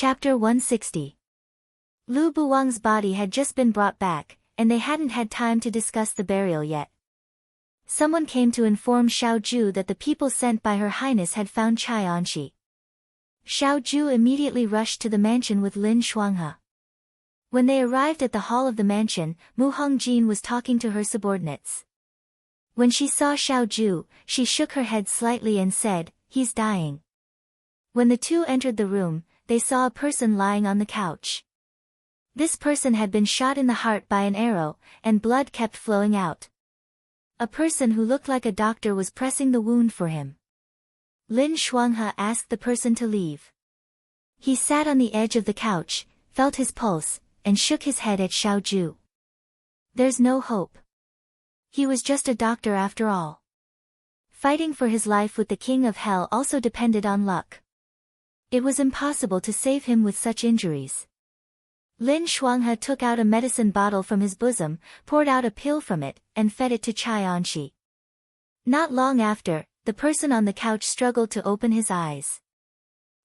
Chapter 160. Lu Buwang's body had just been brought back, and they hadn't had time to discuss the burial yet. Someone came to inform Xiao Ju that the people sent by Her Highness had found Chai Anshi. Xiao Ju immediately rushed to the mansion with Lin Shuanghe. When they arrived at the hall of the mansion, Mu Hongjin was talking to her subordinates. When she saw Xiao Ju, she shook her head slightly and said, "He's dying." When the two entered the room, they saw a person lying on the couch. This person had been shot in the heart by an arrow, and blood kept flowing out. A person who looked like a doctor was pressing the wound for him. Lin Shuanghe asked the person to leave. He sat on the edge of the couch, felt his pulse, and shook his head at Xiao Ju. There's no hope. He was just a doctor after all. Fighting for his life with the King of Hell also depended on luck. It was impossible to save him with such injuries. Lin Shuanghe took out a medicine bottle from his bosom, poured out a pill from it, and fed it to Chai Anshi. Not long after, the person on the couch struggled to open his eyes.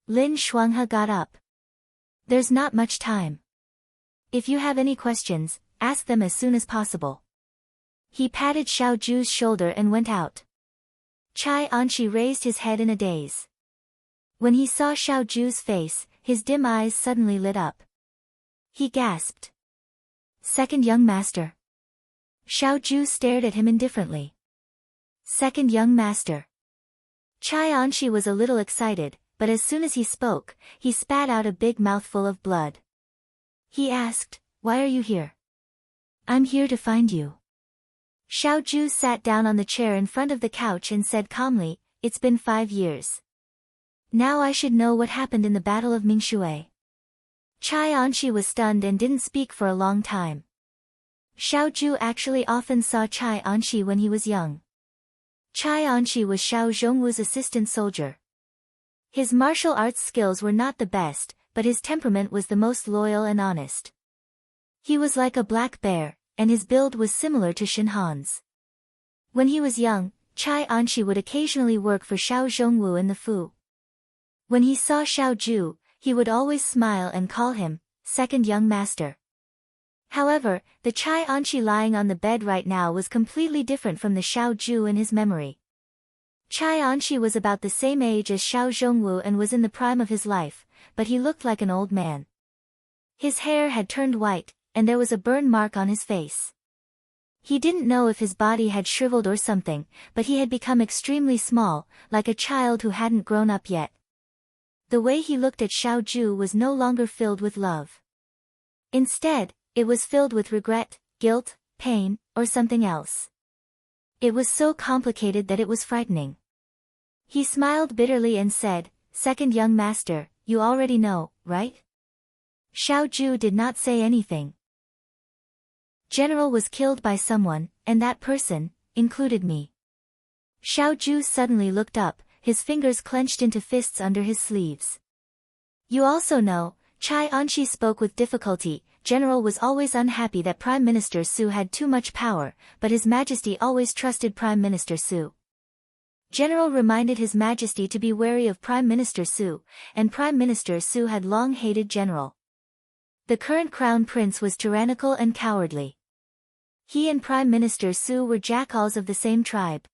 Lin Shuanghe got up. There's not much time. If you have any questions, ask them as soon as possible. He patted Xiao Ju's shoulder and went out. Chai Anshi raised his head in a daze. When he saw Xiao Ju's face, his dim eyes suddenly lit up. He gasped. Second young master. Xiao Ju stared at him indifferently. Second young master. Chai Anshi was a little excited, but as soon as he spoke, he spat out a big mouthful of blood. He asked, "Why are you here?" "I'm here to find you." Xiao Ju sat down on the chair in front of the couch and said calmly, "It's been 5 years. Now I should know what happened in the Battle of Mingshui." Chai Anshi was stunned and didn't speak for a long time. Xiao Ju actually often saw Chai Anshi when he was young. Chai Anshi was Xiao Zhongwu's assistant soldier. His martial arts skills were not the best, but his temperament was the most loyal and honest. He was like a black bear, and his build was similar to Shin Han's. When he was young, Chai Anshi would occasionally work for Xiao Zhongwu in the Fu. When he saw Xiao Ju, he would always smile and call him, "Second young master." However, the Chai Anshi lying on the bed right now was completely different from the Xiao Ju in his memory. Chai Anshi was about the same age as Xiao Zhongwu and was in the prime of his life, but he looked like an old man. His hair had turned white, and there was a burn mark on his face. He didn't know if his body had shriveled or something, but he had become extremely small, like a child who hadn't grown up yet. The way he looked at Xiao Ju was no longer filled with love. Instead, it was filled with regret, guilt, pain, or something else. It was so complicated that it was frightening. He smiled bitterly and said, "Second young master, you already know, right?" Xiao Ju did not say anything. General was killed by someone, and that person included me. Xiao Ju suddenly looked up, his fingers clenched into fists under his sleeves. You also know, Chai Anshi spoke with difficulty. General was always unhappy that Prime Minister Su had too much power, but His Majesty always trusted Prime Minister Su. General reminded His Majesty to be wary of Prime Minister Su, and Prime Minister Su had long hated General. The current Crown Prince was tyrannical and cowardly. He and Prime Minister Su were jackals of the same tribe.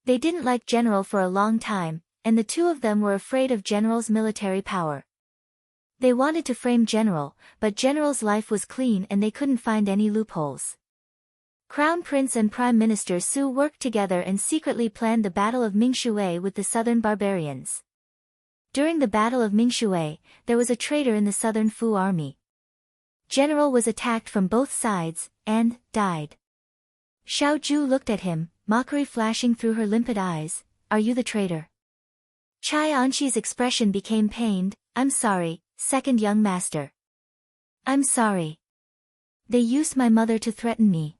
They didn't like General for a long time, and the two of them were afraid of General's military power. They wanted to frame General, but General's life was clean and they couldn't find any loopholes. Crown Prince and Prime Minister Su worked together and secretly planned the Battle of Mingshui with the southern barbarians. During the Battle of Mingshui, there was a traitor in the southern Fu army. General was attacked from both sides, and died. Xiao Ju looked at him, mockery flashing through her limpid eyes. "Are you the traitor?" Chai Anshi's expression became pained. "I'm sorry, second young master. I'm sorry. They used my mother to threaten me.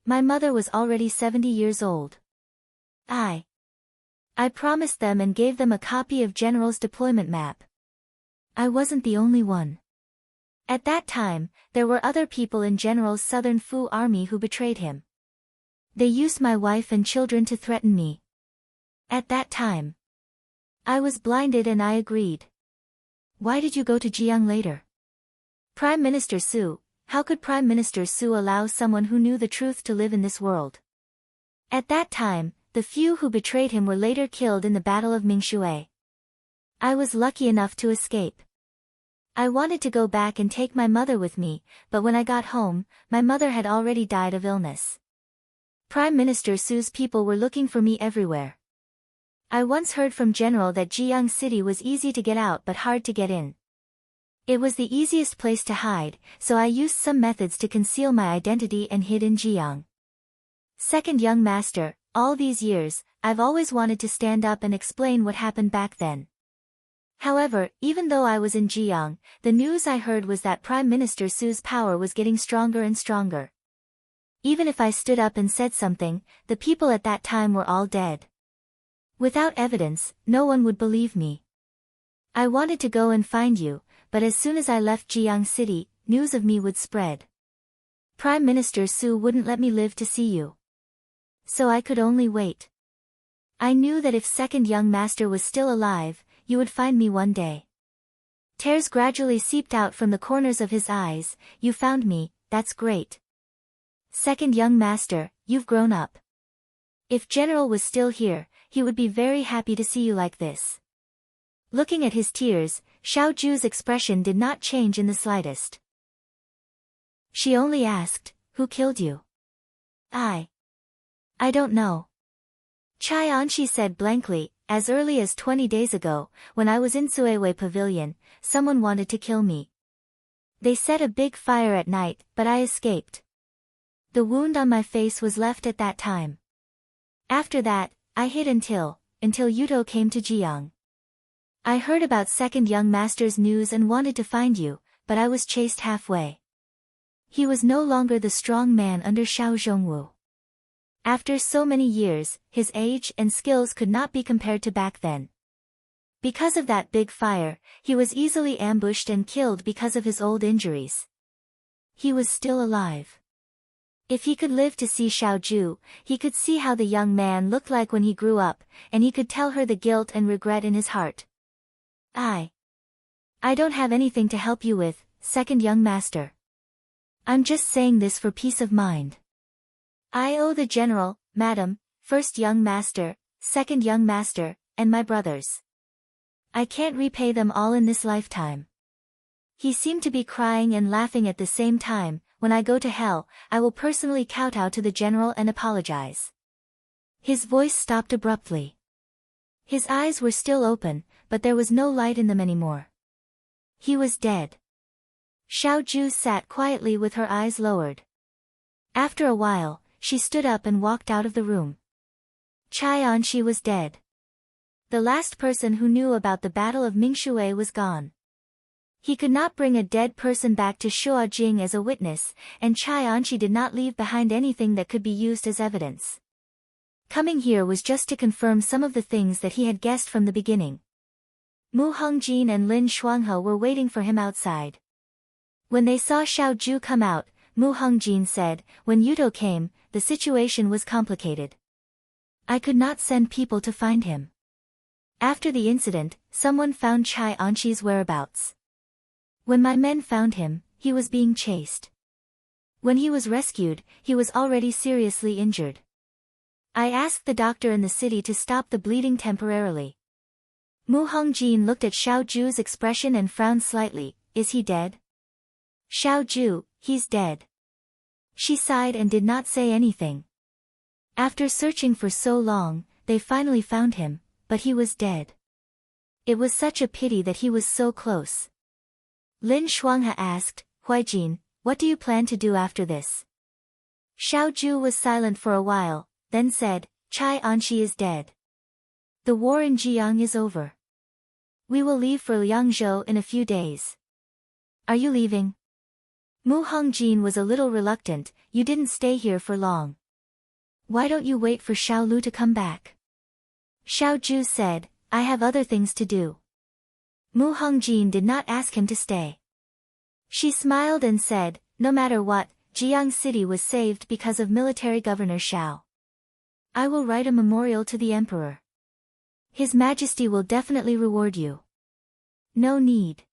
My mother was already 70 years old. I promised them and gave them a copy of General's deployment map. I wasn't the only one. At that time, there were other people in General's southern Fu army who betrayed him. They used my wife and children to threaten me. At that time, I was blinded and I agreed. Why did you go to Jiang later? Prime Minister Su, how could Prime Minister Su allow someone who knew the truth to live in this world? At that time, the few who betrayed him were later killed in the Battle of Mingshui. I was lucky enough to escape. I wanted to go back and take my mother with me, but when I got home, my mother had already died of illness. Prime Minister Su's people were looking for me everywhere. I once heard from General that Jiang City was easy to get out but hard to get in. It was the easiest place to hide, so I used some methods to conceal my identity and hid in Jiang. Second young master, all these years, I've always wanted to stand up and explain what happened back then. However, even though I was in Jiang, the news I heard was that Prime Minister Su's power was getting stronger and stronger. Even if I stood up and said something, the people at that time were all dead. Without evidence, no one would believe me. I wanted to go and find you, but as soon as I left Jiang City, news of me would spread. Prime Minister Su wouldn't let me live to see you. So I could only wait. I knew that if second young master was still alive, you would find me one day. Tears gradually seeped out from the corners of his eyes. You found me, that's great. Second young master, you've grown up. If General was still here, he would be very happy to see you like this. Looking at his tears, Xiao Ju's expression did not change in the slightest. She only asked, who killed you? I don't know. Chai Anshi said blankly, as early as 20 days ago, when I was in Suiwei Pavilion, someone wanted to kill me. They set a big fire at night, but I escaped. The wound on my face was left at that time. After that, I hid until Yuto came to Jiang. I heard about second young master's news and wanted to find you, but I was chased halfway. He was no longer the strong man under Xiao Zhongwu. After so many years, his age and skills could not be compared to back then. Because of that big fire, he was easily ambushed and killed because of his old injuries. He was still alive. If he could live to see Xiao Ju, he could see how the young man looked like when he grew up, and he could tell her the guilt and regret in his heart. I don't have anything to help you with, second young master. I'm just saying this for peace of mind. I owe the general, madam, first young master, second young master, and my brothers. I can't repay them all in this lifetime. He seemed to be crying and laughing at the same time. When I go to hell, I will personally kowtow to the general and apologize. His voice stopped abruptly. His eyes were still open, but there was no light in them anymore. He was dead. Xiao Ju sat quietly with her eyes lowered. After a while, she stood up and walked out of the room. Chai Anshi was dead. The last person who knew about the Battle of Mingshui was gone. He could not bring a dead person back to Shuajing as a witness, and Chai Anshi did not leave behind anything that could be used as evidence. Coming here was just to confirm some of the things that he had guessed from the beginning. Mu Hongjin and Lin Shuanghe were waiting for him outside. When they saw Xiao Ju come out, Mu Hongjin said, when Yuto came, the situation was complicated. I could not send people to find him. After the incident, someone found Chai Anshi's whereabouts. When my men found him, he was being chased. When he was rescued, he was already seriously injured. I asked the doctor in the city to stop the bleeding temporarily. Mu Hongjin looked at Xiao Ju's expression and frowned slightly. Is he dead? Xiao Ju, he's dead. She sighed and did not say anything. After searching for so long, they finally found him, but he was dead. It was such a pity that he was so close. Lin Shuanghe asked, Huaijin, what do you plan to do after this? Xiao Ju was silent for a while, then said, Chai Anshi is dead. The war in Jiang is over. We will leave for Liangzhou in a few days. Are you leaving? Mu Hongjin was a little reluctant. You didn't stay here for long. Why don't you wait for Xiao Lu to come back? Xiao Ju said, I have other things to do. Mu Hongjin did not ask him to stay. She smiled and said, no matter what, Jiang City was saved because of military governor Xiao. I will write a memorial to the emperor. His Majesty will definitely reward you. No need.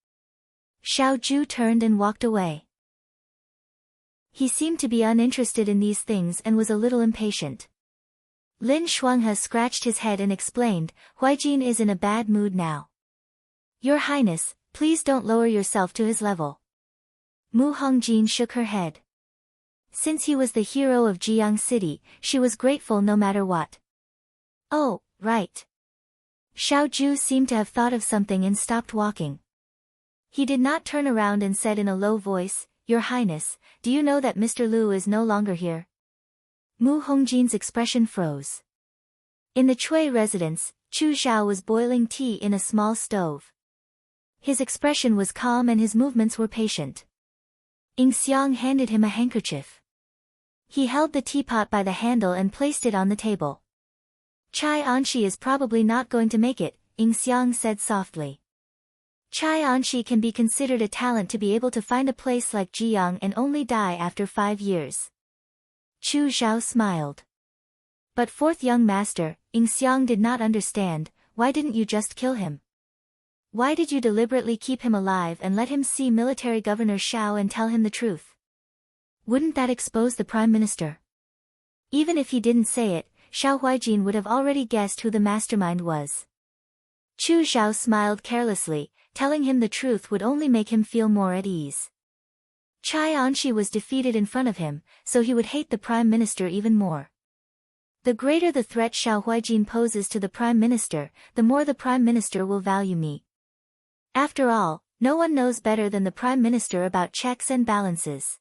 Xiao Ju turned and walked away. He seemed to be uninterested in these things and was a little impatient. Lin Shuanghe scratched his head and explained, Huaijin is in a bad mood now. Your Highness, please don't lower yourself to his level. Mu Hongjin shook her head. Since he was the hero of Jiang City, she was grateful no matter what. Oh, right. Xiao Ju seemed to have thought of something and stopped walking. He did not turn around and said in a low voice, Your Highness, do you know that Mr. Lu is no longer here? Mu Hongjin's expression froze. In the Chui residence, Chu Xiao was boiling tea in a small stove. His expression was calm and his movements were patient. Ying Xiang handed him a handkerchief. He held the teapot by the handle and placed it on the table. Chai Anshi is probably not going to make it, Ying Xiang said softly. Chai Anshi can be considered a talent to be able to find a place like Jiang and only die after 5 years. Chu Xiao smiled. But fourth young master, Ying Xiang did not understand, why didn't you just kill him? Why did you deliberately keep him alive and let him see military governor Xiao and tell him the truth? Wouldn't that expose the prime minister? Even if he didn't say it, Xiao Huaijin would have already guessed who the mastermind was. Chu Xiao smiled carelessly, telling him the truth would only make him feel more at ease. Chai Anshi was defeated in front of him, so he would hate the prime minister even more. The greater the threat Xiao Huaijin poses to the prime minister, the more the prime minister will value me. After all, no one knows better than the prime minister about checks and balances.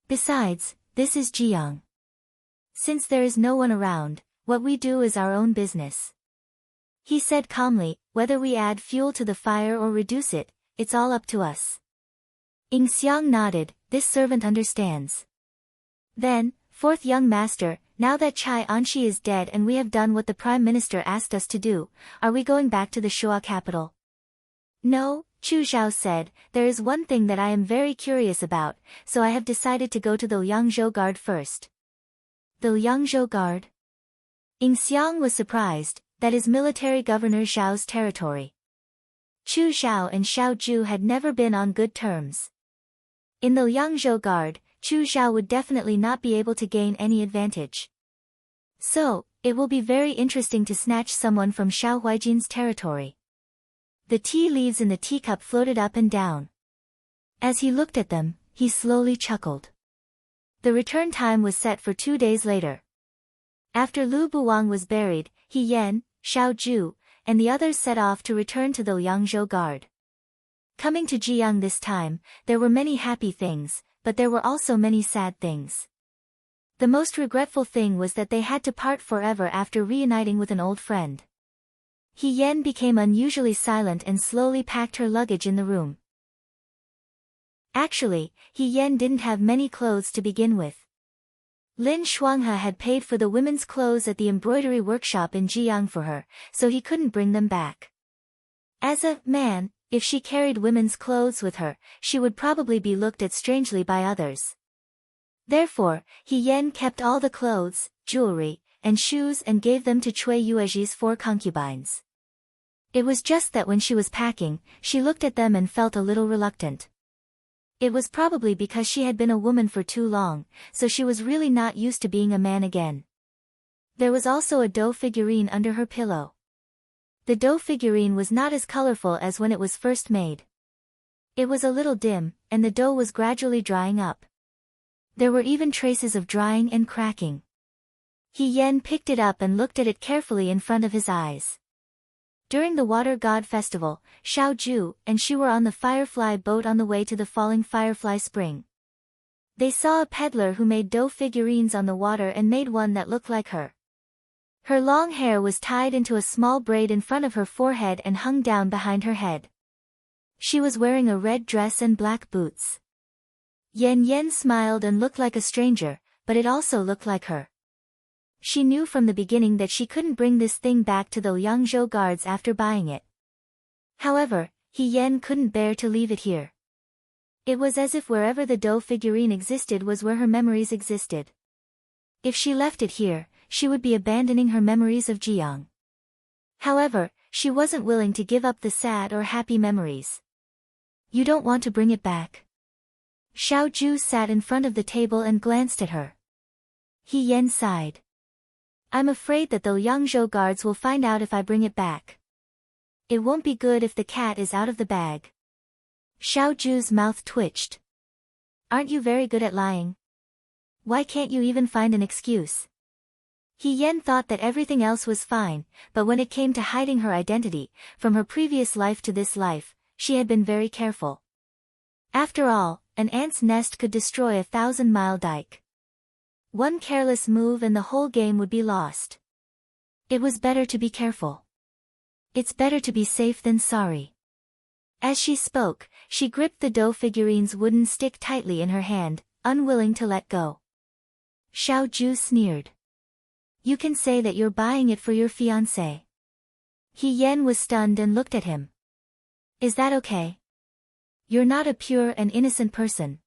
Besides, this is Jiang. Since there is no one around, what we do is our own business. He said calmly, whether we add fuel to the fire or reduce it, it's all up to us. Ying Xiang nodded, this servant understands. Then, fourth young master, now that Chai Anshi is dead and we have done what the prime minister asked us to do, are we going back to the Shuo capital? No, Chu Zhao said, there is one thing that I am very curious about, so I have decided to go to the Liangzhou Guard first. The Liangzhou Guard? Ying Xiang was surprised, that is military governor Zhao's territory. Chu Zhao and Xiao Ju had never been on good terms. In the Liangzhou Guard, Chu Zhao would definitely not be able to gain any advantage. So, it will be very interesting to snatch someone from Xiao Huaijin's territory. The tea leaves in the teacup floated up and down. As he looked at them, he slowly chuckled. The return time was set for 2 days later. After Lu Buwang was buried, He Yan, Xiao Ju, and the others set off to return to the Liangzhou Guard. Coming to Jiang this time, there were many happy things, but there were also many sad things. The most regretful thing was that they had to part forever after reuniting with an old friend. He Yan became unusually silent and slowly packed her luggage in the room. Actually, He Yan didn't have many clothes to begin with. Lin Shuanghe had paid for the women's clothes at the embroidery workshop in Jiang for her, so he couldn't bring them back. As a man, if she carried women's clothes with her, she would probably be looked at strangely by others. Therefore, He Yan kept all the clothes, jewelry, and shoes and gave them to Cui Yuezhi's 4 concubines. It was just that when she was packing, she looked at them and felt a little reluctant. It was probably because she had been a woman for too long, so she was really not used to being a man again. There was also a dough figurine under her pillow. The dough figurine was not as colorful as when it was first made. It was a little dim, and the dough was gradually drying up. There were even traces of drying and cracking. He Yan picked it up and looked at it carefully in front of his eyes. During the Water God Festival, Xiao Ju and she were on the Firefly boat on the way to the falling Firefly Spring. They saw a peddler who made dough figurines on the water and made one that looked like her. Her long hair was tied into a small braid in front of her forehead and hung down behind her head. She was wearing a red dress and black boots. Yan Yan smiled and looked like a stranger, but it also looked like her. She knew from the beginning that she couldn't bring this thing back to the Liangzhou guards after buying it. However, He Yan couldn't bear to leave it here. It was as if wherever the dough figurine existed was where her memories existed. If she left it here, she would be abandoning her memories of Jiang. However, she wasn't willing to give up the sad or happy memories. You don't want to bring it back? Xiao Ju sat in front of the table and glanced at her. He Yen sighed. I'm afraid that the Yangzhou guards will find out if I bring it back. It won't be good if the cat is out of the bag. Xiao Ju's mouth twitched. Aren't you very good at lying? Why can't you even find an excuse? He Yen thought that everything else was fine, but when it came to hiding her identity, from her previous life to this life, she had been very careful. After all, an ant's nest could destroy a 1,000-mile dike. One careless move and the whole game would be lost. It was better to be careful. It's better to be safe than sorry. As she spoke, she gripped the dough figurine's wooden stick tightly in her hand, unwilling to let go. Xiao Ju sneered. You can say that you're buying it for your fiancé. He Yen was stunned and looked at him. Is that okay? You're not a pure and innocent person.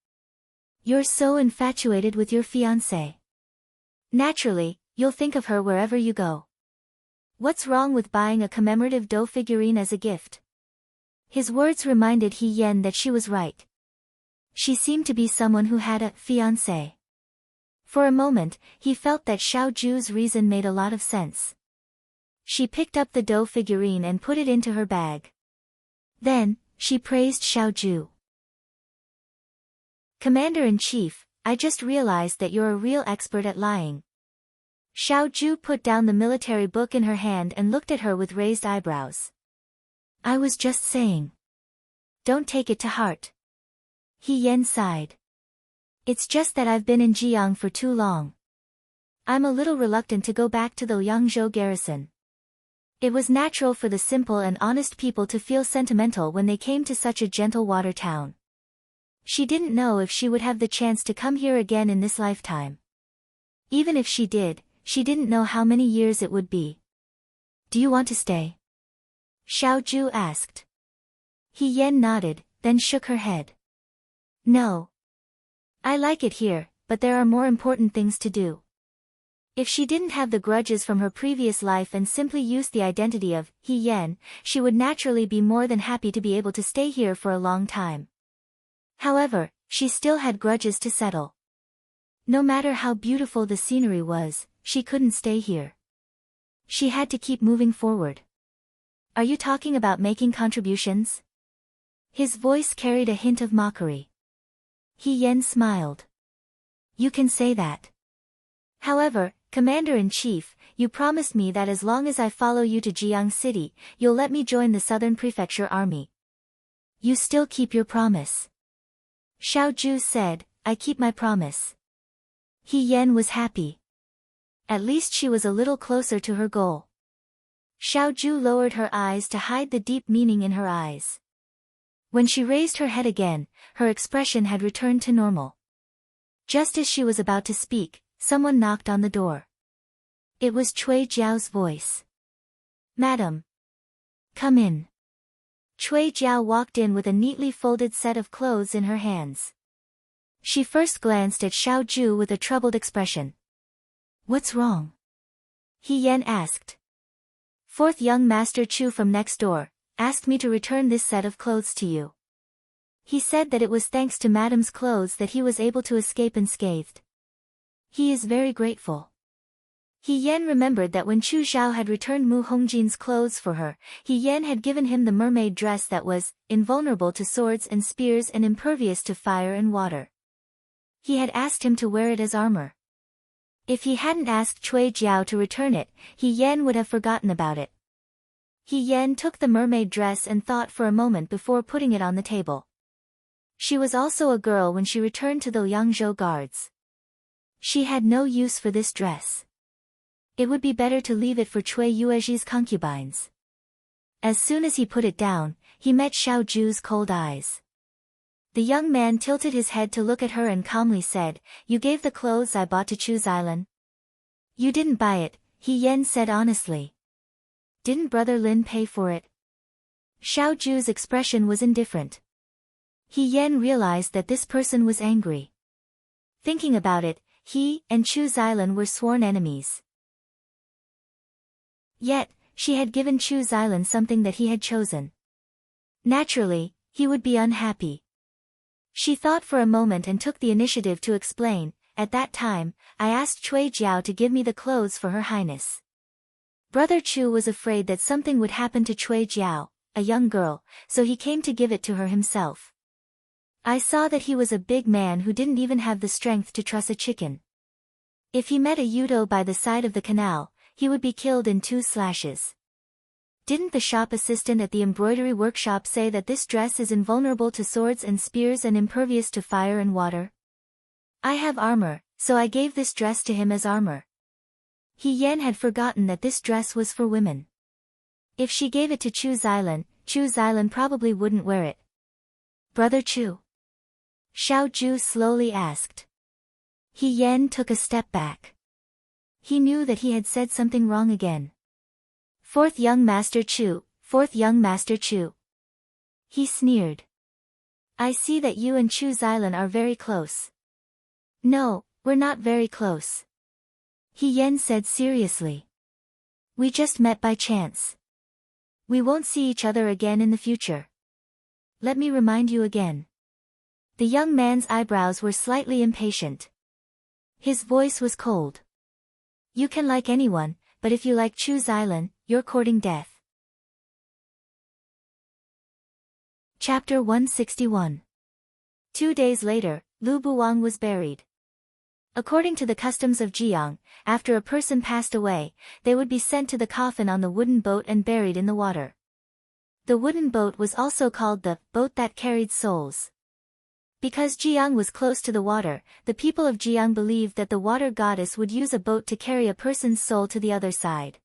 You're so infatuated with your fiancé. Naturally, you'll think of her wherever you go. What's wrong with buying a commemorative dough figurine as a gift? His words reminded He Yen that she was right. She seemed to be someone who had a fiancé. For a moment, he felt that Xiao Ju's reason made a lot of sense. She picked up the dough figurine and put it into her bag. Then, she praised Xiao Ju. Commander-in-Chief, I just realized that you're a real expert at lying. Xiao Ju put down the military book in her hand and looked at her with raised eyebrows. I was just saying. Don't take it to heart. He Yen sighed. It's just that I've been in Jiang for too long. I'm a little reluctant to go back to the Yangzhou garrison. It was natural for the simple and honest people to feel sentimental when they came to such a gentle water town. She didn't know if she would have the chance to come here again in this lifetime. Even if she did, she didn't know how many years it would be. Do you want to stay? Xiao Ju asked. He Yen nodded, then shook her head. No. I like it here, but there are more important things to do. If she didn't have the grudges from her previous life and simply used the identity of He Yen, she would naturally be more than happy to be able to stay here for a long time. However, she still had grudges to settle. No matter how beautiful the scenery was, she couldn't stay here. She had to keep moving forward. Are you talking about making contributions? His voice carried a hint of mockery. He Yen smiled. You can say that. However, Commander-in-Chief, you promised me that as long as I follow you to Jiang City, you'll let me join the Southern Prefecture Army. You still keep your promise. Xiao Ju said, I keep my promise. He Yen was happy. At least she was a little closer to her goal. Xiao Ju lowered her eyes to hide the deep meaning in her eyes. When she raised her head again, her expression had returned to normal. Just as she was about to speak, someone knocked on the door. It was Cui Jiao's voice. Madam. Come in. Cui Jiao walked in with a neatly folded set of clothes in her hands. She first glanced at Xiao Ju with a troubled expression. What's wrong? He Yen asked. Fourth young Master Chu from next door asked me to return this set of clothes to you. He said that it was thanks to Madam's clothes that he was able to escape unscathed. He is very grateful. He Yen remembered that when Chu Xiao had returned Mu Hongjin's clothes for her, He Yen had given him the mermaid dress that was invulnerable to swords and spears and impervious to fire and water. He had asked him to wear it as armor. If he hadn't asked Cui Jiao to return it, He Yen would have forgotten about it. He Yen took the mermaid dress and thought for a moment before putting it on the table. She was also a girl when she returned to the Yangzhou guards. She had no use for this dress. It would be better to leave it for Cui Yuezhi's concubines. As soon as he put it down, he met Xiao Ju's cold eyes. The young man tilted his head to look at her and calmly said, You gave the clothes I bought to Chu Xilan? You didn't buy it, He Yen said honestly. Didn't Brother Lin pay for it? Xiao Ju's expression was indifferent. He Yen realized that this person was angry. Thinking about it, he and Chu Xilan were sworn enemies. Yet, she had given Chu Xilan something that he had chosen. Naturally, He would be unhappy. She thought for a moment and took the initiative to explain. At that time, I asked Cui Jiao to give me the clothes for Her Highness. Brother Chu was afraid that something would happen to Cui Jiao, a young girl, so he came to give it to her himself. I saw that he was a big man who didn't even have the strength to truss a chicken. If he met a Yudo by the side of the canal, he would be killed in 2 slashes. Didn't the shop assistant at the embroidery workshop say that this dress is invulnerable to swords and spears and impervious to fire and water? I have armor, so I gave this dress to him as armor. He Yan had forgotten that this dress was for women. If she gave it to Chu Xilan probably wouldn't wear it. Brother Chu? Xiao Ju slowly asked. He Yan took a step back. He knew that he had said something wrong again. Fourth young Master Chu. He sneered. I see that you and Chu Xilan are very close. No, we're not very close. He Yan said seriously. We just met by chance. We won't see each other again in the future. Let me remind you again. The young man's eyebrows were slightly impatient. His voice was cold. You can like anyone, but if you like Chu Xilan, you're courting death. Chapter 161. 2 days later, Lu Buwang was buried. According to the customs of Jiang, after a person passed away, they would be sent to the coffin on the wooden boat and buried in the water. The wooden boat was also called the boat that carried souls. Because Jiang was close to the water, the people of Jiang believed that the water goddess would use a boat to carry a person's soul to the other side.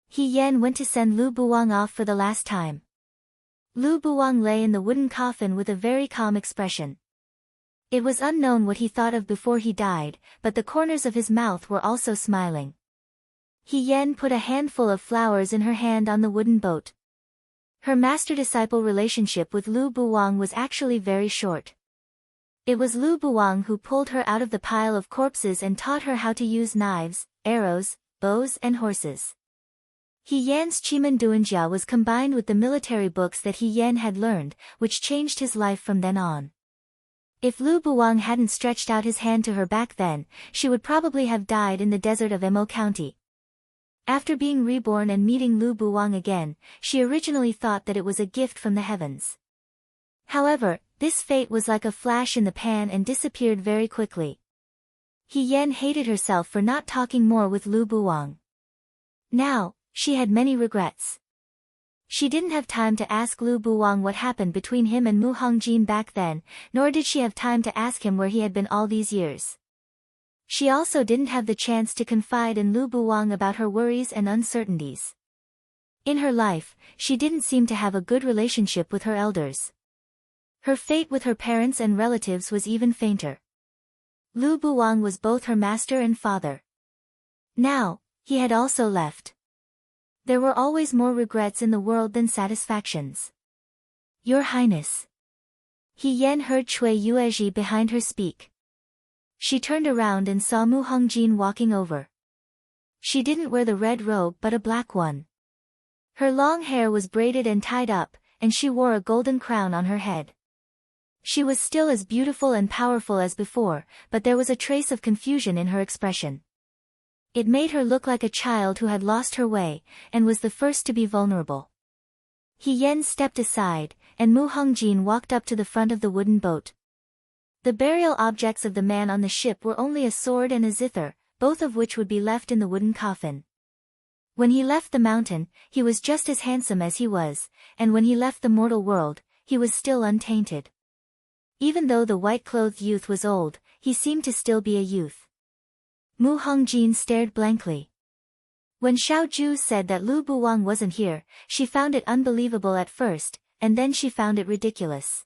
He Yan went to send Lu Buwang off for the last time. Lu Buwang lay in the wooden coffin with a very calm expression. It was unknown what he thought of before he died, but the corners of his mouth were also smiling. He Yan put a handful of flowers in her hand on the wooden boat. Her master-disciple relationship with Lu Buwang was actually very short. It was Lu Buwang who pulled her out of the pile of corpses and taught her how to use knives, arrows, bows and horses. He Yan's Chiman Duanjia was combined with the military books that He Yan had learned, which changed his life from then on. If Lu Buwang hadn't stretched out his hand to her back then, she would probably have died in the desert of Mo County. After being reborn and meeting Lu Buwang again, she originally thought that it was a gift from the heavens. However, this fate was like a flash in the pan and disappeared very quickly. He Yan hated herself for not talking more with Lu Buwang. Now, she had many regrets. She didn't have time to ask Lu Buwang what happened between him and Mu Hongjin back then, nor did she have time to ask him where he had been all these years. She also didn't have the chance to confide in Lu Buwang about her worries and uncertainties. In her life, she didn't seem to have a good relationship with her elders. Her fate with her parents and relatives was even fainter. Lu Buwang was both her master and father. Now, he had also left. There were always more regrets in the world than satisfactions. Your Highness. He Yan heard Cui Yuezhi behind her speak. She turned around and saw Mu Hongjin walking over. She didn't wear the red robe but a black one. Her long hair was braided and tied up, and she wore a golden crown on her head. She was still as beautiful and powerful as before, but there was a trace of confusion in her expression. It made her look like a child who had lost her way, and was the first to be vulnerable. He Yan stepped aside, and Mu Hongjin walked up to the front of the wooden boat. The burial objects of the man on the ship were only a sword and a zither, both of which would be left in the wooden coffin. When he left the mountain, he was just as handsome as he was, and when he left the mortal world, he was still untainted. Even though the white-clothed youth was old, he seemed to still be a youth. Mu Hongjin stared blankly. When Xiao Ju said that Lu Buwang wasn't here, she found it unbelievable at first, and then she found it ridiculous.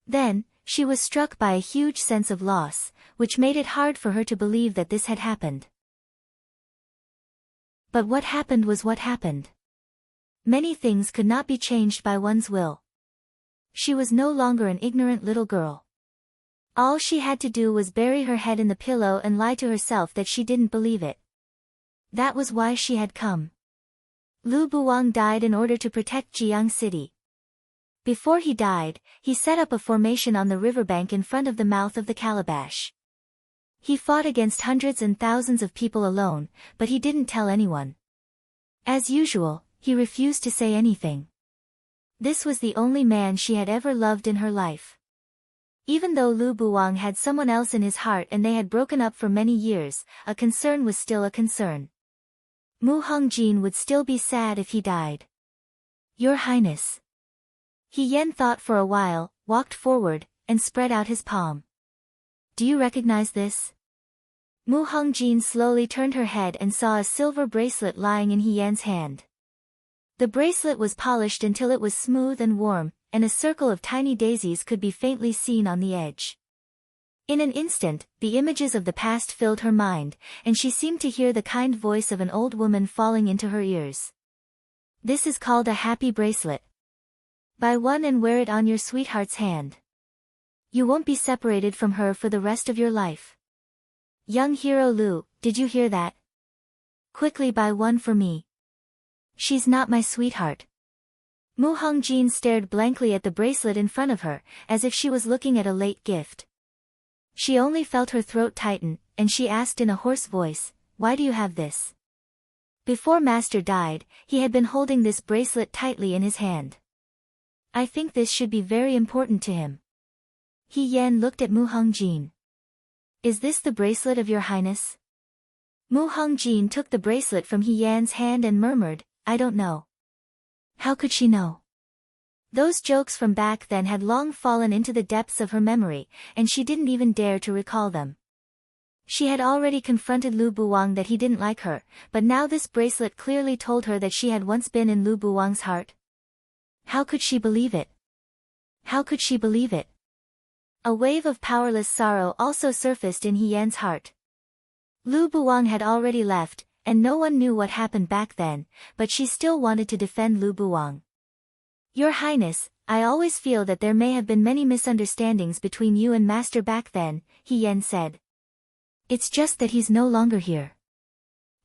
Then, she was struck by a huge sense of loss, which made it hard for her to believe that this had happened. But what happened was what happened. Many things could not be changed by one's will. She was no longer an ignorant little girl. All she had to do was bury her head in the pillow and lie to herself that she didn't believe it. That was why she had come. Lu Buwang died in order to protect Jiang City. Before he died, he set up a formation on the riverbank in front of the mouth of the calabash. He fought against hundreds and thousands of people alone, but he didn't tell anyone. As usual, he refused to say anything. This was the only man she had ever loved in her life. Even though Lu Buwang had someone else in his heart and they had broken up for many years, a concern was still a concern. Mu Hongjin would still be sad if he died. Your Highness. He Yen thought for a while, walked forward, and spread out his palm. Do you recognize this? Mu Hongjin slowly turned her head and saw a silver bracelet lying in He Yen's hand. The bracelet was polished until it was smooth and warm, and a circle of tiny daisies could be faintly seen on the edge. In an instant, the images of the past filled her mind, and she seemed to hear the kind voice of an old woman falling into her ears. This is called a happy bracelet. Buy one and wear it on your sweetheart's hand. You won't be separated from her for the rest of your life. Young hero Lu, did you hear that? Quickly buy one for me. She's not my sweetheart. Mu Hongjin stared blankly at the bracelet in front of her, as if she was looking at a late gift. She only felt her throat tighten, and she asked in a hoarse voice, why do you have this? Before Master died, he had been holding this bracelet tightly in his hand. I think this should be very important to him. He Yen looked at Mu Hongjin. Is this the bracelet of your highness? Mu Hongjin took the bracelet from He Yan's hand and murmured, I don't know. How could she know? Those jokes from back then had long fallen into the depths of her memory, and she didn't even dare to recall them. She had already confronted Lu Buwang that he didn't like her, but now this bracelet clearly told her that she had once been in Lu Buwang's heart. How could she believe it? How could she believe it? A wave of powerless sorrow also surfaced in He Yan's heart. Lu Buwang had already left, and no one knew what happened back then, but she still wanted to defend Lu Buwang. Your Highness, I always feel that there may have been many misunderstandings between you and Master back then, He Yen said. It's just that he's no longer here.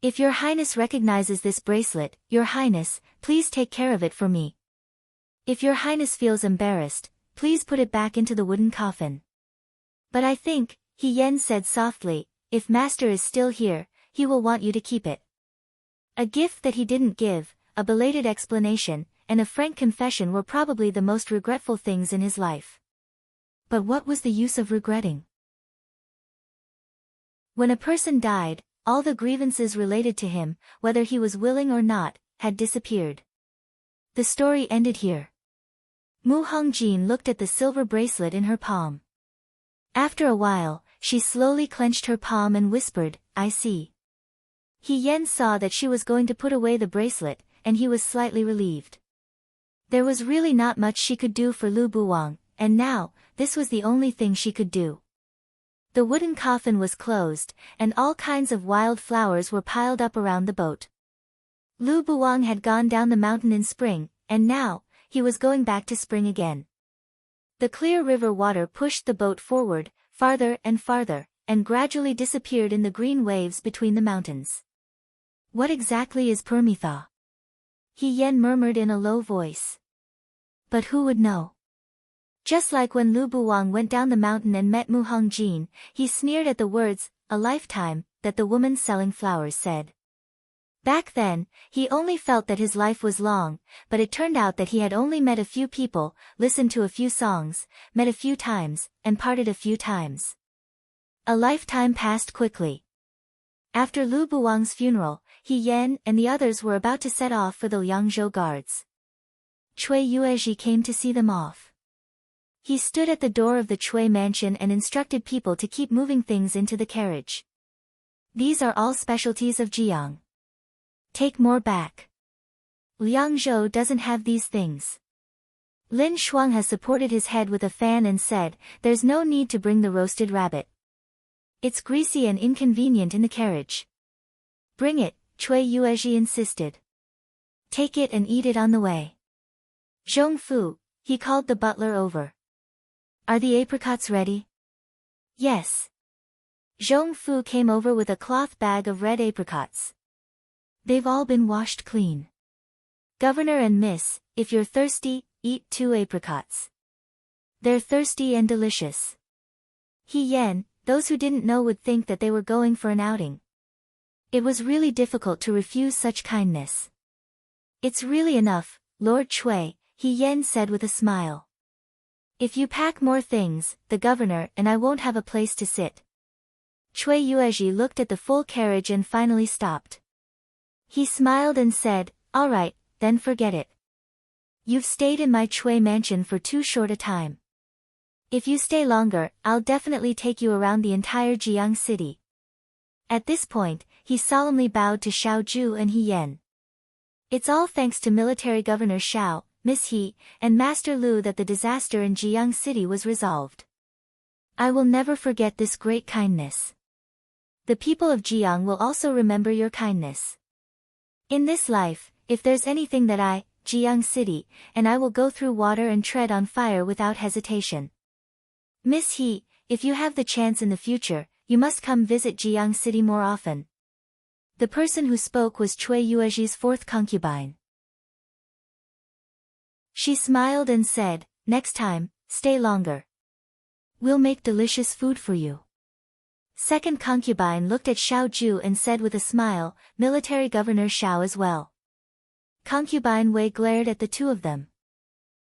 If your Highness recognizes this bracelet, Your Highness, please take care of it for me. If your Highness feels embarrassed, please put it back into the wooden coffin. But I think, He Yen said softly, if Master is still here, he will want you to keep it. A gift that he didn't give, a belated explanation, and a frank confession were probably the most regretful things in his life. But what was the use of regretting? When a person died, all the grievances related to him, whether he was willing or not, had disappeared. The story ended here. Mu Hongjin looked at the silver bracelet in her palm. After a while, she slowly clenched her palm and whispered, I see. He Yen saw that she was going to put away the bracelet, and he was slightly relieved. There was really not much she could do for Lu Buwang, and now, this was the only thing she could do. The wooden coffin was closed, and all kinds of wild flowers were piled up around the boat. Lu Buwang had gone down the mountain in spring, and now, he was going back to spring again. The clear river water pushed the boat forward, farther and farther, and gradually disappeared in the green waves between the mountains. What exactly is Permitha? He Yen murmured in a low voice. But who would know? Just like when Lu Buwang went down the mountain and met Mu Hongjin, he sneered at the words, a lifetime, that the woman selling flowers said. Back then, he only felt that his life was long, but it turned out that he had only met a few people, listened to a few songs, met a few times, and parted a few times. A lifetime passed quickly. After Lu Buwang's funeral, He Yen and the others were about to set off for the Liangzhou guards. Cui Yuezhi came to see them off. He stood at the door of the Cui mansion and instructed people to keep moving things into the carriage. These are all specialties of Jiang. Take more back. Liangzhou doesn't have these things. Lin Shuanghe supported his head with a fan and said, there's no need to bring the roasted rabbit. It's greasy and inconvenient in the carriage. Bring it, Cui Yuezhi insisted. Take it and eat it on the way. Zhongfu, he called the butler over. Are the apricots ready? Yes. Zhongfu came over with a cloth bag of red apricots. They've all been washed clean. Governor and miss, if you're thirsty, eat 2 apricots. They're thirsty and delicious. He Yen, those who didn't know would think that they were going for an outing. It was really difficult to refuse such kindness. It's really enough, Lord Chui, He Yen said with a smile. If you pack more things, the governor and I won't have a place to sit. Chui Yuezhi looked at the full carriage and finally stopped. He smiled and said, all right, then forget it. You've stayed in my Chui mansion for too short a time. If you stay longer, I'll definitely take you around the entire Jiang city. At this point, he solemnly bowed to Xiao Ju and He Yen. It's all thanks to military governor Xiao, Miss He, and Master Lu that the disaster in Jiang city was resolved. I will never forget this great kindness. The people of Jiang will also remember your kindness. In this life, if there's anything that I, Jiang city, and I will go through water and tread on fire without hesitation. Miss He, if you have the chance in the future, you must come visit Jiang city more often. The person who spoke was Chui Yuezhi's 4th concubine. She smiled and said, next time, stay longer. We'll make delicious food for you. 2nd concubine looked at Xiao Ju and said with a smile, military governor Xiao as well. Concubine Wei glared at the two of them.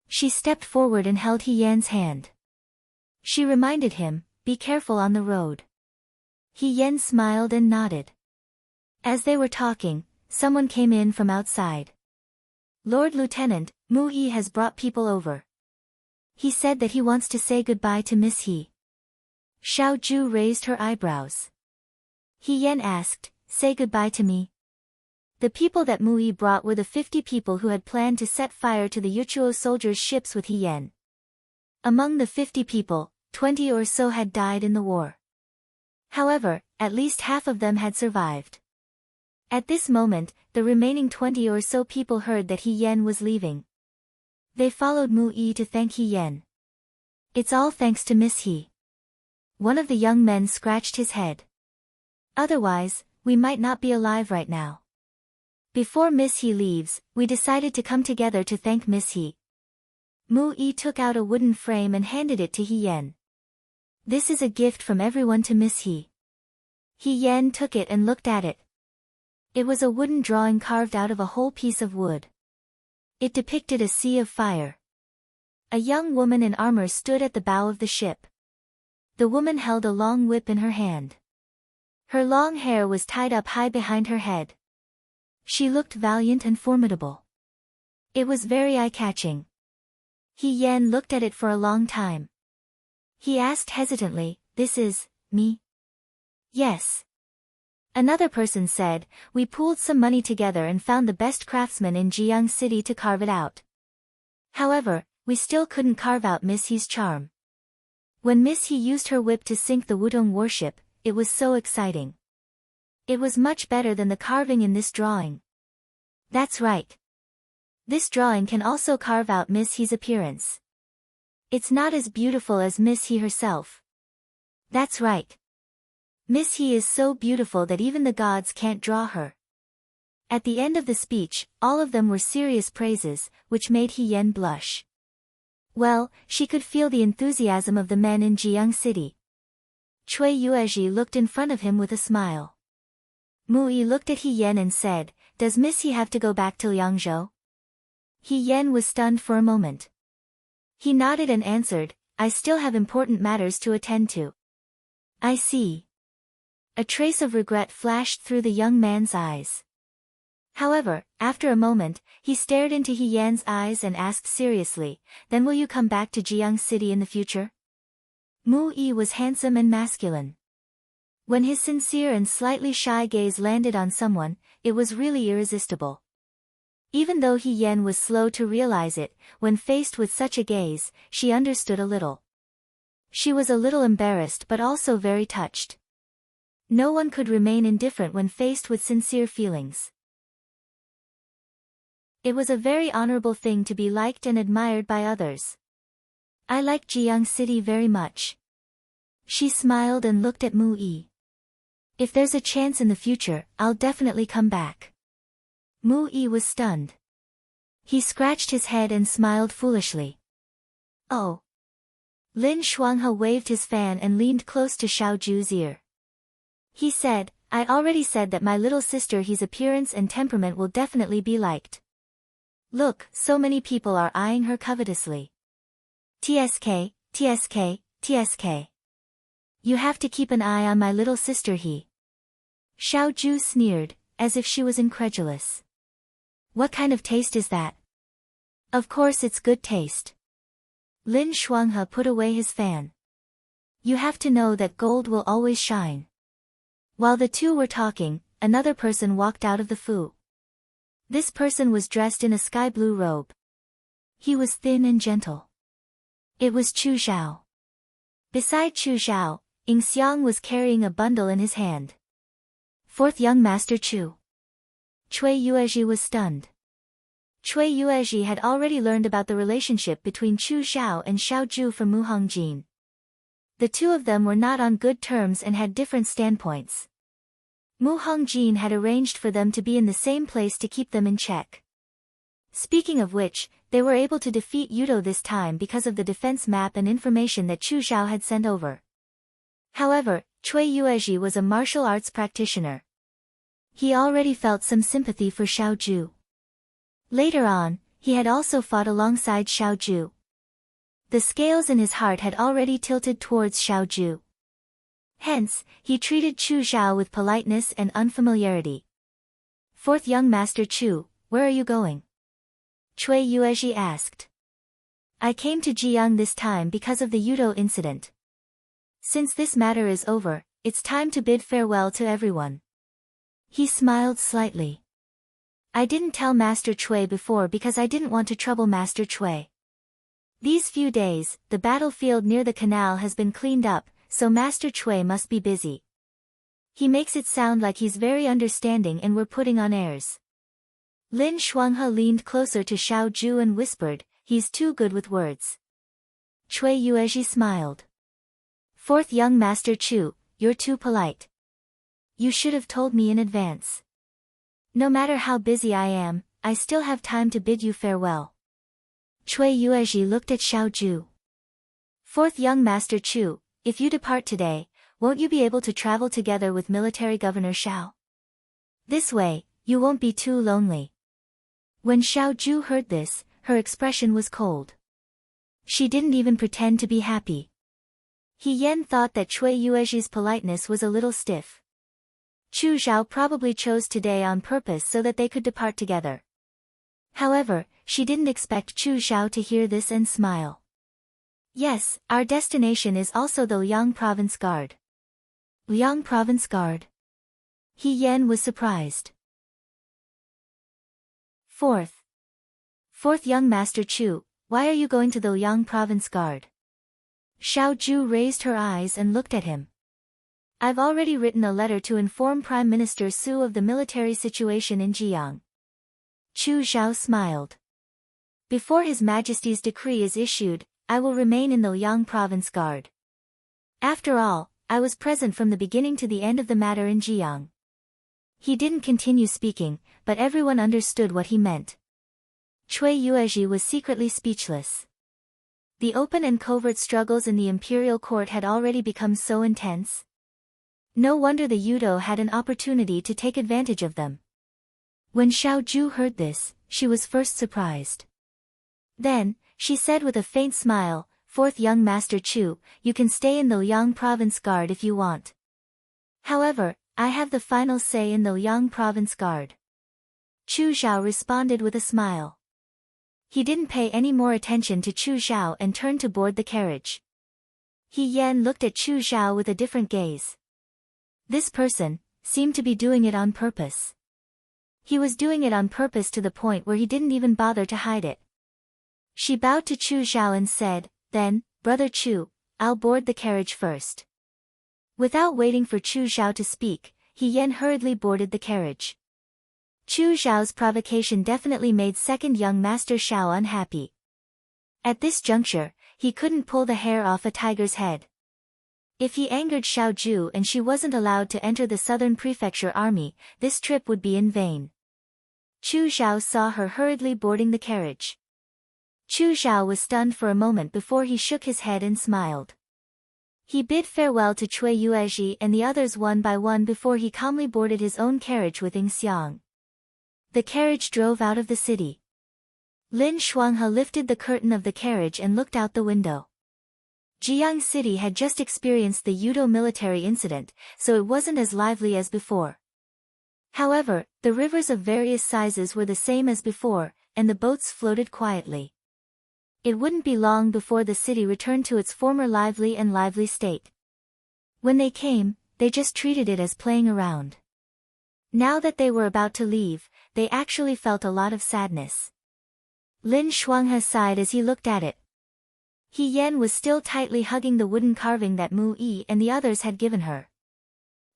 She stepped forward and held He Yan's hand. She reminded him, be careful on the road. He Yan smiled and nodded. As they were talking, someone came in from outside. Lord Lieutenant, Mu Yi has brought people over. He said that he wants to say goodbye to Miss He. Xiao Ju raised her eyebrows. He Yan asked, say goodbye to me. The people that Mu Yi brought were the 50 people who had planned to set fire to the Yuchuo soldiers' ships with He Yan. Among the 50 people, 20 or so had died in the war. However, at least half of them had survived. At this moment, the remaining 20 or so people heard that He Yan was leaving. They followed Mu Yi to thank He Yan. It's all thanks to Miss He. One of the young men scratched his head. Otherwise, we might not be alive right now. Before Miss He leaves, we decided to come together to thank Miss He. Mu Yi took out a wooden frame and handed it to He Yan. This is a gift from everyone to Miss He. He Yan took it and looked at it. It was a wooden drawing carved out of a whole piece of wood. It depicted a sea of fire. A young woman in armor stood at the bow of the ship. The woman held a long whip in her hand. Her long hair was tied up high behind her head. She looked valiant and formidable. It was very eye-catching. He Yan looked at it for a long time. He asked hesitantly, this is, me? Yes. Another person said, we pooled some money together and found the best craftsman in Jiang City to carve it out. However, we still couldn't carve out Miss He's charm. When Miss He used her whip to sink the Wudong warship, it was so exciting. It was much better than the carving in this drawing. That's right. This drawing can also carve out Miss He's appearance. It's not as beautiful as Miss He herself. That's right. Miss He is so beautiful that even the gods can't draw her. At the end of the speech, all of them were serious praises, which made He Yan blush. Well, she could feel the enthusiasm of the men in Jiang City. Chui Yuezhi looked in front of him with a smile. Mu Yi looked at He Yan and said, does Miss He have to go back to Liangzhou? He Yan was stunned for a moment. He nodded and answered, I still have important matters to attend to. I see. A trace of regret flashed through the young man's eyes. However, after a moment, he stared into He Yan's eyes and asked seriously, then will you come back to Jiang City in the future? Mu Yi was handsome and masculine. When his sincere and slightly shy gaze landed on someone, it was really irresistible. Even though He Yan was slow to realize it, when faced with such a gaze, she understood a little. She was a little embarrassed but also very touched. No one could remain indifferent when faced with sincere feelings. It was a very honorable thing to be liked and admired by others. I like Jiang City very much. She smiled and looked at Mu Yi. If there's a chance in the future, I'll definitely come back. Mu Yi was stunned. He scratched his head and smiled foolishly. Oh. Lin Shuanghe waved his fan and leaned close to Xiao Ju's ear. He said, I already said that my little sister He's appearance and temperament will definitely be liked. Look, so many people are eyeing her covetously. TSK, TSK, TSK. You have to keep an eye on my little sister He. Xiao Ju sneered, as if she was incredulous. What kind of taste is that? Of course it's good taste. Lin Shuanghe put away his fan. You have to know that gold will always shine. While the two were talking, another person walked out of the fu. This person was dressed in a sky blue robe. He was thin and gentle. It was Chu Zhao. Beside Chu Zhao, Ying Xiang was carrying a bundle in his hand. Fourth young master Chu. Cui Yuezhi was stunned. Cui Yuezhi had already learned about the relationship between Chu Zhao and Xiao Ju from Mu Hongjin. The two of them were not on good terms and had different standpoints. Mu Hongjin had arranged for them to be in the same place to keep them in check. Speaking of which, they were able to defeat Yudo this time because of the defense map and information that Chu Zhao had sent over. However, Cui Yuezhi was a martial arts practitioner. He already felt some sympathy for Xiao Ju. Later on, he had also fought alongside Xiao Ju. The scales in his heart had already tilted towards Xiao Ju. Hence, he treated Chu Zhao with politeness and unfamiliarity. Fourth young master Chu, where are you going? Cui Yuezhi asked. I came to Jiang this time because of the Yudo incident. Since this matter is over, it's time to bid farewell to everyone. He smiled slightly. I didn't tell Master Cui before because I didn't want to trouble Master Cui. These few days, the battlefield near the canal has been cleaned up, so Master Cui must be busy. He makes it sound like he's very understanding and we're putting on airs. Lin Shuanghe leaned closer to Xiao Ju and whispered, he's too good with words. Cui Yuezhi smiled. Fourth young master Chu, you're too polite. You should have told me in advance. No matter how busy I am, I still have time to bid you farewell. Cui Yuezhi looked at Xiao Ju. Fourth young master Chu, if you depart today, won't you be able to travel together with military governor Xiao? This way, you won't be too lonely. When Xiao Ju heard this, her expression was cold. She didn't even pretend to be happy. He Yan thought that Cui Yuezhi's politeness was a little stiff. Chu Zhao probably chose today on purpose so that they could depart together. However, she didn't expect Chu Zhao to hear this and smile. Yes, our destination is also the Liang Province Guard. Liang Province Guard? He Yan was surprised. Fourth young master Chu, why are you going to the Liang Province Guard? Xiao Ju raised her eyes and looked at him. I've already written a letter to inform Prime Minister Su of the military situation in Jiang. Chu Zhao smiled. Before His Majesty's decree is issued, I will remain in the Liang Province Guard. After all, I was present from the beginning to the end of the matter in Jiang. He didn't continue speaking, but everyone understood what he meant. Cui Yuezhi was secretly speechless. The open and covert struggles in the imperial court had already become so intense. No wonder the Yudo had an opportunity to take advantage of them. When Xiao Ju heard this, she was first surprised. Then, she said with a faint smile, Fourth young master Chu, you can stay in the Liang Province Guard if you want. However, I have the final say in the Liang Province Guard. Chu Zhao responded with a smile. He didn't pay any more attention to Chu Zhao and turned to board the carriage. He Yan looked at Chu Zhao with a different gaze. This person seemed to be doing it on purpose. He was doing it on purpose to the point where he didn't even bother to hide it. She bowed to Chu Zhao and said, then, Brother Chu, I'll board the carriage first. Without waiting for Chu Zhao to speak, He Yan hurriedly boarded the carriage. Chu Zhao's provocation definitely made second young master Xiao unhappy. At this juncture, he couldn't pull the hair off a tiger's head. If he angered Xiao Ju and she wasn't allowed to enter the southern prefecture army, this trip would be in vain. Chu Zhao saw her hurriedly boarding the carriage. Chu Zhao was stunned for a moment before he shook his head and smiled. He bid farewell to Cui Yuezhi and the others one by one before he calmly boarded his own carriage with Ying Xiang. The carriage drove out of the city. Lin Shuanghe lifted the curtain of the carriage and looked out the window. Jiang City had just experienced the Yudo military incident, so it wasn't as lively as before. However, the rivers of various sizes were the same as before, and the boats floated quietly. It wouldn't be long before the city returned to its former lively state. When they came, they just treated it as playing around. Now that they were about to leave, they actually felt a lot of sadness. Lin Shuanghe sighed as he looked at it. He Yan was still tightly hugging the wooden carving that Mu Yi and the others had given her.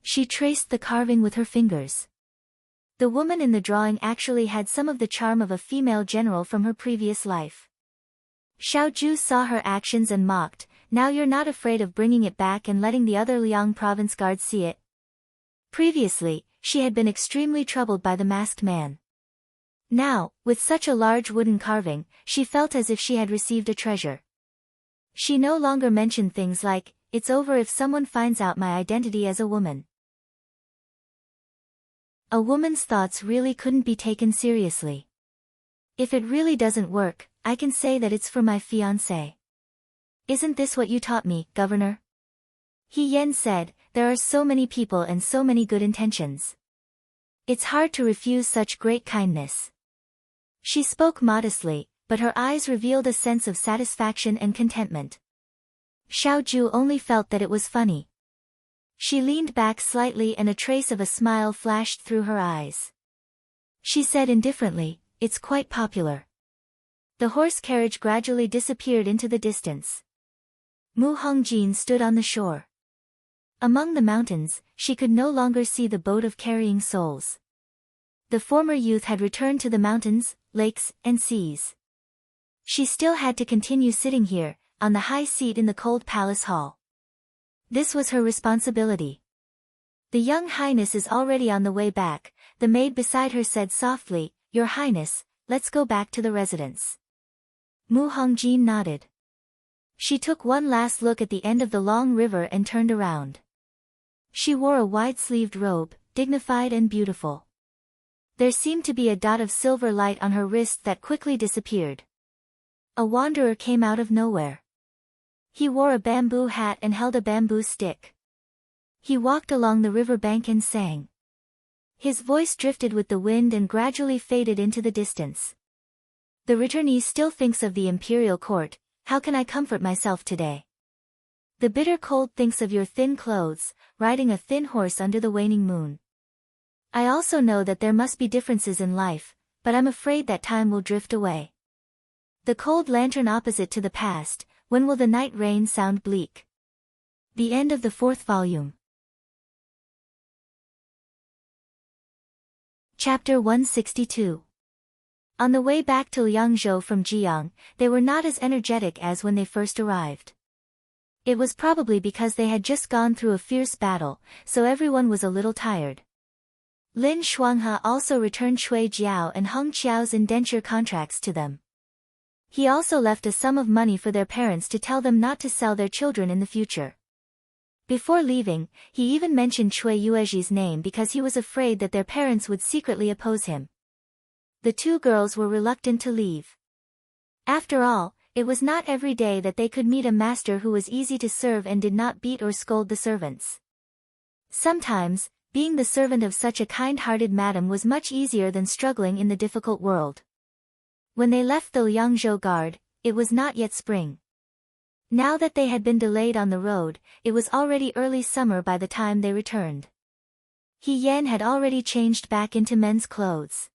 She traced the carving with her fingers. The woman in the drawing actually had some of the charm of a female general from her previous life. Xiaoju saw her actions and mocked, "Now you're not afraid of bringing it back and letting the other Liang province guards see it?" Previously, she had been extremely troubled by the masked man. Now, with such a large wooden carving, she felt as if she had received a treasure. She no longer mentioned things like, "It's over if someone finds out my identity as a woman." A woman's thoughts really couldn't be taken seriously. "If it really doesn't work, I can say that it's for my fiancé." "Isn't this what you taught me, Governor?" He Yan said, "There are so many people and so many good intentions. It's hard to refuse such great kindness." She spoke modestly, but her eyes revealed a sense of satisfaction and contentment. Xiaoju only felt that it was funny. She leaned back slightly and a trace of a smile flashed through her eyes. She said indifferently, "It's quite popular." The horse carriage gradually disappeared into the distance. Mu Hongjin stood on the shore. Among the mountains, she could no longer see the boat of carrying souls. The former youth had returned to the mountains, lakes, and seas. She still had to continue sitting here, on the high seat in the cold palace hall. This was her responsibility. "The young highness is already on the way back," the maid beside her said softly, "Your highness, let's go back to the residence." Mu Hongjin nodded. She took one last look at the end of the long river and turned around. She wore a wide-sleeved robe, dignified and beautiful. There seemed to be a dot of silver light on her wrist that quickly disappeared. A wanderer came out of nowhere. He wore a bamboo hat and held a bamboo stick. He walked along the river bank and sang. His voice drifted with the wind and gradually faded into the distance. "The returnee still thinks of the imperial court. How can I comfort myself today? The bitter cold thinks of your thin clothes, riding a thin horse under the waning moon. I also know that there must be differences in life, but I'm afraid that time will drift away. The cold lantern opposite to the past, when will the night rain sound bleak?" The end of the 4th volume. Chapter 162. On the way back to Liangzhou from Jiang, they were not as energetic as when they first arrived. It was probably because they had just gone through a fierce battle, so everyone was a little tired. Lin Shuanghe also returned Shui Jiao and Heng Qiao's indenture contracts to them. He also left a sum of money for their parents to tell them not to sell their children in the future. Before leaving, he even mentioned Cui Yuezhi's name because he was afraid that their parents would secretly oppose him. The two girls were reluctant to leave. After all, it was not every day that they could meet a master who was easy to serve and did not beat or scold the servants. Sometimes, being the servant of such a kind-hearted madam was much easier than struggling in the difficult world. When they left the Liangzhou guard, it was not yet spring. Now that they had been delayed on the road, it was already early summer by the time they returned. He Yan had already changed back into men's clothes.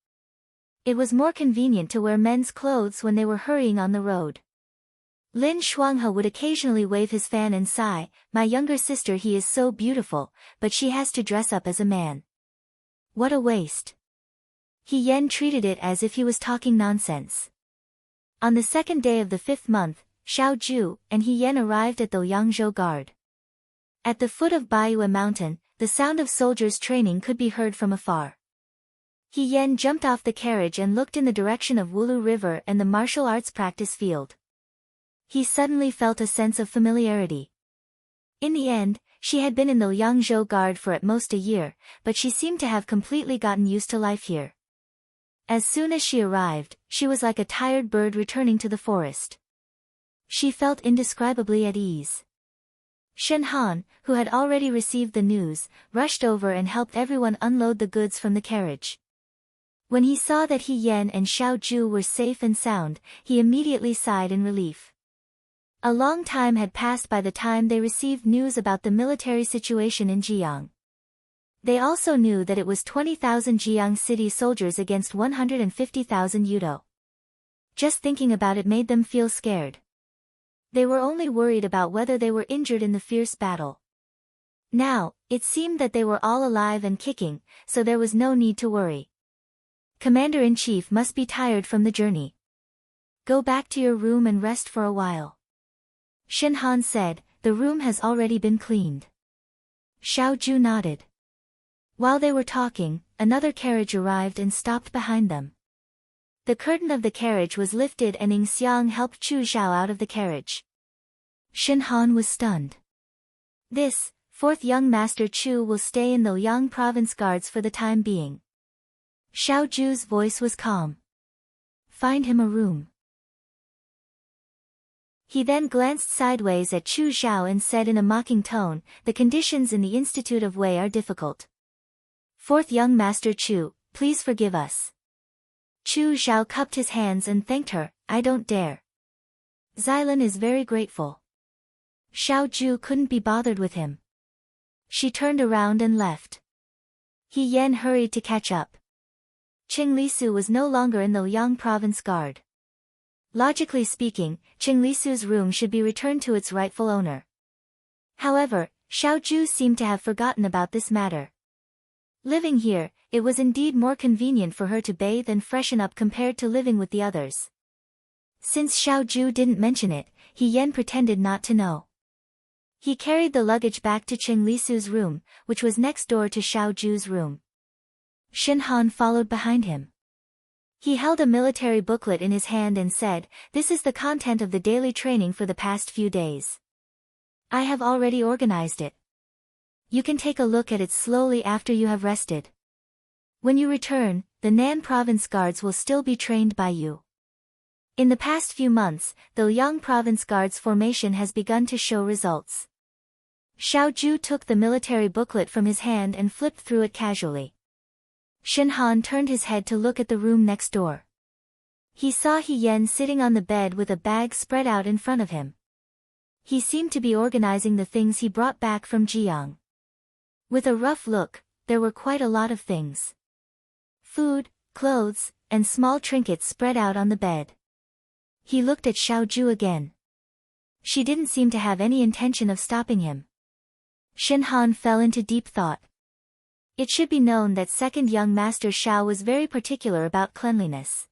It was more convenient to wear men's clothes when they were hurrying on the road. Lin Shuanghe would occasionally wave his fan and sigh, "My younger sister, he is so beautiful, but she has to dress up as a man. What a waste." He Yan treated it as if he was talking nonsense. On the 2nd day of the 5th month, Xiaoju and He Yan arrived at the Liangzhou guard. At the foot of Baiyue Mountain, the sound of soldiers training could be heard from afar. He Yen jumped off the carriage and looked in the direction of Wulu River and the martial arts practice field. He suddenly felt a sense of familiarity. In the end, she had been in the Yangzhou Guard for at most a year, but she seemed to have completely gotten used to life here. As soon as she arrived, she was like a tired bird returning to the forest. She felt indescribably at ease. Shen Han, who had already received the news, rushed over and helped everyone unload the goods from the carriage. When he saw that He Yen and Xiao Ju were safe and sound, he immediately sighed in relief. A long time had passed by the time they received news about the military situation in Jiang. They also knew that it was 20,000 Jiang city soldiers against 150,000 Yudo. Just thinking about it made them feel scared. They were only worried about whether they were injured in the fierce battle. Now, it seemed that they were all alive and kicking, so there was no need to worry. Commander-in-Chief must be tired from the journey. Go back to your room and rest for a while. Shen Han said, the room has already been cleaned. Xiao Ju nodded. While they were talking, another carriage arrived and stopped behind them. The curtain of the carriage was lifted and Ing Xiang helped Chu Zhao out of the carriage. Shen Han was stunned. This, fourth young master Chu will stay in the Liang province guards for the time being. Xiao Ju's voice was calm. Find him a room. He then glanced sideways at Chu Zhao and said in a mocking tone, the conditions in the Institute of Wei are difficult. Fourth young master Chu, please forgive us. Chu Zhao cupped his hands and thanked her, I don't dare. Xylan is very grateful. Xiao Ju couldn't be bothered with him. She turned around and left. He Yen hurried to catch up. Qing Lisu was no longer in the Liang province guard. Logically speaking, Qing Lisu's room should be returned to its rightful owner. However, Xiao Ju seemed to have forgotten about this matter. Living here, it was indeed more convenient for her to bathe and freshen up compared to living with the others. Since Xiao Ju didn't mention it, He Yen pretended not to know. He carried the luggage back to Qing Lisu's room, which was next door to Xiao Ju's room. Shen Han followed behind him. He held a military booklet in his hand and said, this is the content of the daily training for the past few days. I have already organized it. You can take a look at it slowly after you have rested. When you return, the Nan province guards will still be trained by you. In the past few months, the Liang province guards formation has begun to show results. Xiao Ju took the military booklet from his hand and flipped through it casually. Shen Han turned his head to look at the room next door. He saw He Yen sitting on the bed with a bag spread out in front of him. He seemed to be organizing the things he brought back from Jiang. With a rough look, there were quite a lot of things. Food, clothes, and small trinkets spread out on the bed. He looked at Xiao Ju again. She didn't seem to have any intention of stopping him. Shen Han fell into deep thought. It should be known that second young master Xiao was very particular about cleanliness.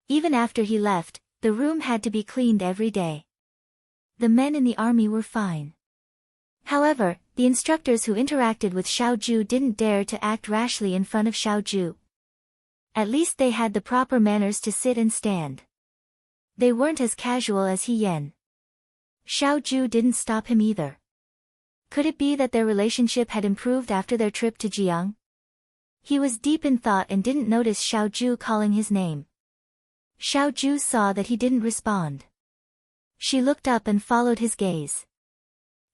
Even after he left, the room had to be cleaned every day. The men in the army were fine. However, the instructors who interacted with Xiao Ju didn't dare to act rashly in front of Xiao Ju. At least they had the proper manners to sit and stand. They weren't as casual as He Yen. Xiao Ju didn't stop him either. Could it be that their relationship had improved after their trip to Jiang? He was deep in thought and didn't notice Xiao Ju calling his name. Xiao Ju saw that he didn't respond. She looked up and followed his gaze.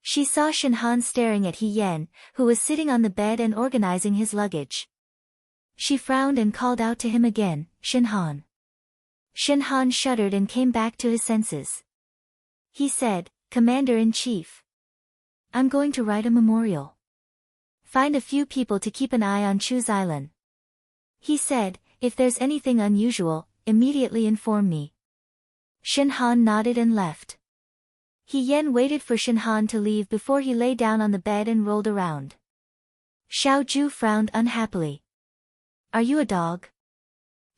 She saw Shen Han staring at He Yen, who was sitting on the bed and organizing his luggage. She frowned and called out to him again, Shen Han. Shen Han shuddered and came back to his senses. He said, Commander-in-Chief. I'm going to write a memorial. Find a few people to keep an eye on Chu Xylan. He said, if there's anything unusual, immediately inform me. Shen Han nodded and left. He Yen waited for Shen Han to leave before he lay down on the bed and rolled around. Xiao Ju frowned unhappily. Are you a dog?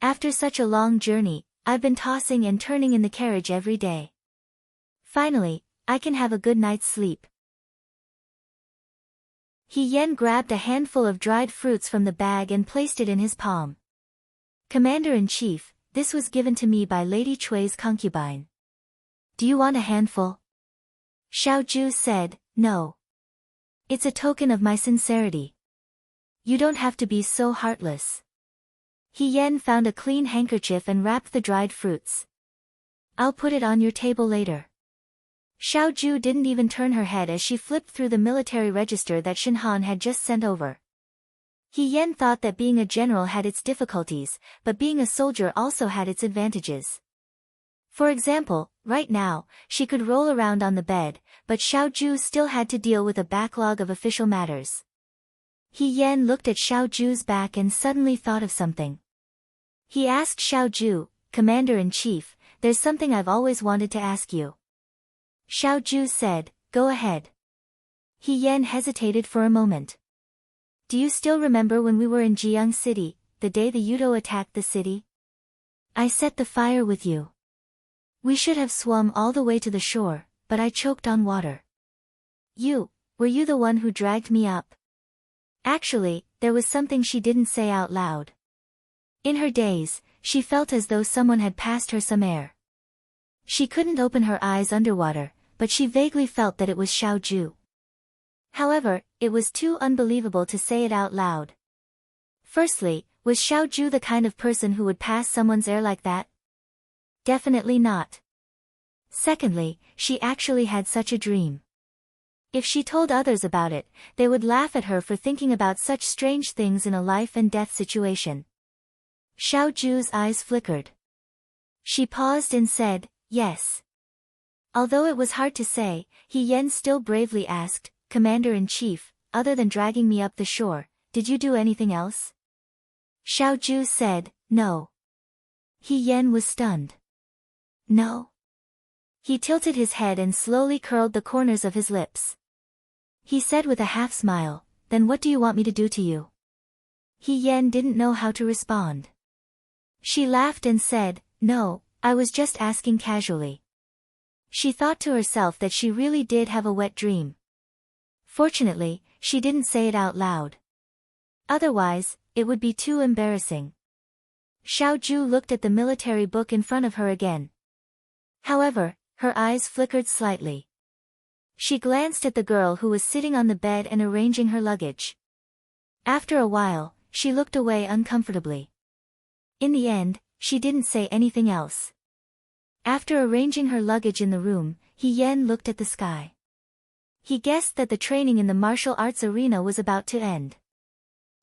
After such a long journey, I've been tossing and turning in the carriage every day. Finally, I can have a good night's sleep. He Yen grabbed a handful of dried fruits from the bag and placed it in his palm. Commander-in-Chief, this was given to me by Lady Chui's concubine. Do you want a handful? Xiaoju said, no. It's a token of my sincerity. You don't have to be so heartless. He Yan found a clean handkerchief and wrapped the dried fruits. I'll put it on your table later. Xiaoju didn't even turn her head as she flipped through the military register that Shinhan had just sent over. He Yan thought that being a general had its difficulties, but being a soldier also had its advantages. For example, right now, she could roll around on the bed, but Xiaoju still had to deal with a backlog of official matters. He Yan looked at Xiaoju's back and suddenly thought of something. He asked Xiaoju, Commander-in-Chief, there's something I've always wanted to ask you. Xiaoju said, go ahead. He Yan hesitated for a moment. Do you still remember when we were in Jiang City, the day the Yudo attacked the city? I set the fire with you. We should have swum all the way to the shore, but I choked on water. Were you the one who dragged me up? Actually, there was something she didn't say out loud. In her daze, she felt as though someone had passed her some air. She couldn't open her eyes underwater, but she vaguely felt that it was Xiaoju. However, it was too unbelievable to say it out loud. Firstly, was Xiaoju the kind of person who would pass someone's air like that? Definitely not. Secondly, she actually had such a dream. If she told others about it, they would laugh at her for thinking about such strange things in a life and death situation. Xiaoju's eyes flickered. She paused and said, yes. Although it was hard to say, He Yan still bravely asked, Commander-in-Chief, other than dragging me up the shore, did you do anything else? Xiaoju said, no. He Yan was stunned. No? He tilted his head and slowly curled the corners of his lips. He said with a half-smile, then what do you want me to do to you? He Yan didn't know how to respond. She laughed and said, no, I was just asking casually. She thought to herself that she really did have a wet dream. Fortunately, she didn't say it out loud. Otherwise, it would be too embarrassing. Xiaoju looked at the military book in front of her again. However, her eyes flickered slightly. She glanced at the girl who was sitting on the bed and arranging her luggage. After a while, she looked away uncomfortably. In the end, she didn't say anything else. After arranging her luggage in the room, He Yan looked at the sky. He guessed that the training in the martial arts arena was about to end.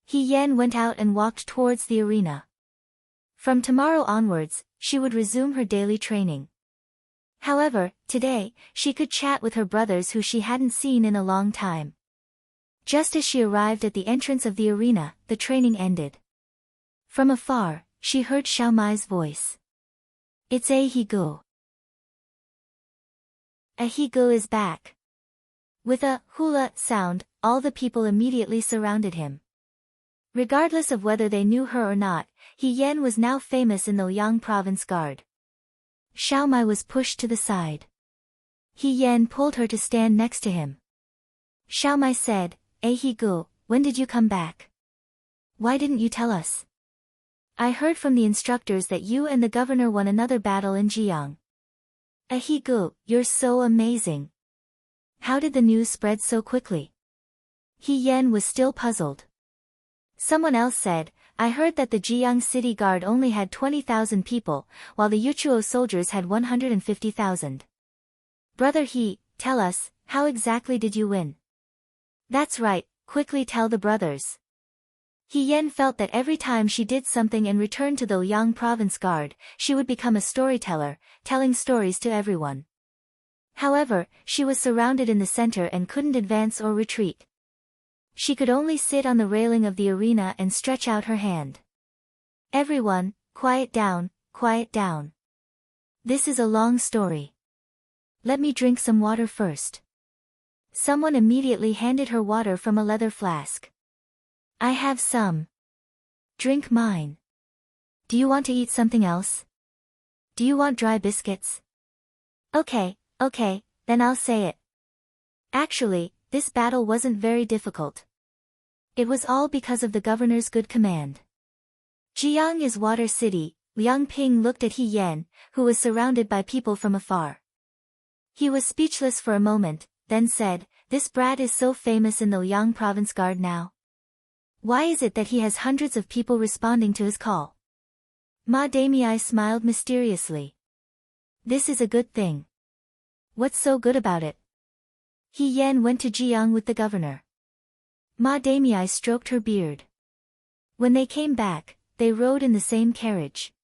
He Yan went out and walked towards the arena. From tomorrow onwards, she would resume her daily training. However, today, she could chat with her brothers who she hadn't seen in a long time. Just as she arrived at the entrance of the arena, the training ended. From afar, she heard Xiaomai's voice. It's Ahigu. Ahigu is back. With a hula sound, all the people immediately surrounded him. Regardless of whether they knew her or not, He Yan was now famous in the Liang province guard. Xiaomai was pushed to the side. He Yan pulled her to stand next to him. Xiaomai said, Ahigu, when did you come back? Why didn't you tell us? I heard from the instructors that you and the governor won another battle in Jiang. Ahigu, you're so amazing. How did the news spread so quickly? He Yan was still puzzled. Someone else said, I heard that the Jiang City Guard only had 20,000 people, while the Yuchuo soldiers had 150,000. Brother He, tell us, how exactly did you win? That's right, quickly tell the brothers. He Yan felt that every time she did something and returned to the Liang Province Guard, she would become a storyteller, telling stories to everyone. However, she was surrounded in the center and couldn't advance or retreat. She could only sit on the railing of the arena and stretch out her hand. Everyone, quiet down, quiet down. This is a long story. Let me drink some water first. Someone immediately handed her water from a leather flask. I have some. Drink mine. Do you want to eat something else? Do you want dry biscuits? Okay, then I'll say it. Actually, this battle wasn't very difficult. It was all because of the governor's good command. Jiang is Water City. Liang Ping looked at He Yan, who was surrounded by people from afar. He was speechless for a moment, then said, "This brat is so famous in the Liang province guard now. Why is it that he has hundreds of people responding to his call?" Ma Damii smiled mysteriously. "This is a good thing." "What's so good about it?" He Yan went to Jiang with the governor. Ma Damii stroked her beard. When they came back, they rode in the same carriage.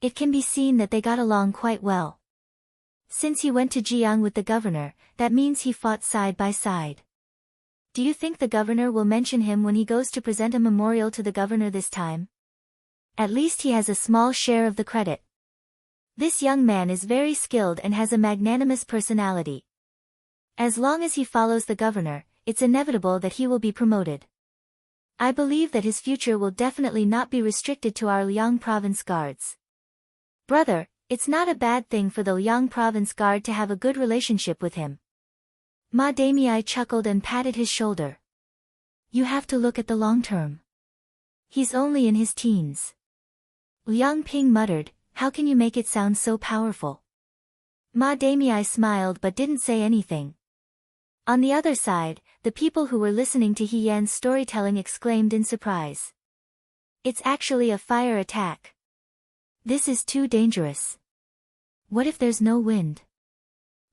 It can be seen that they got along quite well. Since he went to Jiang with the governor, that means he fought side by side. Do you think the governor will mention him when he goes to present a memorial to the governor this time? At least he has a small share of the credit. This young man is very skilled and has a magnanimous personality. As long as he follows the governor, it's inevitable that he will be promoted. I believe that his future will definitely not be restricted to our Liang province guards. Brother, it's not a bad thing for the Liang province guard to have a good relationship with him. Ma Damii chuckled and patted his shoulder. You have to look at the long term. He's only in his teens. Liang Ping muttered, how can you make it sound so powerful? Ma Damii smiled but didn't say anything. On the other side, the people who were listening to He Yan's storytelling exclaimed in surprise. It's actually a fire attack. This is too dangerous. What if there's no wind?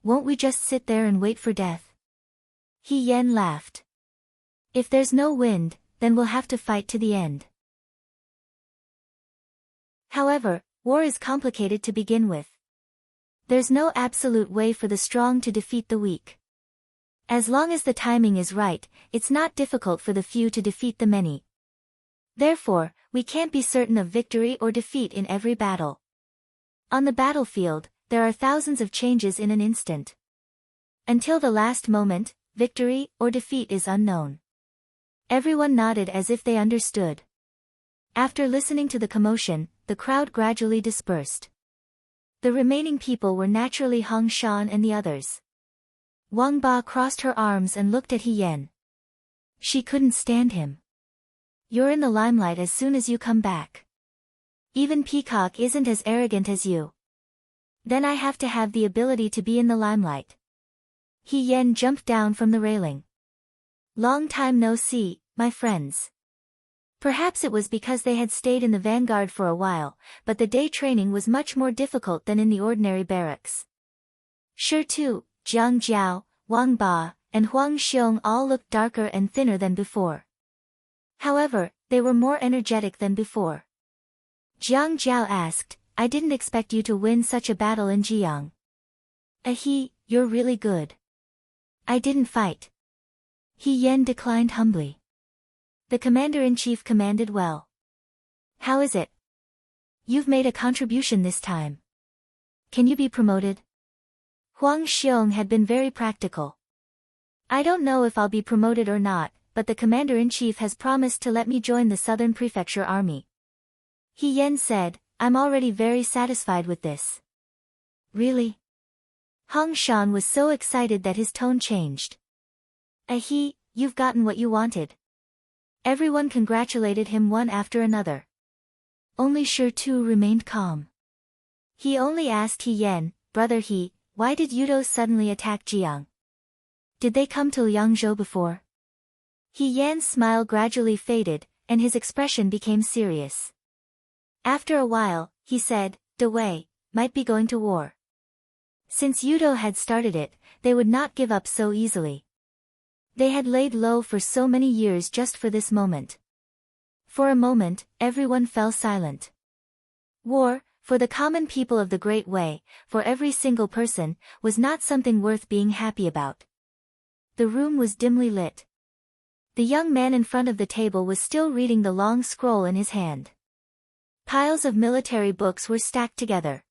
Won't we just sit there and wait for death? He Yan laughed. If there's no wind, then we'll have to fight to the end. However, war is complicated to begin with. There's no absolute way for the strong to defeat the weak. As long as the timing is right, it's not difficult for the few to defeat the many. Therefore, we can't be certain of victory or defeat in every battle. On the battlefield, there are thousands of changes in an instant. Until the last moment, victory or defeat is unknown. Everyone nodded as if they understood. After listening to the commotion, the crowd gradually dispersed. The remaining people were naturally Hong Shan and the others. Wang Ba crossed her arms and looked at He Yan. She couldn't stand him. You're in the limelight as soon as you come back. Even Peacock isn't as arrogant as you. Then I have to have the ability to be in the limelight. He Yan jumped down from the railing. Long time no see, my friends. Perhaps it was because they had stayed in the vanguard for a while, but the day training was much more difficult than in the ordinary barracks. Sure too, Jiang Jiao, Wang Ba, and Huang Xiong all looked darker and thinner than before. However, they were more energetic than before. Jiang Jiao asked, I didn't expect you to win such a battle in Jiang. You're really good. I didn't fight. He Yan declined humbly. The commander-in-chief commanded well. How is it? You've made a contribution this time. Can you be promoted? Huang Xiong had been very practical. I don't know if I'll be promoted or not, but the commander-in-chief has promised to let me join the Southern Prefecture Army. He Yan said, I'm already very satisfied with this. Really? Hong Shan was so excited that his tone changed. You've gotten what you wanted. Everyone congratulated him one after another. Only Shi Tu remained calm. He only asked He Yan, Brother He, why did Yudo suddenly attack Jiang? Did they come to Liangzhou before? He Yan's smile gradually faded, and his expression became serious. After a while, he said, De Wei might be going to war. Since Yudo had started it, they would not give up so easily. They had laid low for so many years just for this moment. For a moment, everyone fell silent. War, for the common people of the Great Way, for every single person, was not something worth being happy about. The room was dimly lit. The young man in front of the table was still reading the long scroll in his hand. Piles of military books were stacked together.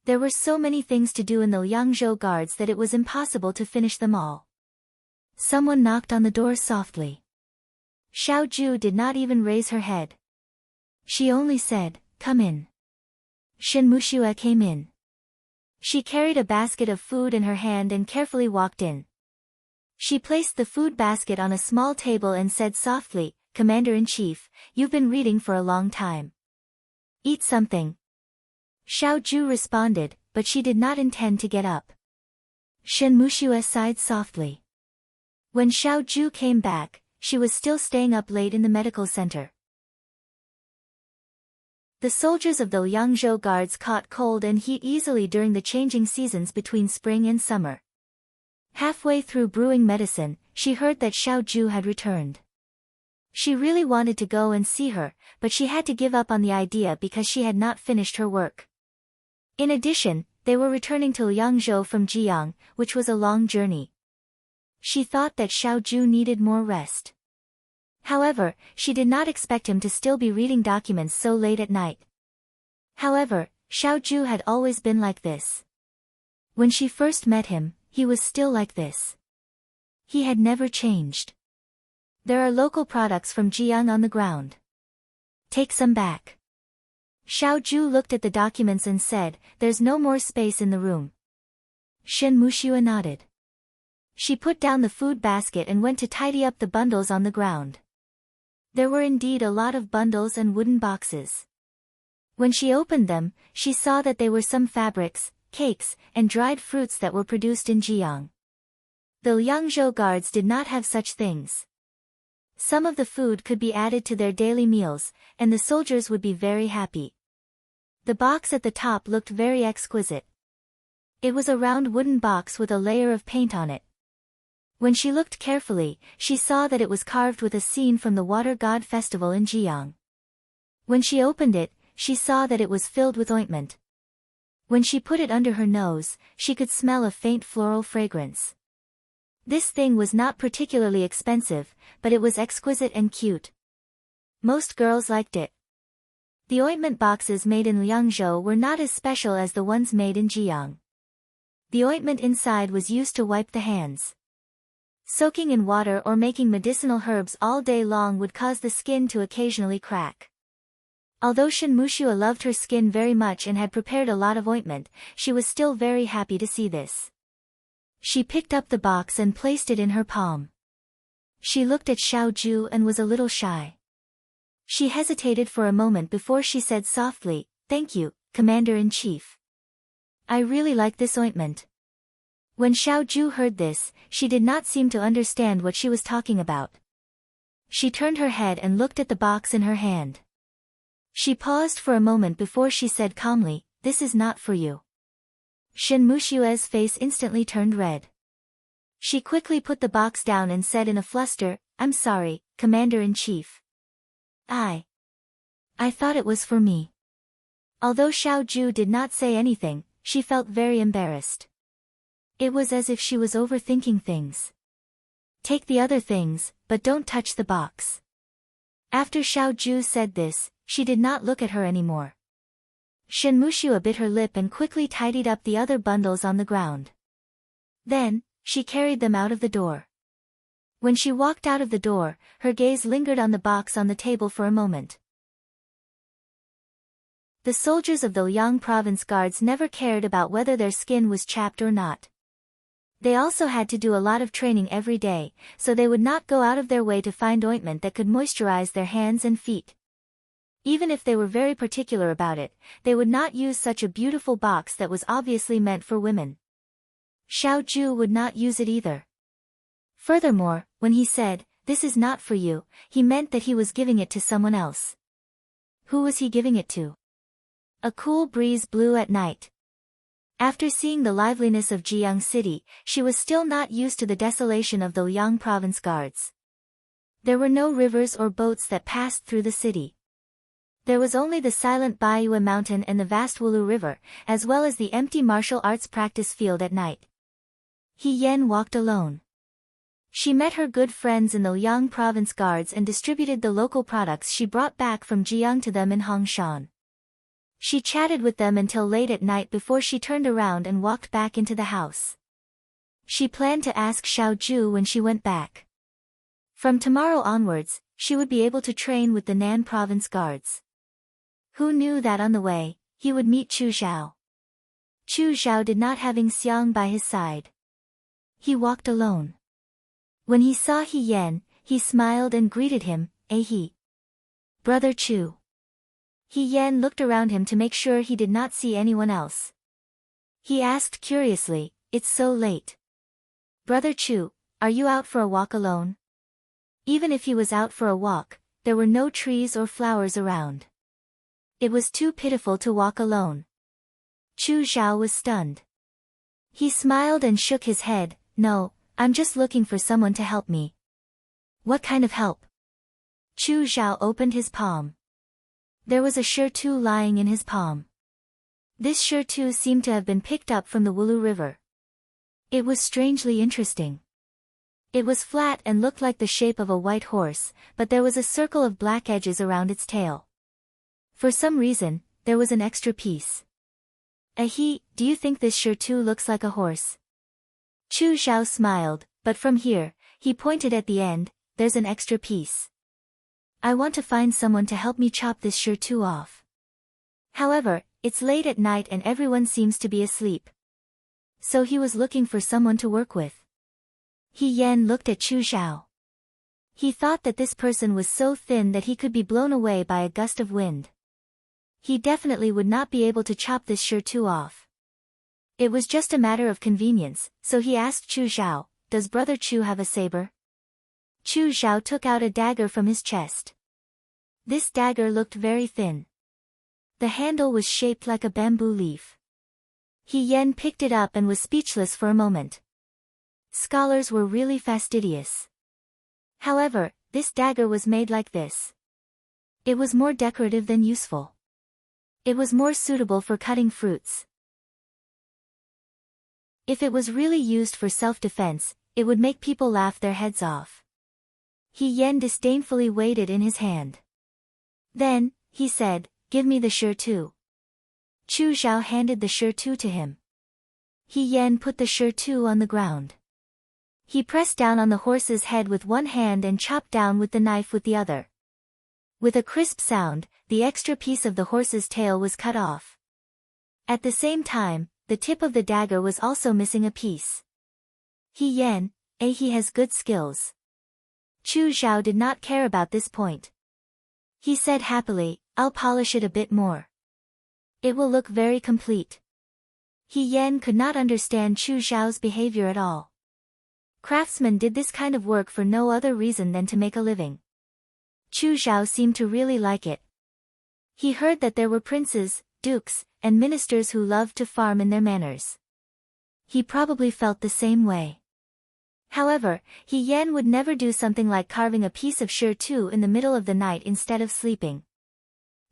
There were so many things to do in the Liangzhou guards that it was impossible to finish them all. Someone knocked on the door softly. Xiao Ju did not even raise her head. She only said, Come in. Shen Muxue came in. She carried a basket of food in her hand and carefully walked in. She placed the food basket on a small table and said softly, Commander-in-Chief, you've been reading for a long time. Eat something. Xiao Zhu responded, but she did not intend to get up. Shen Muxue sighed softly. When Xiao Zhu came back, she was still staying up late in the medical center. The soldiers of the Liangzhou guards caught cold and heat easily during the changing seasons between spring and summer. Halfway through brewing medicine, she heard that Xiao Zhu had returned. She really wanted to go and see her, but she had to give up on the idea because she had not finished her work. In addition, they were returning to Liangzhou from Jiang, which was a long journey. She thought that Xiao Zhu needed more rest. However, she did not expect him to still be reading documents so late at night. However, Xiao Zhu had always been like this. When she first met him, he was still like this. He had never changed. There are local products from Jiang on the ground. Take some back. Xiao Zhu looked at the documents and said, there's no more space in the room. Shen Muxue nodded. She put down the food basket and went to tidy up the bundles on the ground. There were indeed a lot of bundles and wooden boxes. When she opened them, she saw that they were some fabrics, cakes, and dried fruits that were produced in Jiang. The Liangzhou guards did not have such things. Some of the food could be added to their daily meals, and the soldiers would be very happy. The box at the top looked very exquisite. It was a round wooden box with a layer of paint on it. When she looked carefully, she saw that it was carved with a scene from the Water God Festival in Jiang. When she opened it, she saw that it was filled with ointment. When she put it under her nose, she could smell a faint floral fragrance. This thing was not particularly expensive, but it was exquisite and cute. Most girls liked it. The ointment boxes made in Liangzhou were not as special as the ones made in Jiang. The ointment inside was used to wipe the hands. Soaking in water or making medicinal herbs all day long would cause the skin to occasionally crack. Although Shen Muxue loved her skin very much and had prepared a lot of ointment, she was still very happy to see this. She picked up the box and placed it in her palm. She looked at Xiao Zhu and was a little shy. She hesitated for a moment before she said softly, "Thank you, Commander-in-Chief. I really like this ointment." When Xiao Zhu heard this, she did not seem to understand what she was talking about. She turned her head and looked at the box in her hand. She paused for a moment before she said calmly, "This is not for you." Shen Muxue's face instantly turned red. She quickly put the box down and said in a fluster, "I'm sorry, Commander-in-Chief. I thought it was for me." Although Xiao Zhu did not say anything, she felt very embarrassed. It was as if she was overthinking things. "Take the other things, but don't touch the box." After Xiao Zhu said this, she did not look at her anymore. Shen Muxue bit her lip and quickly tidied up the other bundles on the ground. Then, she carried them out of the door. When she walked out of the door, her gaze lingered on the box on the table for a moment. The soldiers of the Liang province guards never cared about whether their skin was chapped or not. They also had to do a lot of training every day, so they would not go out of their way to find ointment that could moisturize their hands and feet. Even if they were very particular about it, they would not use such a beautiful box that was obviously meant for women. Xiao Zhu would not use it either. Furthermore, when he said, "This is not for you," he meant that he was giving it to someone else. Who was he giving it to? A cool breeze blew at night. After seeing the liveliness of Jiang City, she was still not used to the desolation of the Liang province guards. There were no rivers or boats that passed through the city. There was only the silent Baiyue mountain and the vast Wulu River, as well as the empty martial arts practice field at night. He Yen walked alone. She met her good friends in the Liang province guards and distributed the local products she brought back from Jiang to them in Hongshan. She chatted with them until late at night before she turned around and walked back into the house. She planned to ask Xiao Zhu when she went back. From tomorrow onwards, she would be able to train with the Nan province guards. Who knew that on the way, he would meet Chu Zhao. Chu Zhao did not having Xiang by his side. He walked alone. When he saw He Yen, he smiled and greeted him, he. Brother Chu. He Yan looked around him to make sure he did not see anyone else. He asked curiously, "It's so late. Brother Chu, are you out for a walk alone?" Even if he was out for a walk, there were no trees or flowers around. It was too pitiful to walk alone. Chu Xiao was stunned. He smiled and shook his head. "No, I'm just looking for someone to help me." "What kind of help?" Chu Xiao opened his palm. There was a shirtu lying in his palm. This shirtu seemed to have been picked up from the Wulu River. It was strangely interesting. It was flat and looked like the shape of a white horse, but there was a circle of black edges around its tail. For some reason, there was an extra piece. Do you think this shirtu looks like a horse?" Chu Xiao smiled, "But from here," he pointed at the end, "there's an extra piece. I want to find someone to help me chop this shirtu off. However, it's late at night and everyone seems to be asleep." So he was looking for someone to work with. He Yan looked at Chu Xiao. He thought that this person was so thin that he could be blown away by a gust of wind. He definitely would not be able to chop this shirtu off. It was just a matter of convenience, so he asked Chu Xiao, "Does Brother Chu have a saber?" Chu Xiao took out a dagger from his chest. This dagger looked very thin. The handle was shaped like a bamboo leaf. He Yan picked it up and was speechless for a moment. Scholars were really fastidious. However, this dagger was made like this. It was more decorative than useful. It was more suitable for cutting fruits. If it was really used for self-defense, it would make people laugh their heads off. He Yan disdainfully weighed it in his hand. Then, he said, "Give me the shirtu." Chu Xiao handed the shirtu to him. He Yan put the shirtu on the ground. He pressed down on the horse's head with one hand and chopped down with the knife with the other. With a crisp sound, the extra piece of the horse's tail was cut off. At the same time, the tip of the dagger was also missing a piece. He Yan, he has good skills. Chu Xiao did not care about this point. He said happily, "I'll polish it a bit more. It will look very complete." He Yan could not understand Chu Xiao's behavior at all. Craftsmen did this kind of work for no other reason than to make a living. Chu Xiao seemed to really like it. He heard that there were princes, dukes, and ministers who loved to farm in their manors. He probably felt the same way. However, He Yan would never do something like carving a piece of shirtu in the middle of the night instead of sleeping.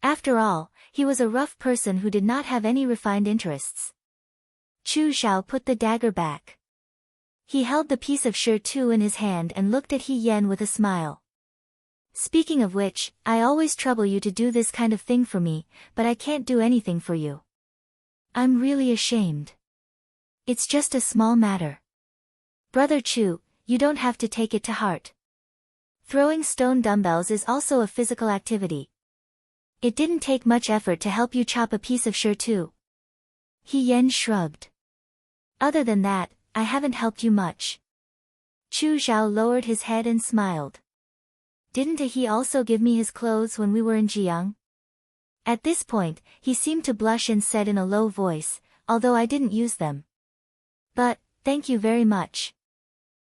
After all, he was a rough person who did not have any refined interests. Chu Xiao put the dagger back. He held the piece of shirtu in his hand and looked at He Yan with a smile. "Speaking of which, I always trouble you to do this kind of thing for me, but I can't do anything for you. I'm really ashamed. It's just a small matter. Brother Chu, you don't have to take it to heart. Throwing stone dumbbells is also a physical activity. It didn't take much effort to help you chop a piece of shirtu." He Yan shrugged. "Other than that, I haven't helped you much." Chu Xiao lowered his head and smiled. "Didn't he also give me his clothes when we were in Jiang?" At this point, he seemed to blush and said in a low voice, "Although I didn't use them. But, thank you very much."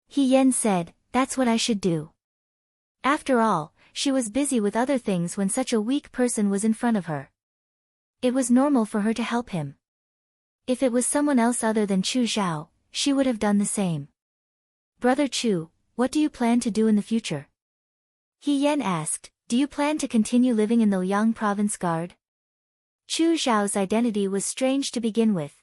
He Yan said, "That's what I should do." After all, she was busy with other things when such a weak person was in front of her. It was normal for her to help him. If it was someone else other than Chu Xiao, she would have done the same. "Brother Chu, what do you plan to do in the future?" He Yan asked, "Do you plan to continue living in the Liang province guard?" Chu Xiao's identity was strange to begin with.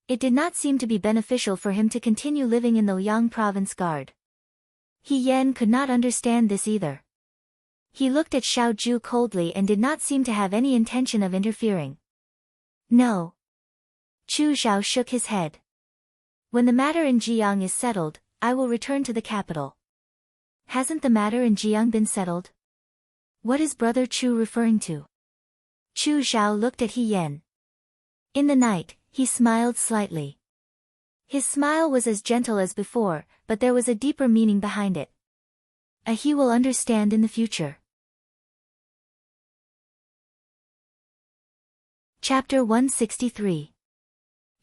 It did not seem to be beneficial for him to continue living in the Liang province guard. He Yan could not understand this either. He looked at Xiao Ju coldly and did not seem to have any intention of interfering. "No." Chu Xiao shook his head. "When the matter in Jiang is settled, I will return to the capital." "Hasn't the matter in Jiang been settled? What is Brother Chu referring to?" Chu Xiao looked at He Yan. In the night, he smiled slightly. His smile was as gentle as before, but there was a deeper meaning behind it. He will understand in the future. Chapter 163.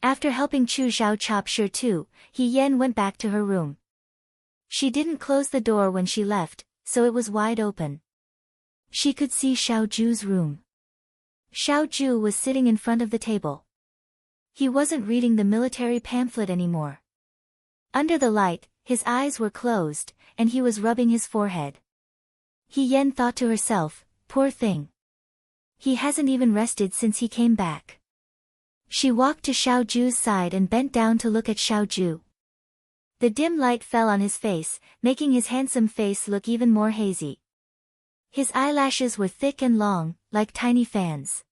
After helping Chu Zhao chop sure too, He Yan went back to her room. She didn't close the door when she left, so it was wide open. She could see Xiao Ju's room. Xiao Ju was sitting in front of the table. He wasn't reading the military pamphlet anymore. Under the light, his eyes were closed, and he was rubbing his forehead. He Yan thought to herself, poor thing. He hasn't even rested since he came back. She walked to Xiao Ju's side and bent down to look at Xiao Ju. The dim light fell on his face, making his handsome face look even more hazy. His eyelashes were thick and long, like tiny fans.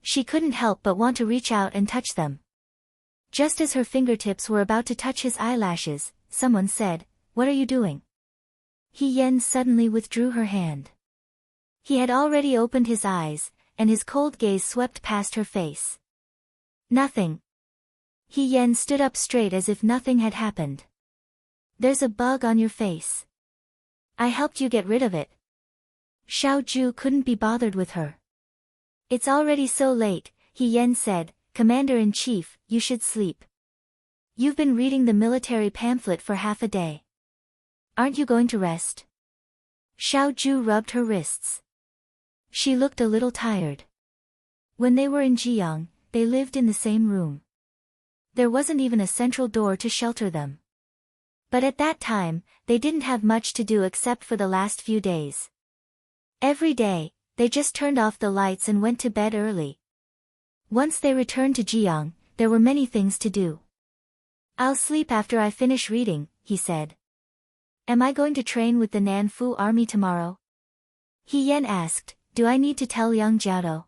She couldn't help but want to reach out and touch them. Just as her fingertips were about to touch his eyelashes, someone said, "What are you doing?" He Yan suddenly withdrew her hand. He had already opened his eyes, and his cold gaze swept past her face. Nothing. He Yan stood up straight as if nothing had happened. There's a bug on your face. I helped you get rid of it. Xiao Ju couldn't be bothered with her. It's already so late, He Yan said, Commander-in-Chief, you should sleep. You've been reading the military pamphlet for half a day. Aren't you going to rest? Xiao Ju rubbed her wrists. She looked a little tired. When they were in Jiang, they lived in the same room. There wasn't even a central door to shelter them. But at that time, they didn't have much to do except for the last few days. Every day, they just turned off the lights and went to bed early. Once they returned to Jiang, there were many things to do. I'll sleep after I finish reading, he said. Am I going to train with the Nanfu army tomorrow? He Yan asked, do I need to tell Liang Jiao?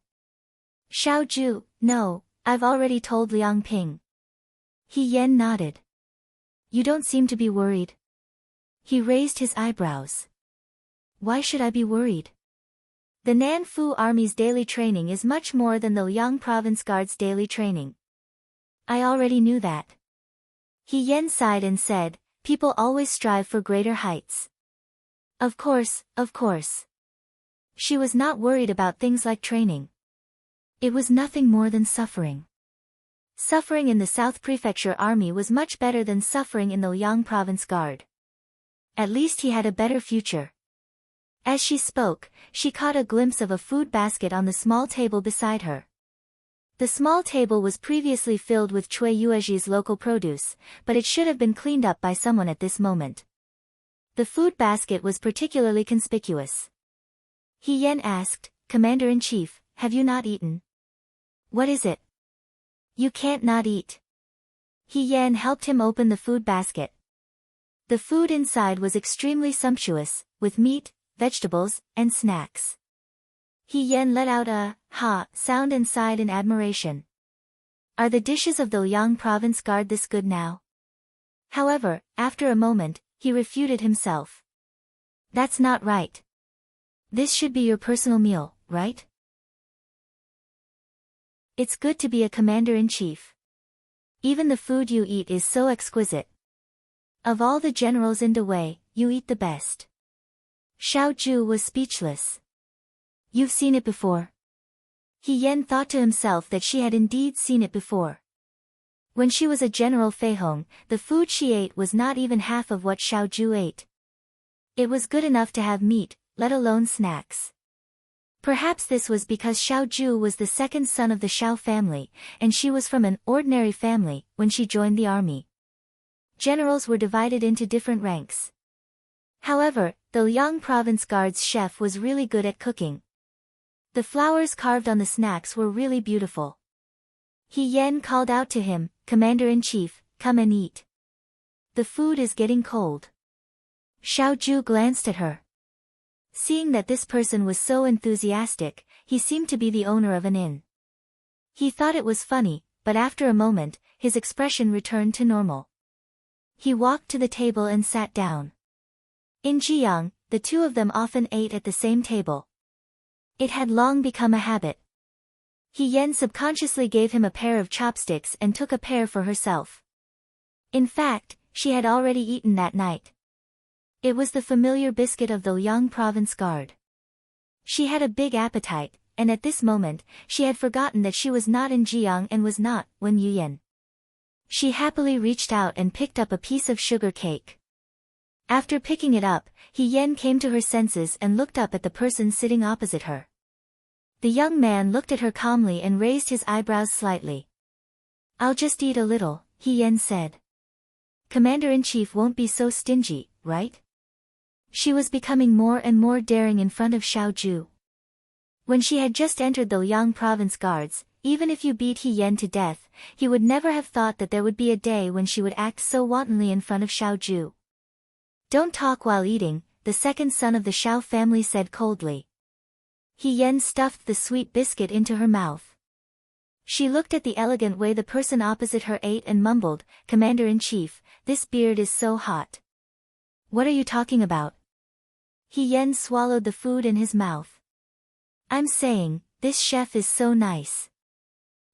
Xiao Ju, no, I've already told Liang Ping. He Yan nodded. You don't seem to be worried. He raised his eyebrows. Why should I be worried? The Nanfu Army's daily training is much more than the Liang Province Guard's daily training. I already knew that. He Yan sighed and said, people always strive for greater heights. Of course, of course. She was not worried about things like training. It was nothing more than suffering. Suffering in the South Prefecture Army was much better than suffering in the Liang Province Guard. At least he had a better future. As she spoke, she caught a glimpse of a food basket on the small table beside her. The small table was previously filled with Cui Yueji's local produce, but it should have been cleaned up by someone at this moment. The food basket was particularly conspicuous. He Yan asked, Commander-in-Chief, have you not eaten? What is it? You can't not eat. He Yan helped him open the food basket. The food inside was extremely sumptuous, with meat, vegetables, and snacks. He Yan let out a ha sound and sighed in admiration. Are the dishes of the Liang Province Guard this good now? However, after a moment, he refuted himself. That's not right. This should be your personal meal, right? It's good to be a commander-in-chief. Even the food you eat is so exquisite. Of all the generals in Dawei, you eat the best. Xiao Ju was speechless. You've seen it before? He Yan thought to himself that she had indeed seen it before. When she was a General Feihong, the food she ate was not even half of what Xiao Ju ate. It was good enough to have meat, let alone snacks. Perhaps this was because Xiao Ju was the second son of the Xiao family, and she was from an ordinary family when she joined the army. Generals were divided into different ranks. However, the Liang Province Guard's chef was really good at cooking. The flowers carved on the snacks were really beautiful. He Yan called out to him, Commander-in-Chief, come and eat. The food is getting cold. Xiao Ju glanced at her. Seeing that this person was so enthusiastic, he seemed to be the owner of an inn. He thought it was funny, but after a moment, his expression returned to normal. He walked to the table and sat down. In Jiang, the two of them often ate at the same table. It had long become a habit. He Yan subconsciously gave him a pair of chopsticks and took a pair for herself. In fact, she had already eaten that night. It was the familiar biscuit of the Liang province guard. She had a big appetite, and at this moment, she had forgotten that she was not in Jiang and was not Wen Yuyan. She happily reached out and picked up a piece of sugar cake. After picking it up, He Yen came to her senses and looked up at the person sitting opposite her. The young man looked at her calmly and raised his eyebrows slightly. "I'll just eat a little," He Yen said. "Commander-in-Chief won't be so stingy, right?" She was becoming more and more daring in front of Xiao Ju. When she had just entered the Liang province guards, even if you beat He Yen to death, he would never have thought that there would be a day when she would act so wantonly in front of Xiao Ju. "Don't talk while eating," the second son of the Xiao family said coldly. He Yen stuffed the sweet biscuit into her mouth. She looked at the elegant way the person opposite her ate and mumbled, "Commander-in-Chief, this beard is so hot." "What are you talking about?" He Yen swallowed the food in his mouth. "I'm saying, this chef is so nice.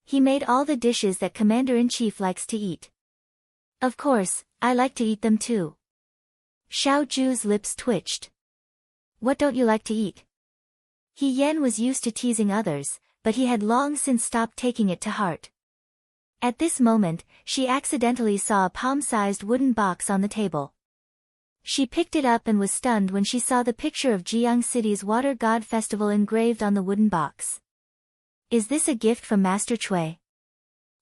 He made all the dishes that Commander-in-Chief likes to eat. Of course, I like to eat them too." Xiao Ju's lips twitched. "What don't you like to eat?" He Yen was used to teasing others, but he had long since stopped taking it to heart. At this moment, she accidentally saw a palm-sized wooden box on the table. She picked it up and was stunned when she saw the picture of Jiang City's Water God Festival engraved on the wooden box. "Is this a gift from Master Cui?"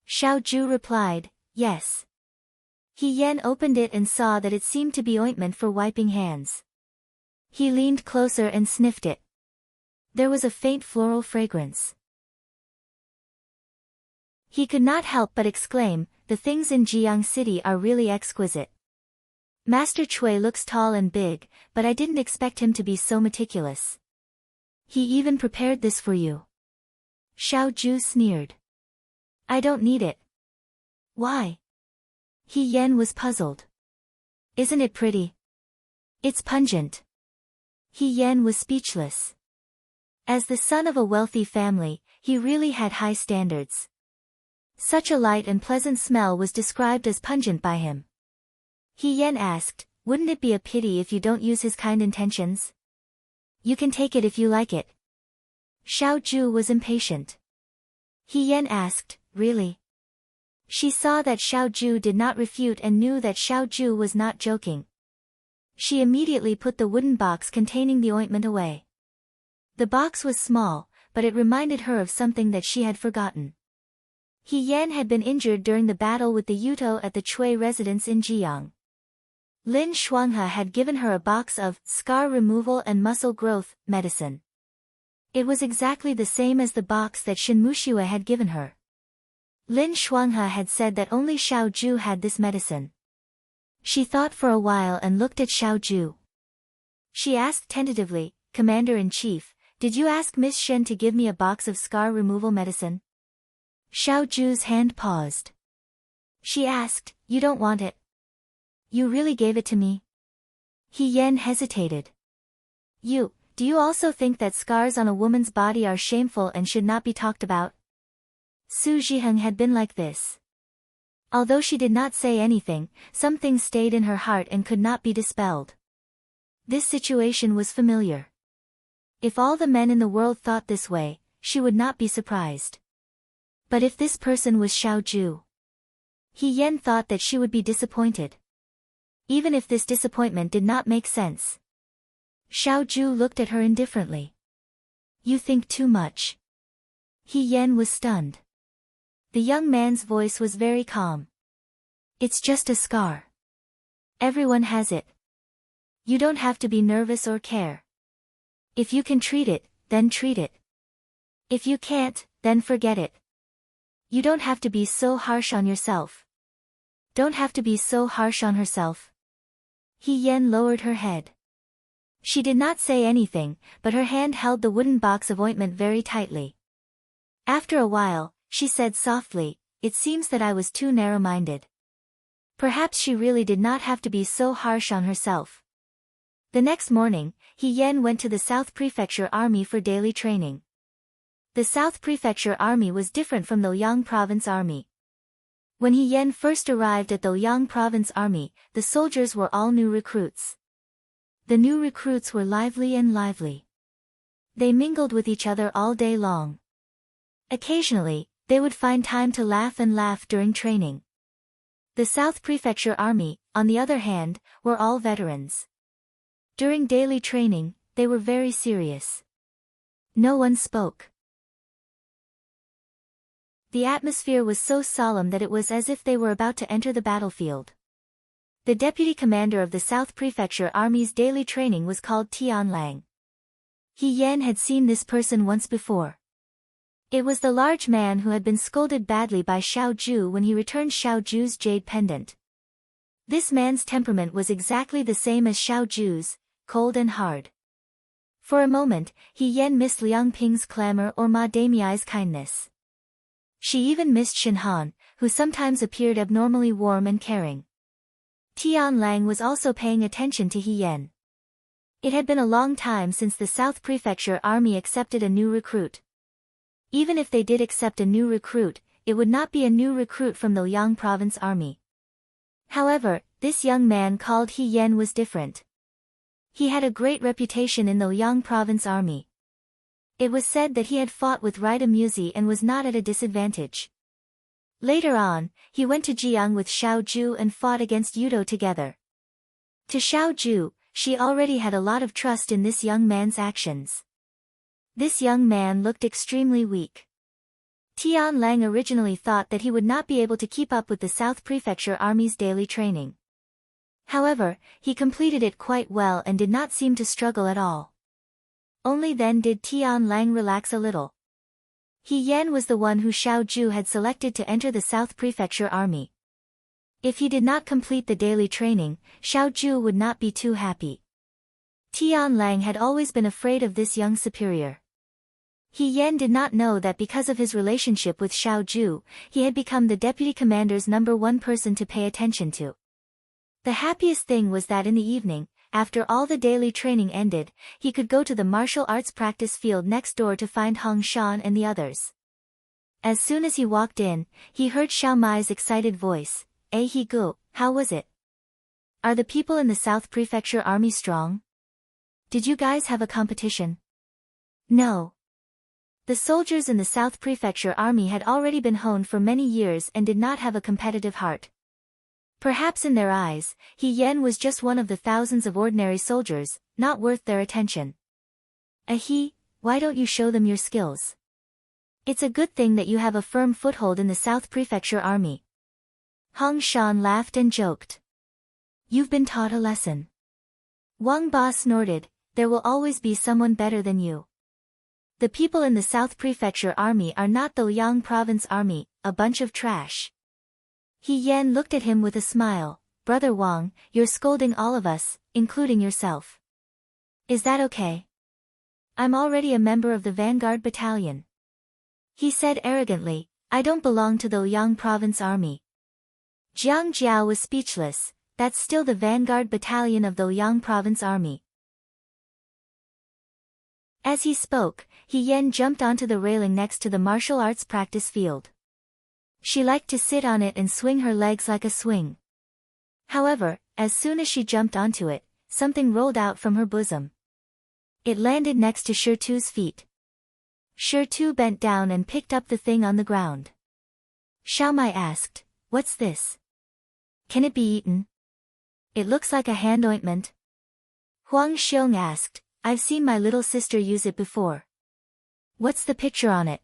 Xiao Ju replied, "Yes." He Yen opened it and saw that it seemed to be ointment for wiping hands. He leaned closer and sniffed it. There was a faint floral fragrance. He could not help but exclaim, "The things in Jiang City are really exquisite. Master Cui looks tall and big, but I didn't expect him to be so meticulous. He even prepared this for you." Xiao Ju sneered. "I don't need it." "Why?" He Yen was puzzled. "Isn't it pretty? It's pungent." He Yen was speechless. As the son of a wealthy family, he really had high standards. Such a light and pleasant smell was described as pungent by him. He Yen asked, "Wouldn't it be a pity if you don't use his kind intentions? You can take it if you like it." Xiao Ju was impatient. He Yen asked, "Really?" She saw that Xiao Ju did not refute and knew that Xiao Ju was not joking. She immediately put the wooden box containing the ointment away. The box was small, but it reminded her of something that she had forgotten. He Yen had been injured during the battle with the Yuto at the Cui residence in Jiang. Lin Shuanghe had given her a box of scar removal and muscle growth medicine. It was exactly the same as the box that Shin Muxue had given her. Lin Shuanghe had said that only Xiao Ju had this medicine. She thought for a while and looked at Xiao Ju. She asked tentatively, "Commander-in-Chief, did you ask Miss Shen to give me a box of scar removal medicine?" Xiao Ju's hand paused. She asked, "You don't want it? You really gave it to me?" He Yen hesitated. Do you also think that scars on a woman's body are shameful and should not be talked about?" Su Zhiheng had been like this. Although she did not say anything, some things stayed in her heart and could not be dispelled. This situation was familiar. If all the men in the world thought this way, she would not be surprised. But if this person was Xiao Ju? He Yen thought that she would be disappointed. Even if this disappointment did not make sense. Xiao Ju looked at her indifferently. "You think too much." He Yen was stunned. The young man's voice was very calm. "It's just a scar. Everyone has it. You don't have to be nervous or care. If you can treat it, then treat it. If you can't, then forget it. You don't have to be so harsh on yourself." Don't have to be so harsh on herself. He Yen lowered her head. She did not say anything, but her hand held the wooden box of ointment very tightly. After a while, she said softly, "It seems that I was too narrow-minded." Perhaps she really did not have to be so harsh on herself. The next morning, He Yen went to the South Prefecture Army for daily training. The South Prefecture Army was different from the Liang Province Army. When He Yen first arrived at the Liang Province Army, the soldiers were all new recruits. The new recruits were lively and lively. They mingled with each other all day long. Occasionally, they would find time to laugh during training. The South Prefecture Army, on the other hand, were all veterans. During daily training, they were very serious. No one spoke. The atmosphere was so solemn that it was as if they were about to enter the battlefield. The deputy commander of the South Prefecture Army's daily training was called Tian Lang. He Yan had seen this person once before. It was the large man who had been scolded badly by Xiao Ju when he returned Xiao Ju's jade pendant. This man's temperament was exactly the same as Xiao Ju's, cold and hard. For a moment, He Yan missed Liang Ping's clamor or Ma Damiai's kindness. She even missed Shin Han, who sometimes appeared abnormally warm and caring. Tian Lang was also paying attention to He Yan. It had been a long time since the South Prefecture Army accepted a new recruit. Even if they did accept a new recruit, it would not be a new recruit from the Liang Province Army. However, this young man called He Yan was different. He had a great reputation in the Liang Province Army. It was said that he had fought with Rida Musi and was not at a disadvantage. Later on, he went to Jiang with Xiao Ju and fought against Yudo together. To Xiao Ju, she already had a lot of trust in this young man's actions. This young man looked extremely weak. Tian Lang originally thought that he would not be able to keep up with the South Prefecture Army's daily training. However, he completed it quite well and did not seem to struggle at all. Only then did Tian Lang relax a little. He Yan was the one who Xiao Ju had selected to enter the South Prefecture Army. If he did not complete the daily training, Xiao Ju would not be too happy. Tian Lang had always been afraid of this young superior. He Yan did not know that because of his relationship with Xiao Ju, he had become the deputy commander's #1 person to pay attention to. The happiest thing was that in the evening, after all the daily training ended, he could go to the martial arts practice field next door to find Hong Shan and the others. As soon as he walked in, he heard Xiao Mai's excited voice, He Gu, how was it? Are the people in the South Prefecture Army strong? Did you guys have a competition? No. The soldiers in the South Prefecture Army had already been honed for many years and did not have a competitive heart. Perhaps in their eyes, He Yan was just one of the thousands of ordinary soldiers, not worth their attention. Why don't you show them your skills? It's a good thing that you have a firm foothold in the South Prefecture Army. Hong Shan laughed and joked. You've been taught a lesson. Wang Ba snorted, there will always be someone better than you. The people in the South Prefecture Army are not the Liang Province Army, a bunch of trash. He Yan looked at him with a smile, Brother Wang, you're scolding all of us, including yourself. Is that okay? I'm already a member of the Vanguard Battalion. He said arrogantly, I don't belong to the Liang Province Army. Jiang Jiao was speechless, that's still the Vanguard Battalion of the Liang Province Army. As he spoke, He Yan jumped onto the railing next to the martial arts practice field. She liked to sit on it and swing her legs like a swing. However, as soon as she jumped onto it, something rolled out from her bosom. It landed next to Shirtu's feet. Shirtu bent down and picked up the thing on the ground. Xiaomai asked, what's this? Can it be eaten? It looks like a hand ointment. Huang Xiong asked, I've seen my little sister use it before. What's the picture on it?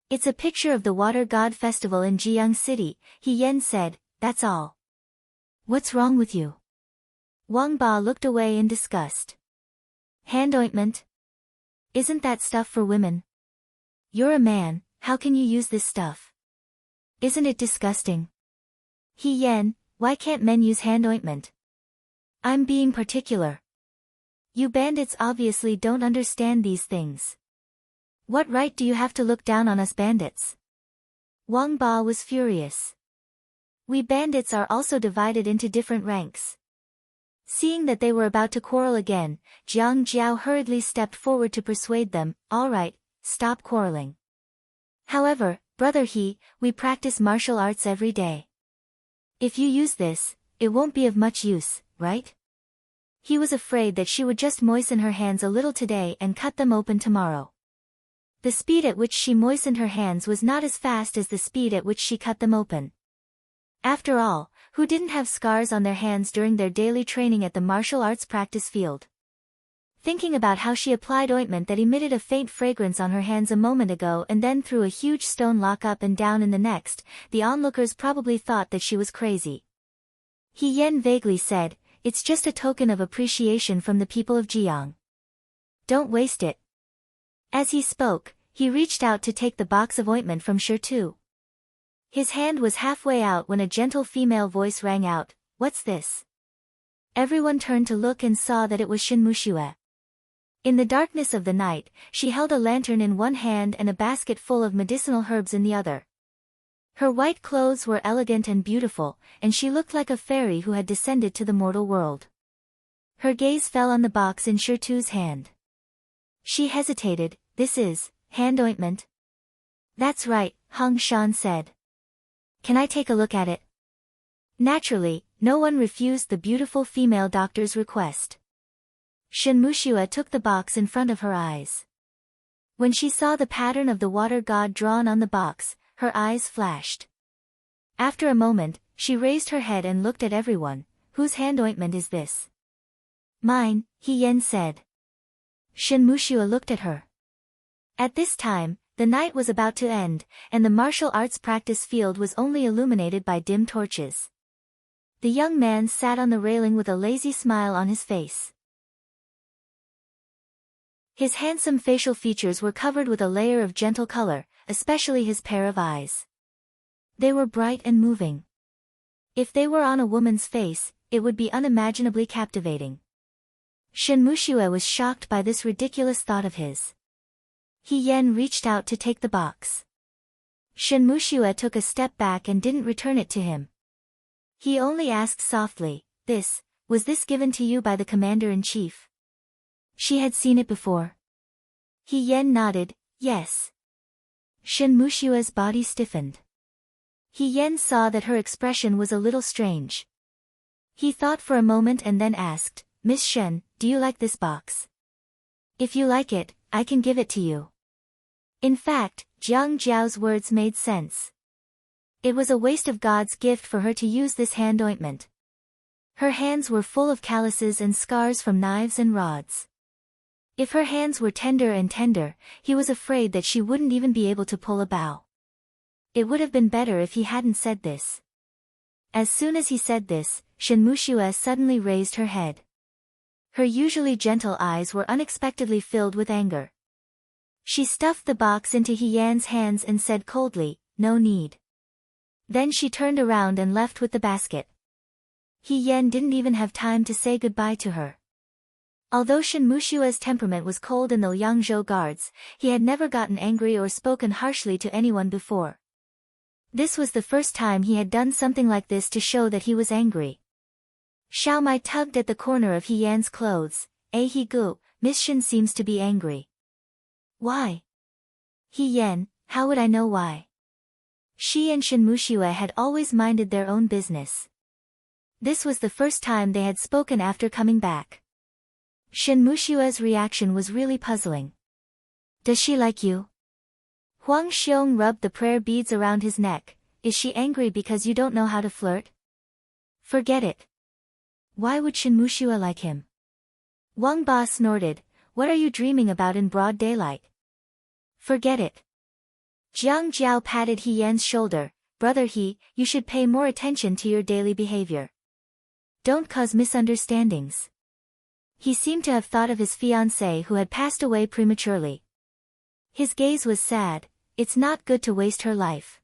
It's a picture of the Water God Festival in Jiang City, He Yan said, that's all. What's wrong with you? Wang Ba looked away in disgust. Hand ointment? Isn't that stuff for women? You're a man, how can you use this stuff? Isn't it disgusting? He Yan, why can't men use hand ointment? I'm being particular. You bandits obviously don't understand these things. What right do you have to look down on us bandits? Wang Ba was furious. We bandits are also divided into different ranks. Seeing that they were about to quarrel again, Jiang Jiao hurriedly stepped forward to persuade them, all right, stop quarreling. However, Brother He, we practice martial arts every day. If you use this, it won't be of much use, right? He was afraid that she would just moisten her hands a little today and cut them open tomorrow. The speed at which she moistened her hands was not as fast as the speed at which she cut them open. After all, who didn't have scars on their hands during their daily training at the martial arts practice field? Thinking about how she applied ointment that emitted a faint fragrance on her hands a moment ago and then threw a huge stone lock up and down in the next, the onlookers probably thought that she was crazy. He Yen vaguely said, "It's just a token of appreciation from the people of Jiang. Don't waste it." As he spoke, he reached out to take the box of ointment from Shirtu. His hand was halfway out when a gentle female voice rang out, "What's this?" Everyone turned to look and saw that it was Shinmushue. In the darkness of the night, she held a lantern in one hand and a basket full of medicinal herbs in the other. Her white clothes were elegant and beautiful, and she looked like a fairy who had descended to the mortal world. Her gaze fell on the box in Shirtu's hand. She hesitated. "This is hand ointment?" "That's right," Hong Shan said. "Can I take a look at it?" Naturally, no one refused the beautiful female doctor's request. Shinmushue took the box in front of her eyes. When she saw the pattern of the water god drawn on the box, her eyes flashed. After a moment, she raised her head and looked at everyone. "Whose hand ointment is this?" "Mine," He Yen said. Shinmushue looked at her. At this time, the night was about to end, and the martial arts practice field was only illuminated by dim torches. The young man sat on the railing with a lazy smile on his face. His handsome facial features were covered with a layer of gentle color, especially his pair of eyes. They were bright and moving. If they were on a woman's face, it would be unimaginably captivating. Shinmushue was shocked by this ridiculous thought of his. He Yen reached out to take the box. Shinmushue took a step back and didn't return it to him. He only asked softly, Was this given to you by the commander-in-chief?" She had seen it before. He Yen nodded, "Yes." Shinmushue's body stiffened. He Yen saw that her expression was a little strange. He thought for a moment and then asked, "Miss Shen, do you like this box? If you like it, I can give it to you." In fact, Jiang Jiao's words made sense. It was a waste of God's gift for her to use this hand ointment. Her hands were full of calluses and scars from knives and rods. If her hands were tender, he was afraid that she wouldn't even be able to pull a bow. It would have been better if he hadn't said this. As soon as he said this, Shinmushue suddenly raised her head. Her usually gentle eyes were unexpectedly filled with anger. She stuffed the box into He Yan's hands and said coldly, "No need." Then she turned around and left with the basket. He Yan didn't even have time to say goodbye to her. Although Shinmushue's temperament was cold in the Liangzhou guards, he had never gotten angry or spoken harshly to anyone before. This was the first time he had done something like this to show that he was angry. Xiaomai tugged at the corner of He Yan's clothes. He Gu, Miss Shen seems to be angry." "Why?" "He Yan, how would I know why?" She and Shinmushue had always minded their own business. This was the first time they had spoken after coming back. Shinmushue's reaction was really puzzling. "Does she like you?" Huang Xiong rubbed the prayer beads around his neck. "Is she angry because you don't know how to flirt?" "Forget it. Why would Shinmushue like him?" Wang Ba snorted. "What are you dreaming about in broad daylight?" "Forget it." Jiang Jiao patted He Yan's shoulder. "Brother He, you should pay more attention to your daily behavior. Don't cause misunderstandings." He seemed to have thought of his fiancée who had passed away prematurely. His gaze was sad. It's not good to waste her life.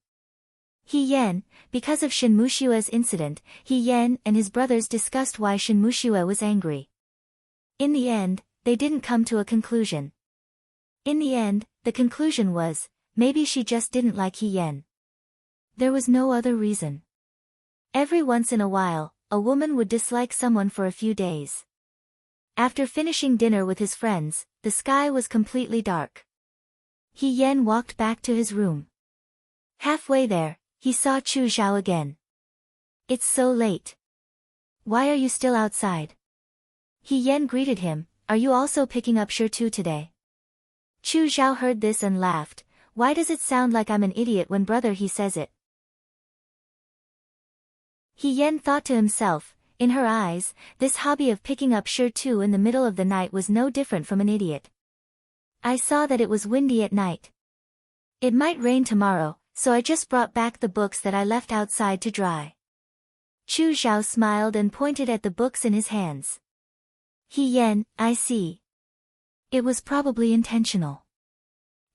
He Yan, because of Shinmushue's incident, He Yan and his brothers discussed why Shinmushue was angry. In the end, they didn't come to a conclusion. In the end, the conclusion was, maybe she just didn't like He Yan. There was no other reason. Every once in a while, a woman would dislike someone for a few days. After finishing dinner with his friends, the sky was completely dark. He Yan walked back to his room. Halfway there, he saw Chu Zhao again. "It's so late. Why are you still outside?" He Yan greeted him, "Are you also picking up Shi too today?" Chu Zhao heard this and laughed. "Why does it sound like I'm an idiot when brother he says it?" He Yan thought to himself, in her eyes, this hobby of picking up Shi too in the middle of the night was no different from an idiot. "I saw that it was windy at night. It might rain tomorrow, so I just brought back the books that I left outside to dry." Chu Zhao smiled and pointed at the books in his hands. "He Yan, I see. It was probably intentional."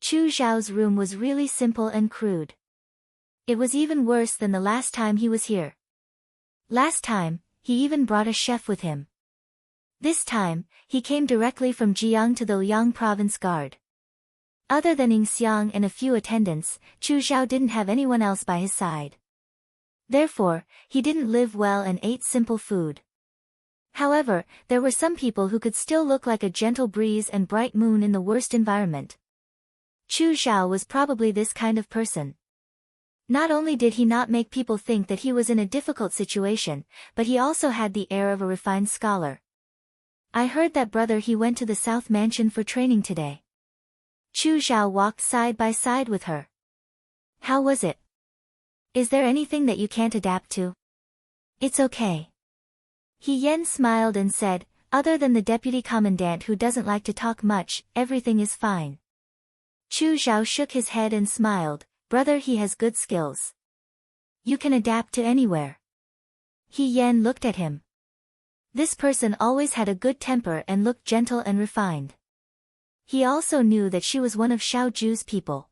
Chu Zhao's room was really simple and crude. It was even worse than the last time he was here. Last time, he even brought a chef with him. This time, he came directly from Jiang to the Liang province guard. Other than Ing Xiang and a few attendants, Chu Zhao didn't have anyone else by his side. Therefore, he didn't live well and ate simple food. However, there were some people who could still look like a gentle breeze and bright moon in the worst environment. Chu Zhao was probably this kind of person. Not only did he not make people think that he was in a difficult situation, but he also had the air of a refined scholar. "I heard that brother he went to the South Mansion for training today." Chu Zhao walked side by side with her. "How was it? Is there anything that you can't adapt to?" "It's okay." He Yan smiled and said, "Other than the deputy commandant who doesn't like to talk much, everything is fine." Chu Zhao shook his head and smiled, "Brother he has good skills. You can adapt to anywhere." He Yan looked at him. This person always had a good temper and looked gentle and refined. He also knew that she was one of Xiao Ju's people.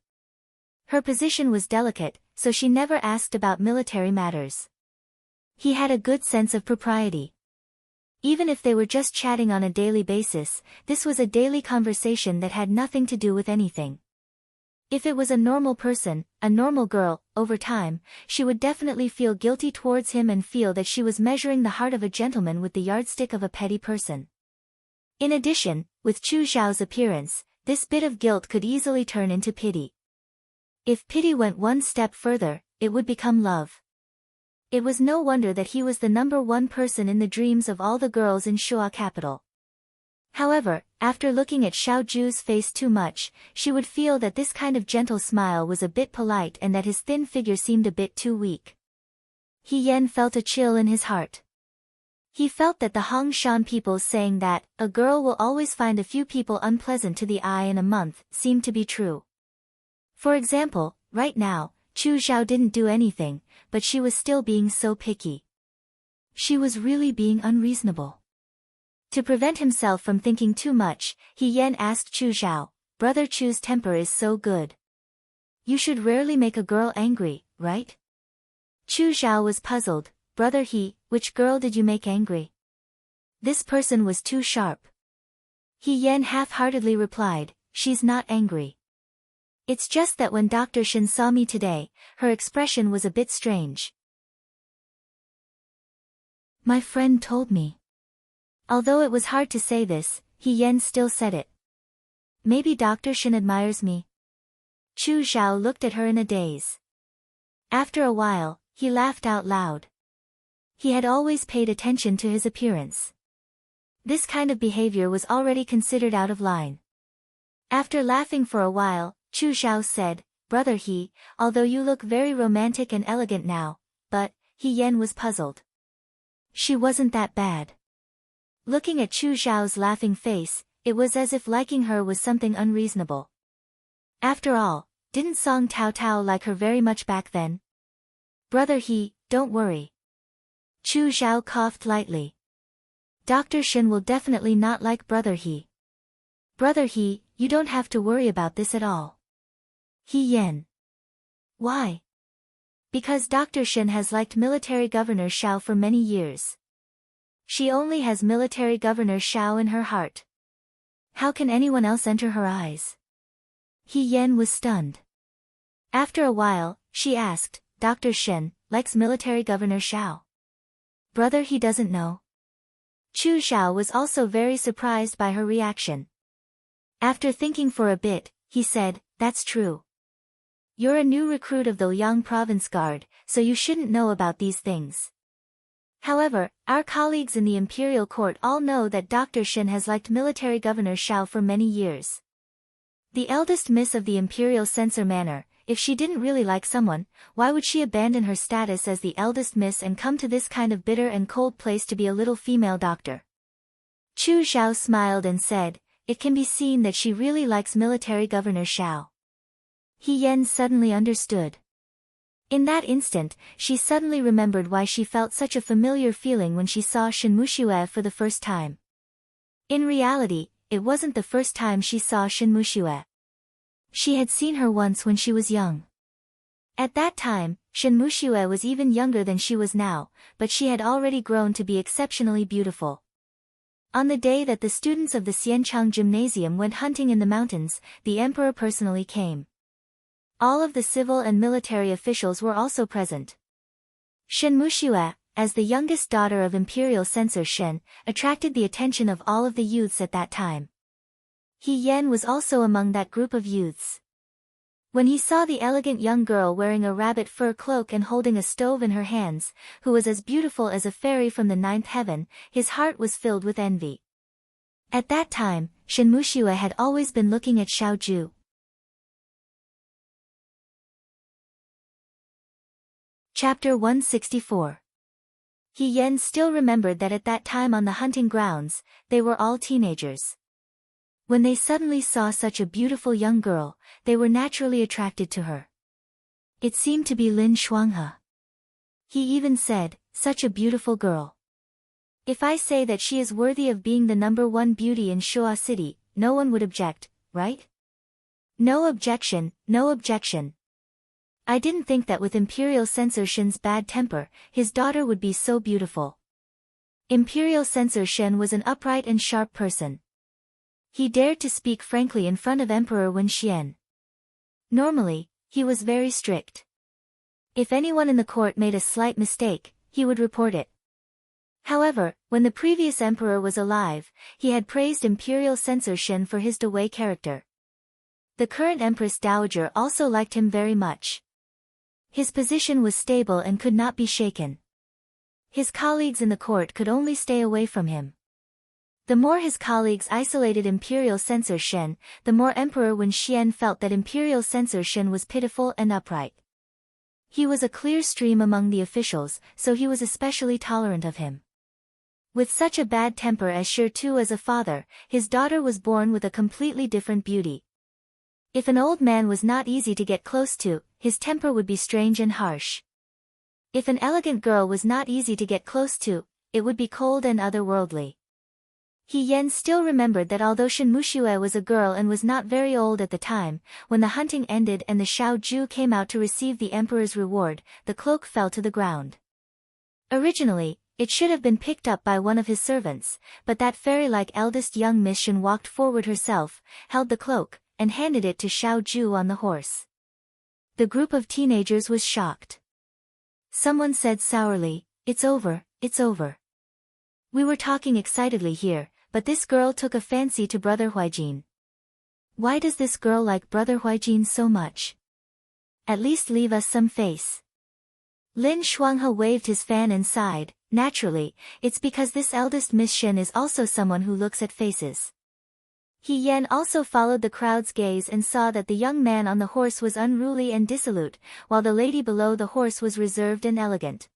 Her position was delicate, so she never asked about military matters. He had a good sense of propriety. Even if they were just chatting on a daily basis, this was a daily conversation that had nothing to do with anything. If it was a normal person, a normal girl, over time, she would definitely feel guilty towards him and feel that she was measuring the heart of a gentleman with the yardstick of a petty person. In addition, with Chu Zhao's appearance, this bit of guilt could easily turn into pity. If pity went one step further, it would become love. It was no wonder that he was the #1 person in the dreams of all the girls in Shuo capital. However, after looking at Xiao Ju's face too much, she would feel that this kind of gentle smile was a bit polite and that his thin figure seemed a bit too weak. He Yan felt a chill in his heart. He felt that the Hongshan people saying that a girl will always find a few people unpleasant to the eye in a month seemed to be true. For example, right now, Chu Zhao didn't do anything, but she was still being so picky. She was really being unreasonable. To prevent himself from thinking too much, He Yan asked Chu Zhao, "Brother Chu's temper is so good. You should rarely make a girl angry, right?" Chu Zhao was puzzled. "Brother He, which girl did you make angry?" This person was too sharp. He Yan half-heartedly replied, "She's not angry. It's just that when Dr. Shin saw me today, her expression was a bit strange." My friend told me. Although it was hard to say this, He Yan still said it. "Maybe Dr. Shin admires me." Chu Zhao looked at her in a daze. After a while, he laughed out loud. He had always paid attention to his appearance. This kind of behavior was already considered out of line. After laughing for a while, Chu Zhao said, "Brother He, although you look very romantic and elegant now," but, He Yan was puzzled. She wasn't that bad. Looking at Chu Zhao's laughing face, it was as if liking her was something unreasonable. After all, didn't Song Tao Tao like her very much back then? "Brother He, don't worry." Chu Zhao coughed lightly. "Dr. Shin will definitely not like Brother He. Brother He, you don't have to worry about this at all." He Yan. "Why?" "Because Dr. Shin has liked military governor Xiao for many years. She only has military governor Xiao in her heart. How can anyone else enter her eyes?" He Yan was stunned. After a while, she asked, "Dr. Shin likes military governor Xiao? Brother He doesn't know?" Chu Zhao was also very surprised by her reaction. After thinking for a bit, he said, "That's true. You're a new recruit of the Liang province guard, so you shouldn't know about these things." However, our colleagues in the imperial court all know that Dr. Shen has liked military governor Xiao for many years. The eldest miss of the imperial censor manor, if she didn't really like someone, why would she abandon her status as the eldest miss and come to this kind of bitter and cold place to be a little female doctor? Chu Xiao smiled and said, "It can be seen that she really likes military governor Xiao." He Yen suddenly understood. In that instant, she suddenly remembered why she felt such a familiar feeling when she saw Shen Muxue for the first time. In reality, it wasn't the first time she saw Shen Muxue. She had seen her once when she was young. At that time, Shen Muxue was even younger than she was now, but she had already grown to be exceptionally beautiful. On the day that the students of the Xianchang Gymnasium went hunting in the mountains, the emperor personally came. All of the civil and military officials were also present. Shen Muxue, as the youngest daughter of imperial censor Shen, attracted the attention of all of the youths at that time. He Yen was also among that group of youths. When he saw the elegant young girl wearing a rabbit fur cloak and holding a stove in her hands, who was as beautiful as a fairy from the ninth heaven, his heart was filled with envy. At that time, Shen Muxue had always been looking at Xiao Ju. Chapter 164. He Yen still remembered that at that time on the hunting grounds, they were all teenagers. When they suddenly saw such a beautiful young girl, they were naturally attracted to her. It seemed to be Lin Shuanghe. He even said, "Such a beautiful girl. If I say that she is worthy of being the #1 beauty in Shua City, no one would object, right?" No objection, no objection. I didn't think that with Imperial Censor Shen's bad temper, his daughter would be so beautiful. Imperial Censor Shen was an upright and sharp person. He dared to speak frankly in front of Emperor Wen Xian. Normally, he was very strict. If anyone in the court made a slight mistake, he would report it. However, when the previous emperor was alive, he had praised Imperial Censor Shen for his Dewey character. The current Empress Dowager also liked him very much. His position was stable and could not be shaken. His colleagues in the court could only stay away from him. The more his colleagues isolated Imperial Censor Shen, the more Emperor Wen Xian felt that Imperial Censor Shen was pitiful and upright. He was a clear stream among the officials, so he was especially tolerant of him. With such a bad temper as Shi Tu as a father, his daughter was born with a completely different beauty. If an old man was not easy to get close to, his temper would be strange and harsh. If an elegant girl was not easy to get close to, it would be cold and otherworldly. He Yen still remembered that although Shen Muxue was a girl and was not very old at the time, when the hunting ended and the Xiao Ju came out to receive the emperor's reward, the cloak fell to the ground. Originally, it should have been picked up by one of his servants, but that fairy-like eldest young Miss Shen walked forward herself, held the cloak, and handed it to Xiao Ju on the horse. The group of teenagers was shocked. Someone said sourly, "It's over, it's over. We were talking excitedly here, but this girl took a fancy to Brother Huijin. Why does this girl like Brother Huijin so much? At least leave us some face." Lin Shuanghe waved his fan and sighed, "Naturally, it's because this eldest Miss Shen is also someone who looks at faces." He Yen also followed the crowd's gaze and saw that the young man on the horse was unruly and dissolute, while the lady below the horse was reserved and elegant.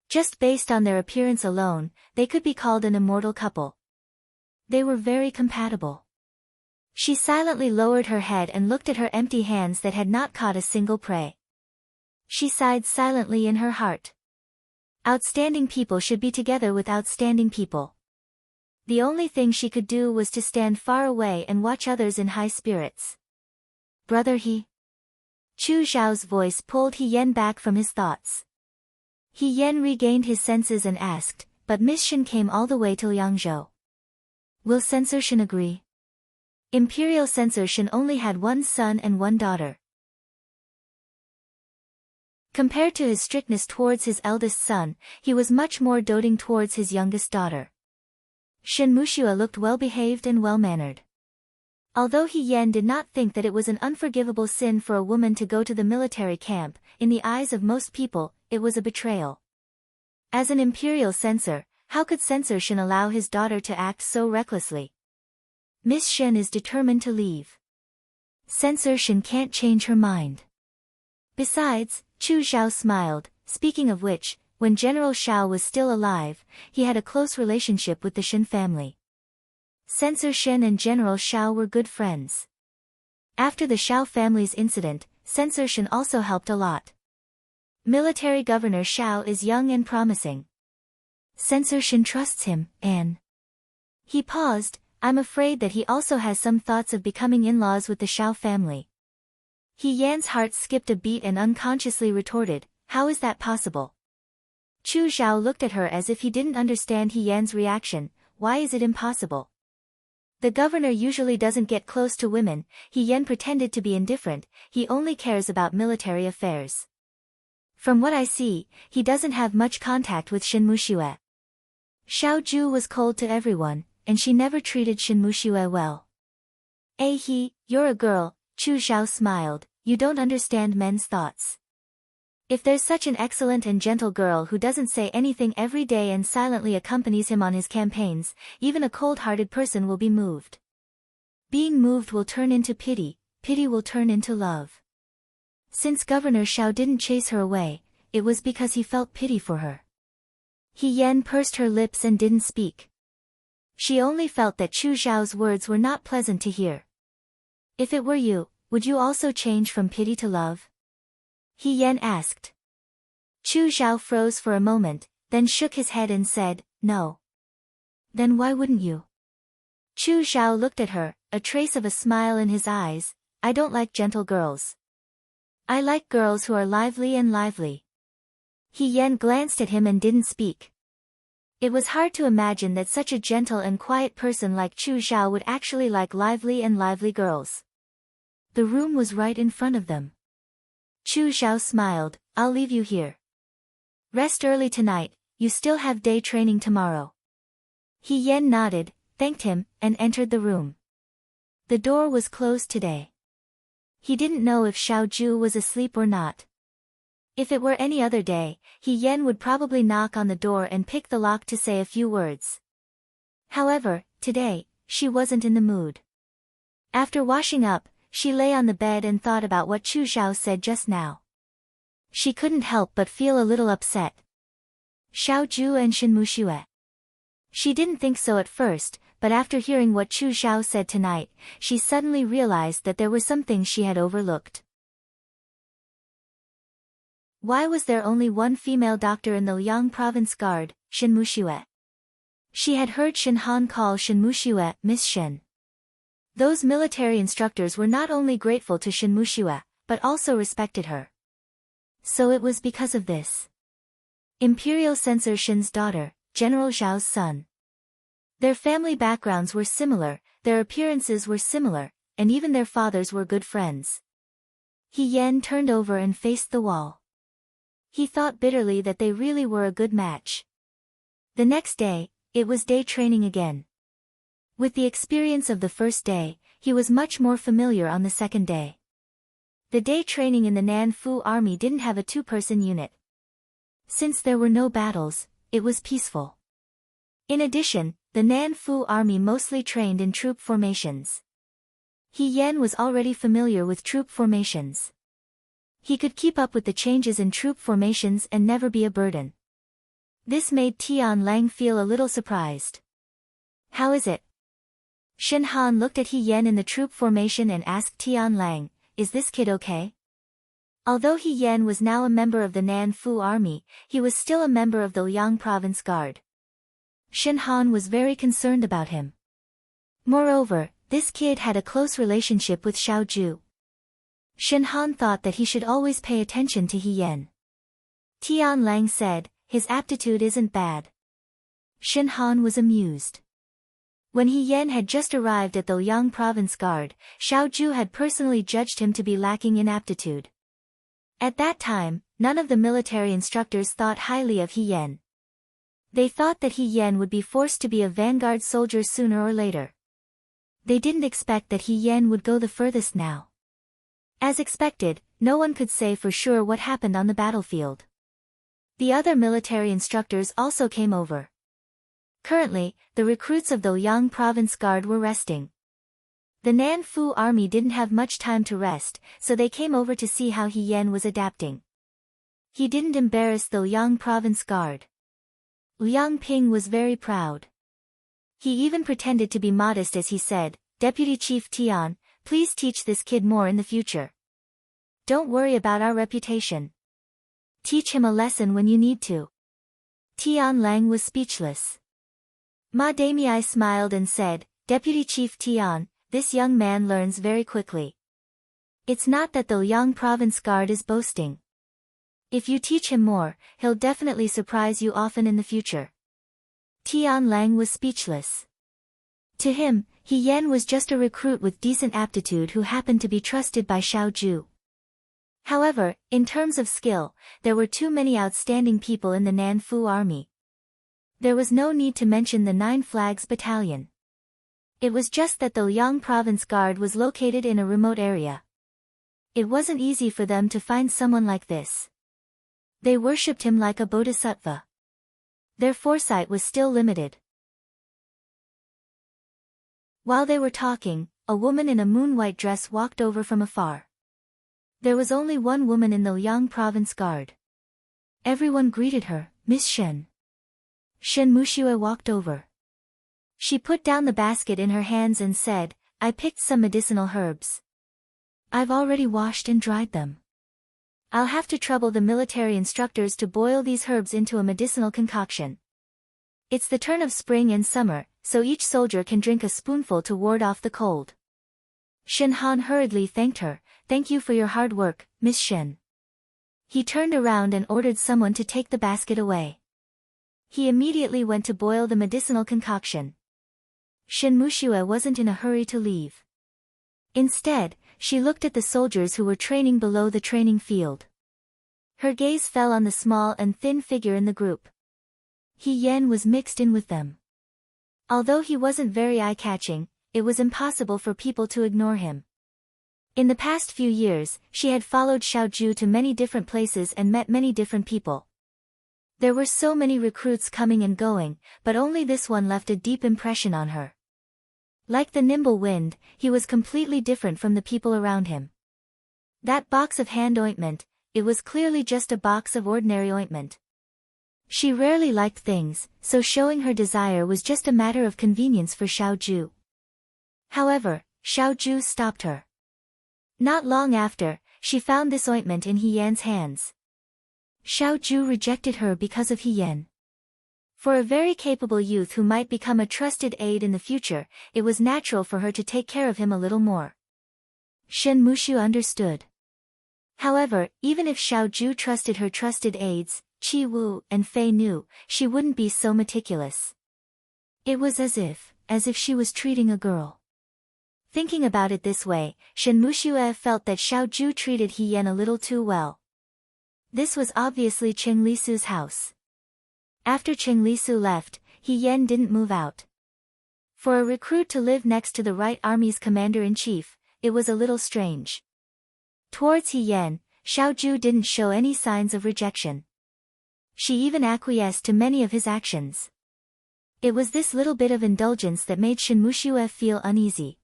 Just based on their appearance alone, they could be called an immortal couple. They were very compatible. She silently lowered her head and looked at her empty hands that had not caught a single prey. She sighed silently in her heart. Outstanding people should be together with outstanding people. The only thing she could do was to stand far away and watch others in high spirits. "Brother He?" Chu Zhao's voice pulled He Yen back from his thoughts. He Yen regained his senses and asked, "But Miss Shen came all the way to Liangzhou. Will Censor Shen agree?" Imperial Censor Shen only had one son and one daughter. Compared to his strictness towards his eldest son, he was much more doting towards his youngest daughter. Shen Muxue looked well-behaved and well-mannered. Although He Yen did not think that it was an unforgivable sin for a woman to go to the military camp, in the eyes of most people, it was a betrayal. As an imperial censor, how could Censor Shen allow his daughter to act so recklessly? Miss Shen is determined to leave. Censor Shen can't change her mind. Besides, Chu Xiao smiled, speaking of which, when General Xiao was still alive, he had a close relationship with the Shen family. Censor Shen and General Xiao were good friends. After the Xiao family's incident, Censor Shen also helped a lot. Military Governor Xiao is young and promising. Censor Shen trusts him, and... He paused. I'm afraid that he also has some thoughts of becoming in-laws with the Xiao family. He Yan's heart skipped a beat and unconsciously retorted, how is that possible? Chu Xiao looked at her as if he didn't understand He Yan's reaction, why is it impossible? The governor usually doesn't get close to women, He Yan pretended to be indifferent, he only cares about military affairs. From what I see, he doesn't have much contact with Shen Muxue. Xiao Ju was cold to everyone, and she never treated Shen Muxue well. You're a girl, Chu Xiao smiled, you don't understand men's thoughts. If there's such an excellent and gentle girl who doesn't say anything every day and silently accompanies him on his campaigns, even a cold-hearted person will be moved. Being moved will turn into pity, pity will turn into love. Since Governor Xiao didn't chase her away, it was because he felt pity for her. He Yan pursed her lips and didn't speak. She only felt that Chu Xiao's words were not pleasant to hear. If it were you, would you also change from pity to love? He Yan asked. Chu Xiao froze for a moment, then shook his head and said, no. Then why wouldn't you? Chu Xiao looked at her, a trace of a smile in his eyes, I don't like gentle girls. I like girls who are lively and lively. He Yan glanced at him and didn't speak. It was hard to imagine that such a gentle and quiet person like Chu Xiao would actually like lively and lively girls. The room was right in front of them. Chu Xiao smiled, I'll leave you here. Rest early tonight, you still have day training tomorrow. He Yan nodded, thanked him, and entered the room. The door was closed today. He didn't know if Xiao Ju was asleep or not. If it were any other day, He Yan would probably knock on the door and pick the lock to say a few words. However, today, she wasn't in the mood. After washing up, she lay on the bed and thought about what Chu Xiao said just now. She couldn't help but feel a little upset. Xiao Ju and Shen Muxue. She didn't think so at first, but after hearing what Chu Xiao said tonight, she suddenly realized that there were some things she had overlooked. Why was there only one female doctor in the Liang Province Guard, Shen Muxue? She had heard Shen Han call Shen Muxue Miss Shen. Those military instructors were not only grateful to Shen Muxue, but also respected her. So it was because of this. Imperial Censor Shen's daughter, General Zhao's son. Their family backgrounds were similar, their appearances were similar, and even their fathers were good friends. He Yan turned over and faced the wall. He thought bitterly that they really were a good match. The next day, it was day training again. With the experience of the first day, he was much more familiar on the second day. The day training in the Nan Fu army didn't have a two-person unit. Since there were no battles, it was peaceful. In addition, the Nan Fu army mostly trained in troop formations. He Yan was already familiar with troop formations. He could keep up with the changes in troop formations and never be a burden. This made Tian Lang feel a little surprised. How is it? Shen Han looked at He Yan in the troop formation and asked Tian Lang, is this kid okay? Although He Yan was now a member of the Nan Fu army, he was still a member of the Liang Province Guard. Shen Han was very concerned about him. Moreover, this kid had a close relationship with Xiao Ju. Shen Han thought that he should always pay attention to He Yan. Tian Lang said, his aptitude isn't bad. Shen Han was amused. When He Yan had just arrived at the Liang Province Guard, Xiao Ju had personally judged him to be lacking in aptitude. At that time, none of the military instructors thought highly of He Yan. They thought that He Yan would be forced to be a vanguard soldier sooner or later. They didn't expect that He Yan would go the furthest now. As expected, no one could say for sure what happened on the battlefield. The other military instructors also came over. Currently, the recruits of the Liang Province Guard were resting. The Nan Fu army didn't have much time to rest, so they came over to see how He Yan was adapting. He didn't embarrass the Liang Province Guard. Liang Ping was very proud. He even pretended to be modest as he said, "Deputy Chief Tian, please teach this kid more in the future. Don't worry about our reputation. Teach him a lesson when you need to." Tian Lang was speechless. Ma Damei smiled and said, "Deputy Chief Tian, this young man learns very quickly. It's not that the Liang Province Guard is boasting. If you teach him more, he'll definitely surprise you often in the future." Tian Lang was speechless. To him, He Yan was just a recruit with decent aptitude who happened to be trusted by Xiaoju. However, in terms of skill, there were too many outstanding people in the Nan Fu army. There was no need to mention the 9 Flags Battalion. It was just that the Liang Province Guard was located in a remote area. It wasn't easy for them to find someone like this. They worshipped him like a bodhisattva. Their foresight was still limited. While they were talking, a woman in a moon-white dress walked over from afar. There was only one woman in the Liang Province Guard. Everyone greeted her, "Miss Shen." Shen Muxue walked over. She put down the basket in her hands and said, "I picked some medicinal herbs. I've already washed and dried them. I'll have to trouble the military instructors to boil these herbs into a medicinal concoction. It's the turn of spring and summer, so each soldier can drink a spoonful to ward off the cold." Shen Han hurriedly thanked her, "Thank you for your hard work, Miss Shen." He turned around and ordered someone to take the basket away. He immediately went to boil the medicinal concoction. Shen Muxue wasn't in a hurry to leave. Instead, she looked at the soldiers who were training below the training field. Her gaze fell on the small and thin figure in the group. He Yan was mixed in with them. Although he wasn't very eye-catching, it was impossible for people to ignore him. In the past few years, she had followed Xiaoju to many different places and met many different people. There were so many recruits coming and going, but only this one left a deep impression on her. Like the nimble wind, he was completely different from the people around him. That box of hand ointment, it was clearly just a box of ordinary ointment. She rarely liked things, so showing her desire was just a matter of convenience for Xiaoju. However, Xiaoju stopped her. Not long after, she found this ointment in He Yan's hands. Xiaoju rejected her because of He Yan. For a very capable youth who might become a trusted aide in the future, it was natural for her to take care of him a little more. Shen Muxue understood. However, even if Xiaoju trusted her trusted aides, Qi Wu and Fei Nu, she wouldn't be so meticulous. It was as if she was treating a girl. Thinking about it this way, Shen Muxue felt that Xiaoju treated He Yan a little too well. This was obviously Cheng Lisu's house. After Cheng Lisu left, He Yan didn't move out. For a recruit to live next to the right army's commander-in-chief, it was a little strange. Towards He Yan, Xiaoju didn't show any signs of rejection. She even acquiesced to many of his actions. It was this little bit of indulgence that made Shen Muxue feel uneasy.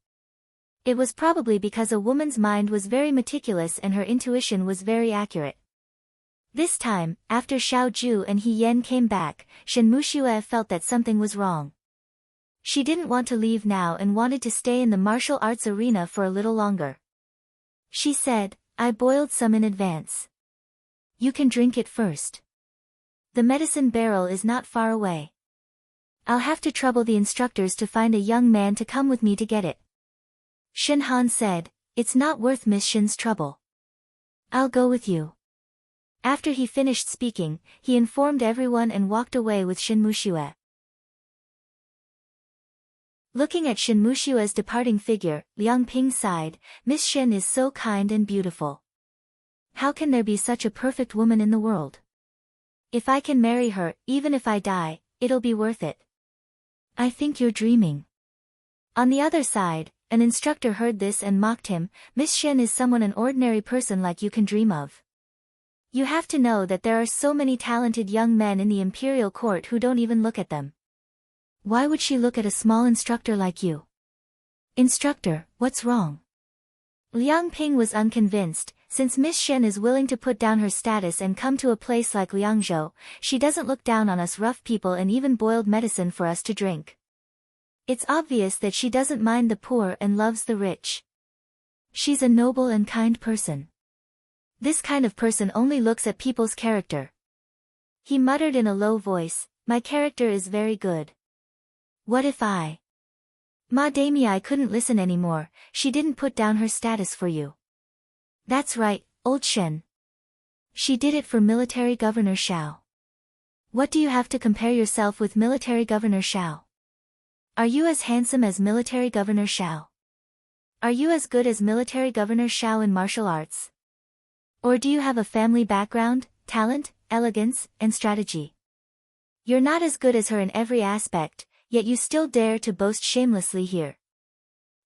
It was probably because a woman's mind was very meticulous and her intuition was very accurate. This time, after Xiaoju and He Yan came back, Shen Muxue felt that something was wrong. She didn't want to leave now and wanted to stay in the martial arts arena for a little longer. She said, "I boiled some in advance. You can drink it first. The medicine barrel is not far away. I'll have to trouble the instructors to find a young man to come with me to get it." Shen Han said, "It's not worth Miss Shen's trouble. I'll go with you." After he finished speaking, he informed everyone and walked away with Shen Muxue. Looking at Shen Muxue's departing figure, Liang Ping sighed, "Miss Shen is so kind and beautiful. How can there be such a perfect woman in the world? If I can marry her, even if I die, it'll be worth it." "I think you're dreaming." On the other side, an instructor heard this and mocked him, "Miss Shen is someone an ordinary person like you can dream of. You have to know that there are so many talented young men in the imperial court who don't even look at them. Why would she look at a small instructor like you? Instructor, what's wrong? Liang Ping was unconvinced. Since Miss Shen is willing to put down her status and come to a place like Liangzhou, she doesn't look down on us rough people and even boiled medicine for us to drink. It's obvious that she doesn't mind the poor and loves the rich. She's a noble and kind person. This kind of person only looks at people's character. He muttered in a low voice, my character is very good. What if Ma Damii couldn't listen anymore, she didn't put down her status for you. That's right, old Shen. She did it for Military Governor Xiao. What do you have to compare yourself with Military Governor Xiao? Are you as handsome as Military Governor Xiao? Are you as good as Military Governor Xiao in martial arts? Or do you have a family background, talent, elegance, and strategy? You're not as good as her in every aspect, yet you still dare to boast shamelessly here.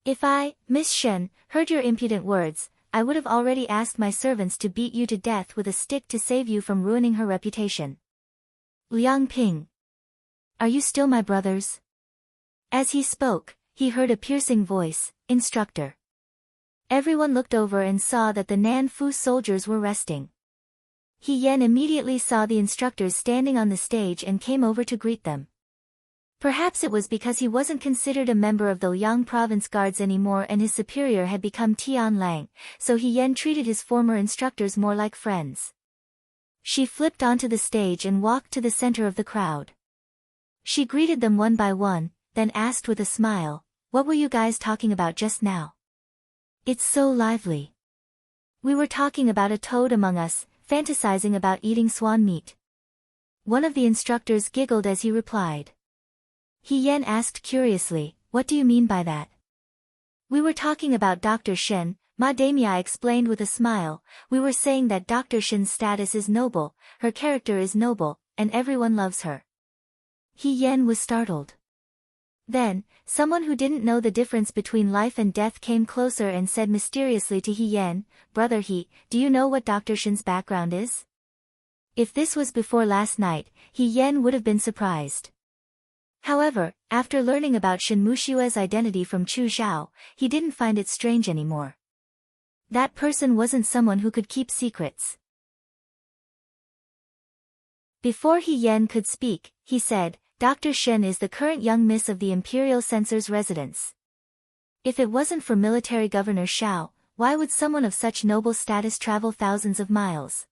If I, Miss Shen, heard your impudent words, I would have already asked my servants to beat you to death with a stick to save you from ruining her reputation. Liang Ping. Are you still my brothers? As he spoke, he heard a piercing voice, Instructor. Everyone looked over and saw that the Nanfu soldiers were resting. He Yan immediately saw the instructors standing on the stage and came over to greet them. Perhaps it was because he wasn't considered a member of the Liang province guards anymore and his superior had become Tian Lang, so He Yan treated his former instructors more like friends. She flipped onto the stage and walked to the center of the crowd. She greeted them one by one, then asked with a smile, what were you guys talking about just now? It's so lively. We were talking about a toad among us, fantasizing about eating swan meat. One of the instructors giggled as he replied. He Yan asked curiously, what do you mean by that? We were talking about Dr. Shen, Ma Damii explained with a smile, we were saying that Dr. Shen's status is noble, her character is noble, and everyone loves her. He Yan was startled. Then, someone who didn't know the difference between life and death came closer and said mysteriously to He Yan, Brother He, do you know what Dr. Shen's background is? If this was before last night, He Yan would have been surprised. However, after learning about Shen Mushue's identity from Chu Zhao, he didn't find it strange anymore. That person wasn't someone who could keep secrets. Before He Yan could speak, he said, Dr. Shen is the current young miss of the Imperial Censor's residence. If it wasn't for Military Governor Xiao, why would someone of such noble status travel thousands of miles?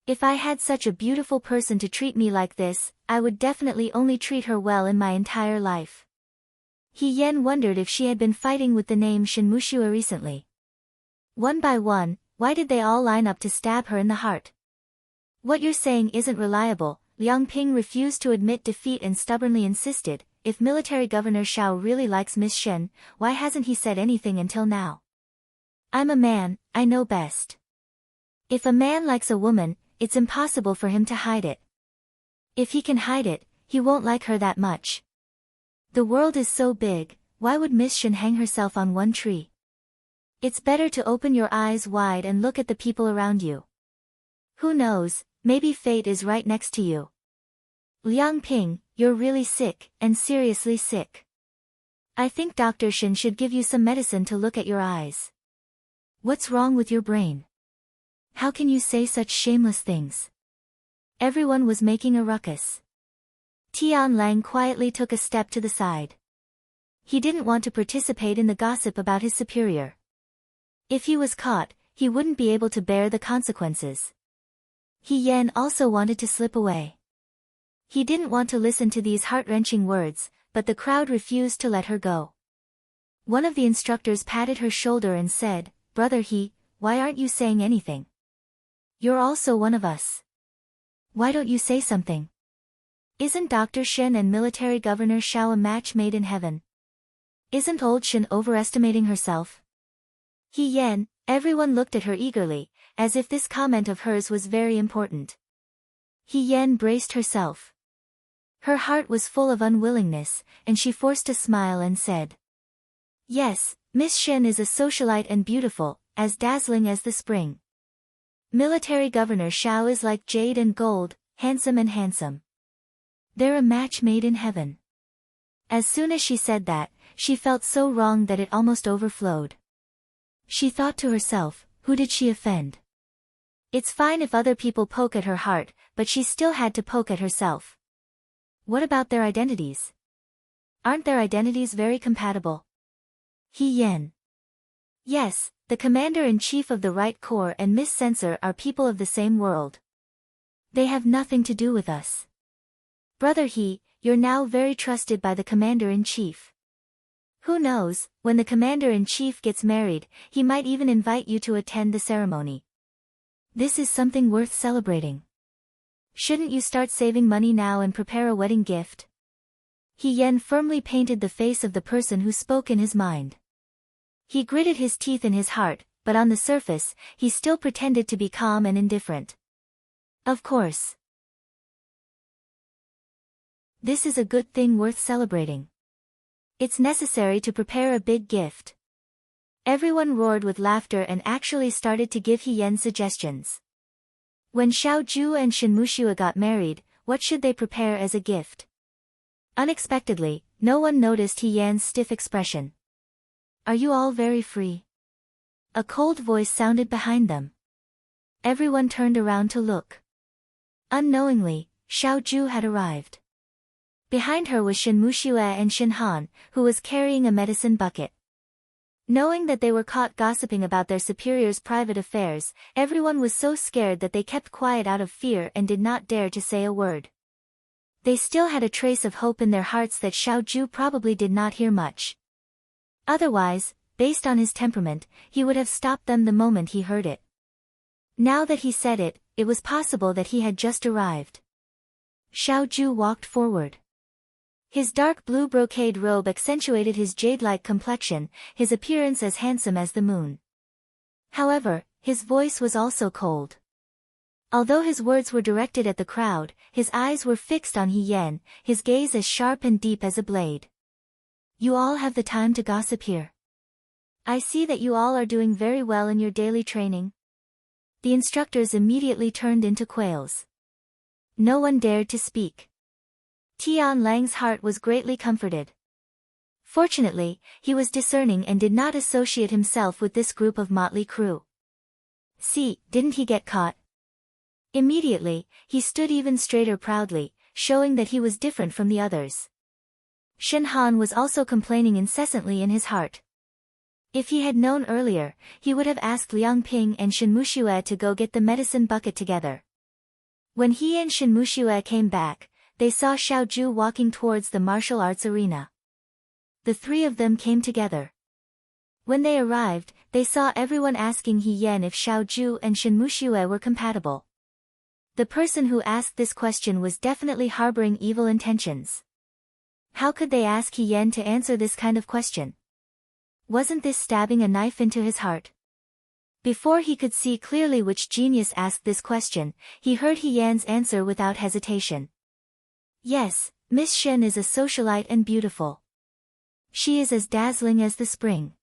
If I had such a beautiful person to treat me like this, I would definitely only treat her well in my entire life. He Yan wondered if she had been fighting with the name Shen Mushue recently. One by one, why did they all line up to stab her in the heart? What you're saying isn't reliable, Liang Ping refused to admit defeat and stubbornly insisted, if Military Governor Xiao really likes Miss Shen, why hasn't he said anything until now? I'm a man, I know best. If a man likes a woman, it's impossible for him to hide it. If he can hide it, he won't like her that much. The world is so big, why would Miss Shen hang herself on one tree? It's better to open your eyes wide and look at the people around you. Who knows, maybe fate is right next to you. Liang Ping, you're really sick, and seriously sick. I think Dr. Shen should give you some medicine to look at your eyes. What's wrong with your brain? How can you say such shameless things? Everyone was making a ruckus. Tian Lang quietly took a step to the side. He didn't want to participate in the gossip about his superior. If he was caught, he wouldn't be able to bear the consequences. He Yan also wanted to slip away. He didn't want to listen to these heart-wrenching words, but the crowd refused to let her go. One of the instructors patted her shoulder and said, Brother He, why aren't you saying anything? You're also one of us. Why don't you say something? Isn't Dr. Shen and Military Governor Xiao a match made in heaven? Isn't old Shen overestimating herself? He Yan, everyone looked at her eagerly, as if this comment of hers was very important. He Yan braced herself. Her heart was full of unwillingness, and she forced a smile and said, Yes, Miss Shen is a socialite and beautiful, as dazzling as the spring. Military Governor Shao is like jade and gold, handsome and handsome. They're a match made in heaven. As soon as she said that, she felt so wrong that it almost overflowed. She thought to herself, who did she offend? It's fine if other people poke at her heart, but she still had to poke at herself. What about their identities? Aren't their identities very compatible? He Yen. Yes, the Commander-in-Chief of the Right Corps and Miss Censor are people of the same world. They have nothing to do with us. Brother He, you're now very trusted by the Commander-in-Chief. Who knows, when the Commander-in-Chief gets married, he might even invite you to attend the ceremony. This is something worth celebrating. Shouldn't you start saving money now and prepare a wedding gift? He Yen firmly painted the face of the person who spoke in his mind. He gritted his teeth in his heart, but on the surface, he still pretended to be calm and indifferent. Of course. This is a good thing worth celebrating. It's necessary to prepare a big gift. Everyone roared with laughter and actually started to give He Yen suggestions. When Xiaoju and Shinmuxue got married, what should they prepare as a gift? Unexpectedly, no one noticed He Yan's stiff expression. Are you all very free? A cold voice sounded behind them. Everyone turned around to look. Unknowingly, Xiaoju had arrived. Behind her was Shinmuxue and Shinhan, who was carrying a medicine bucket. Knowing that they were caught gossiping about their superior's private affairs, everyone was so scared that they kept quiet out of fear and did not dare to say a word. They still had a trace of hope in their hearts that Xiaoju probably did not hear much. Otherwise, based on his temperament, he would have stopped them the moment he heard it. Now that he said it, it was possible that he had just arrived. Xiaoju walked forward. His dark blue brocade robe accentuated his jade-like complexion, his appearance as handsome as the moon. However, his voice was also cold. Although his words were directed at the crowd, his eyes were fixed on He Yen, his gaze as sharp and deep as a blade. You all have the time to gossip here. I see that you all are doing very well in your daily training. The instructors immediately turned into quails. No one dared to speak. Tian Lang's heart was greatly comforted. Fortunately, he was discerning and did not associate himself with this group of motley crew. See, didn't he get caught? Immediately, he stood even straighter proudly, showing that he was different from the others. Shinhan was also complaining incessantly in his heart. If he had known earlier, he would have asked Liang Ping and Shinmuxue to go get the medicine bucket together. When he and Shinmuxue came back, they saw Xiaoju walking towards the martial arts arena. The three of them came together. When they arrived, they saw everyone asking He Yen if Xiaoju and Shinmuxue were compatible. The person who asked this question was definitely harboring evil intentions. How could they ask He Yen to answer this kind of question? Wasn't this stabbing a knife into his heart? Before he could see clearly which genius asked this question, he heard He Yan's answer without hesitation. Yes, Miss Shen is a socialite and beautiful. She is as dazzling as the spring.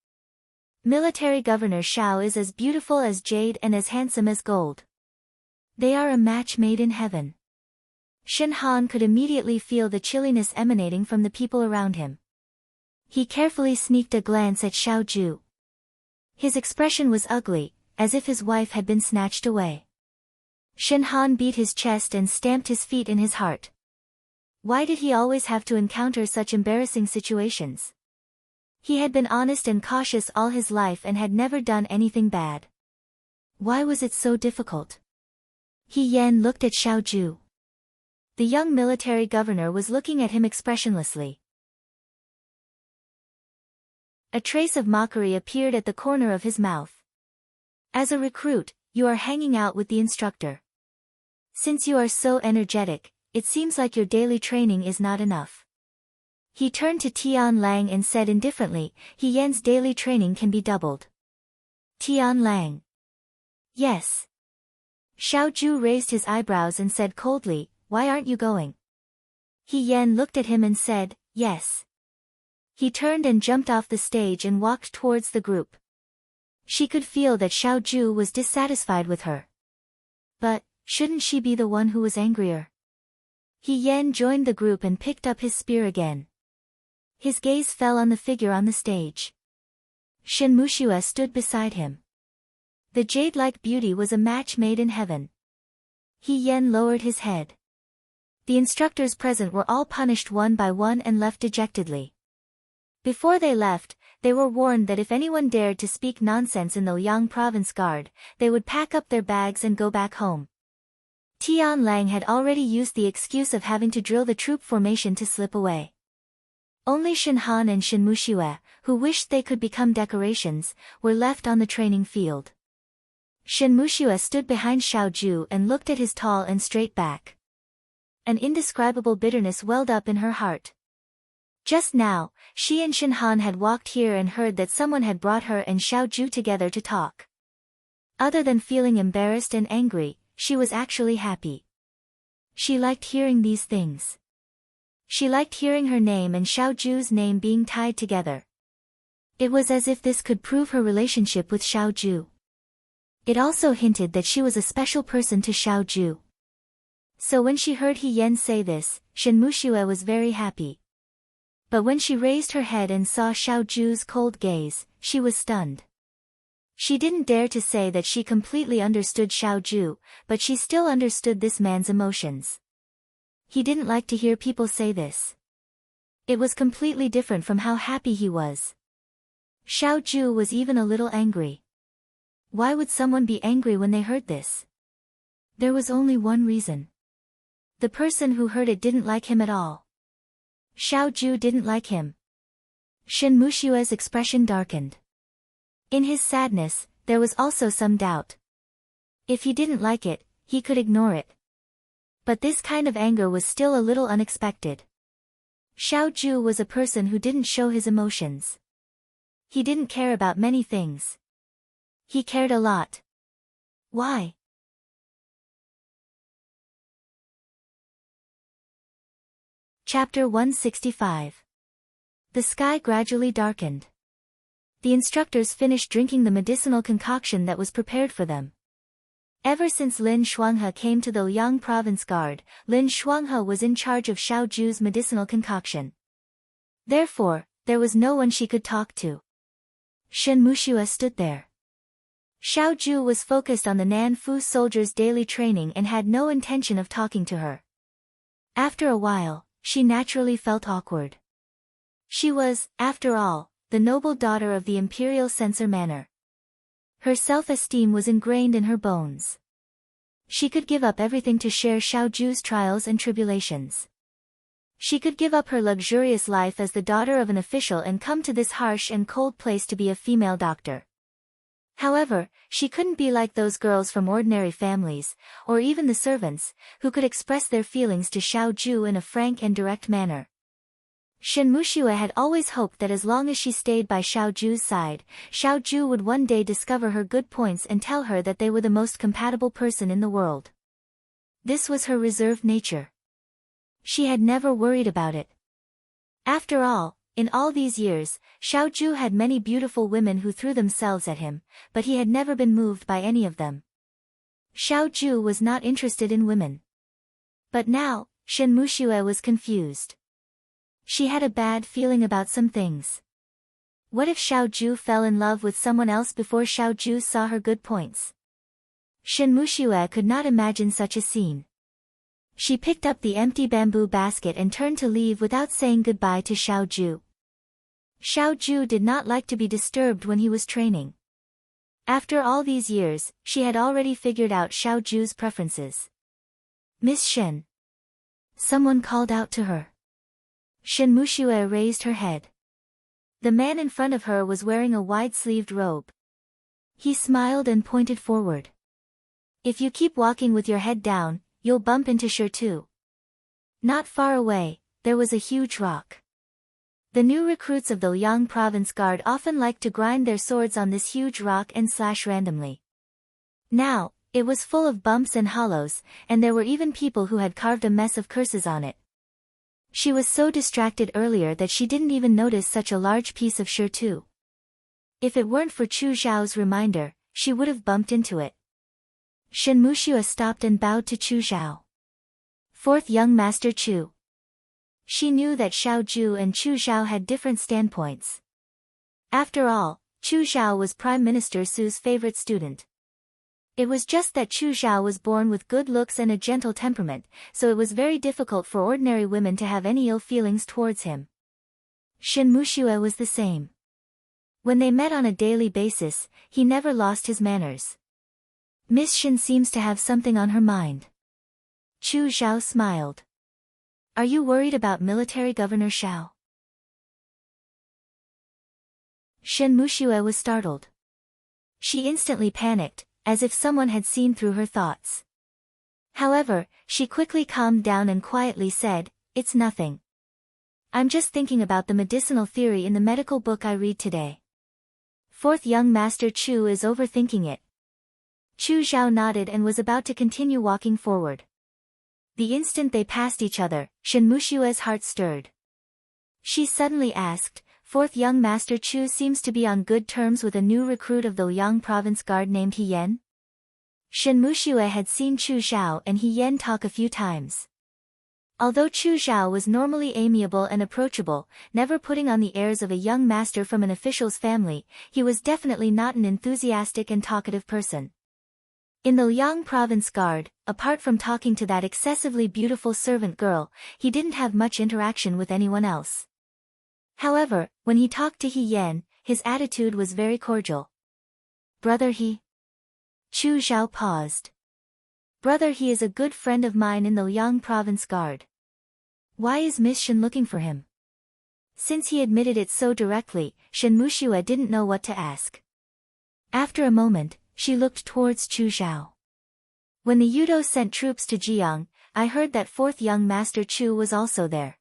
Military Governor Shao is as beautiful as jade and as handsome as gold. They are a match made in heaven. Shinhan could immediately feel the chilliness emanating from the people around him. He carefully sneaked a glance at Xiaoju. His expression was ugly, as if his wife had been snatched away. Shinhan beat his chest and stamped his feet in his heart. Why did he always have to encounter such embarrassing situations? He had been honest and cautious all his life and had never done anything bad. Why was it so difficult? He Yen looked at Xiaoju. The young military governor was looking at him expressionlessly. A trace of mockery appeared at the corner of his mouth. As a recruit, you are hanging out with the instructor. Since you are so energetic, it seems like your daily training is not enough. He turned to Tian Lang and said indifferently, He Yen's daily training can be doubled. Tian Lang. Yes. Xiaoju raised his eyebrows and said coldly, why aren't you going? He Yen looked at him and said, yes. He turned and jumped off the stage and walked towards the group. She could feel that Xiaoju was dissatisfied with her. But, shouldn't she be the one who was angrier? He Yan joined the group and picked up his spear again. His gaze fell on the figure on the stage. Shin Mushue stood beside him. The jade-like beauty was a match made in heaven. He Yan lowered his head. The instructors present were all punished one by one and left dejectedly. Before they left, they were warned that if anyone dared to speak nonsense in the Liang Province Guard, they would pack up their bags and go back home. Tian Lang had already used the excuse of having to drill the troop formation to slip away. Only Shin Han and Shin Mushue, who wished they could become decorations, were left on the training field. Shin Mushue stood behind Xiao Ju and looked at his tall and straight back. An indescribable bitterness welled up in her heart. Just now, she and Shin Han had walked here and heard that someone had brought her and Xiao Ju together to talk. Other than feeling embarrassed and angry, she was actually happy. She liked hearing these things. She liked hearing her name and Xiao Ju's name being tied together. It was as if this could prove her relationship with Xiao Ju. It also hinted that she was a special person to Xiao Ju. So when she heard He Yan say this, Shin Mushue was very happy. But when she raised her head and saw Xiao Ju's cold gaze, she was stunned. She didn't dare to say that she completely understood Xiao Ju, but she still understood this man's emotions. He didn't like to hear people say this. It was completely different from how happy he was. Xiao Ju was even a little angry. Why would someone be angry when they heard this? There was only one reason. The person who heard it didn't like him at all. Xiao Ju didn't like him. Shin Mushue's expression darkened. In his sadness, there was also some doubt. If he didn't like it, he could ignore it. But this kind of anger was still a little unexpected. Xiao Ju was a person who didn't show his emotions. He didn't care about many things. He cared a lot. Why? Chapter 165. The sky gradually darkened. The instructors finished drinking the medicinal concoction that was prepared for them. Ever since Lin Shuanghe came to the Liang Province Guard, Lin Shuanghe was in charge of Xiao Ju's medicinal concoction. Therefore, there was no one she could talk to. Shin Mushue stood there. Xiao Ju was focused on the Nan Fu soldiers' daily training and had no intention of talking to her. After a while, she naturally felt awkward. She was, after all, the noble daughter of the imperial censor manor. Her self-esteem was ingrained in her bones. She could give up everything to share Xiao Ju's trials and tribulations. She could give up her luxurious life as the daughter of an official and come to this harsh and cold place to be a female doctor. However, she couldn't be like those girls from ordinary families, or even the servants, who could express their feelings to Xiao Ju in a frank and direct manner. Shin Mushue had always hoped that as long as she stayed by Xiao Ju's side, Xiao Ju would one day discover her good points and tell her that they were the most compatible person in the world. This was her reserved nature. She had never worried about it. After all, in all these years, Xiao Ju had many beautiful women who threw themselves at him, but he had never been moved by any of them. Xiao Ju was not interested in women. But now, Shin Mushue was confused. She had a bad feeling about some things. What if Xiao Ju fell in love with someone else before Xiao Ju saw her good points? Shin Mushue could not imagine such a scene. She picked up the empty bamboo basket and turned to leave without saying goodbye to Xiao Ju. Xiao Ju did not like to be disturbed when he was training. After all these years, she had already figured out Xiao Ju's preferences. Miss Shen. Someone called out to her. Shin Mushue raised her head. The man in front of her was wearing a wide-sleeved robe. He smiled and pointed forward. If you keep walking with your head down, you'll bump into Shi Tu. Not far away, there was a huge rock. The new recruits of the Liang Province Guard often liked to grind their swords on this huge rock and slash randomly. Now, it was full of bumps and hollows, and there were even people who had carved a mess of curses on it. She was so distracted earlier that she didn't even notice such a large piece of Shi Tu. If it weren't for Chu Zhao's reminder, she would have bumped into it. Shen Muxue stopped and bowed to Chu Zhao. Fourth young master Chu. She knew that Xiao Ju and Chu Zhao had different standpoints. After all, Chu Zhao was Prime Minister Su's favorite student. It was just that Chu Zhao was born with good looks and a gentle temperament, so it was very difficult for ordinary women to have any ill feelings towards him. Shen Muxue was the same. When they met on a daily basis, he never lost his manners. Miss Shen seems to have something on her mind. Chu Zhao smiled. Are you worried about Military Governor Xiao? Shen Muxue was startled. She instantly panicked, as if someone had seen through her thoughts. However, she quickly calmed down and quietly said, "It's nothing. I'm just thinking about the medicinal theory in the medical book I read today." Fourth young master Chu is overthinking it. Chu Zhao nodded and was about to continue walking forward. The instant they passed each other, Shen Muxue's heart stirred. She suddenly asked, "Fourth young master Chu seems to be on good terms with a new recruit of the Liang province guard named He Yan?" Shen Muxue had seen Chu Zhao and He Yan talk a few times. Although Chu Zhao was normally amiable and approachable, never putting on the airs of a young master from an official's family, he was definitely not an enthusiastic and talkative person. In the Liang province guard, apart from talking to that excessively beautiful servant girl, he didn't have much interaction with anyone else. However, when he talked to He Yan, his attitude was very cordial. "Brother He?" Chu Zhao paused. "Brother He is a good friend of mine in the Liang province guard. Why is Miss Shen looking for him?" Since he admitted it so directly, Shen Muxue didn't know what to ask. After a moment, she looked towards Chu Zhao. "When the Yudo sent troops to Jiang, I heard that fourth young master Chu was also there.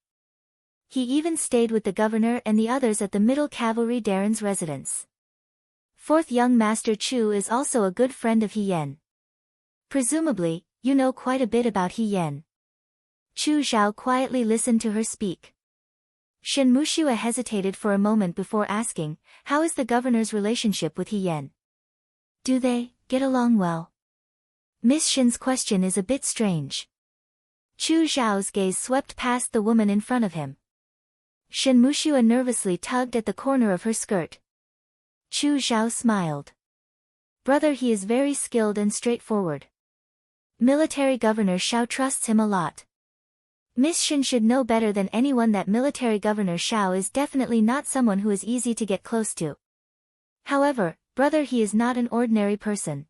He even stayed with the governor and the others at the Middle Cavalry Daren's residence. Fourth young master Chu is also a good friend of He Yan. Presumably, you know quite a bit about He Yan." Chu Zhao quietly listened to her speak. Shen Muxue hesitated for a moment before asking, "How is the governor's relationship with He Yan? Do they get along well?" Miss Shen's question is a bit strange. Chu Zhao's gaze swept past the woman in front of him. Shen Muxue nervously tugged at the corner of her skirt. Chu Zhao smiled. "Brother He is very skilled and straightforward. Military Governor Xiao trusts him a lot. Miss Shen should know better than anyone that Military Governor Xiao is definitely not someone who is easy to get close to. However, Brother He is not an ordinary person.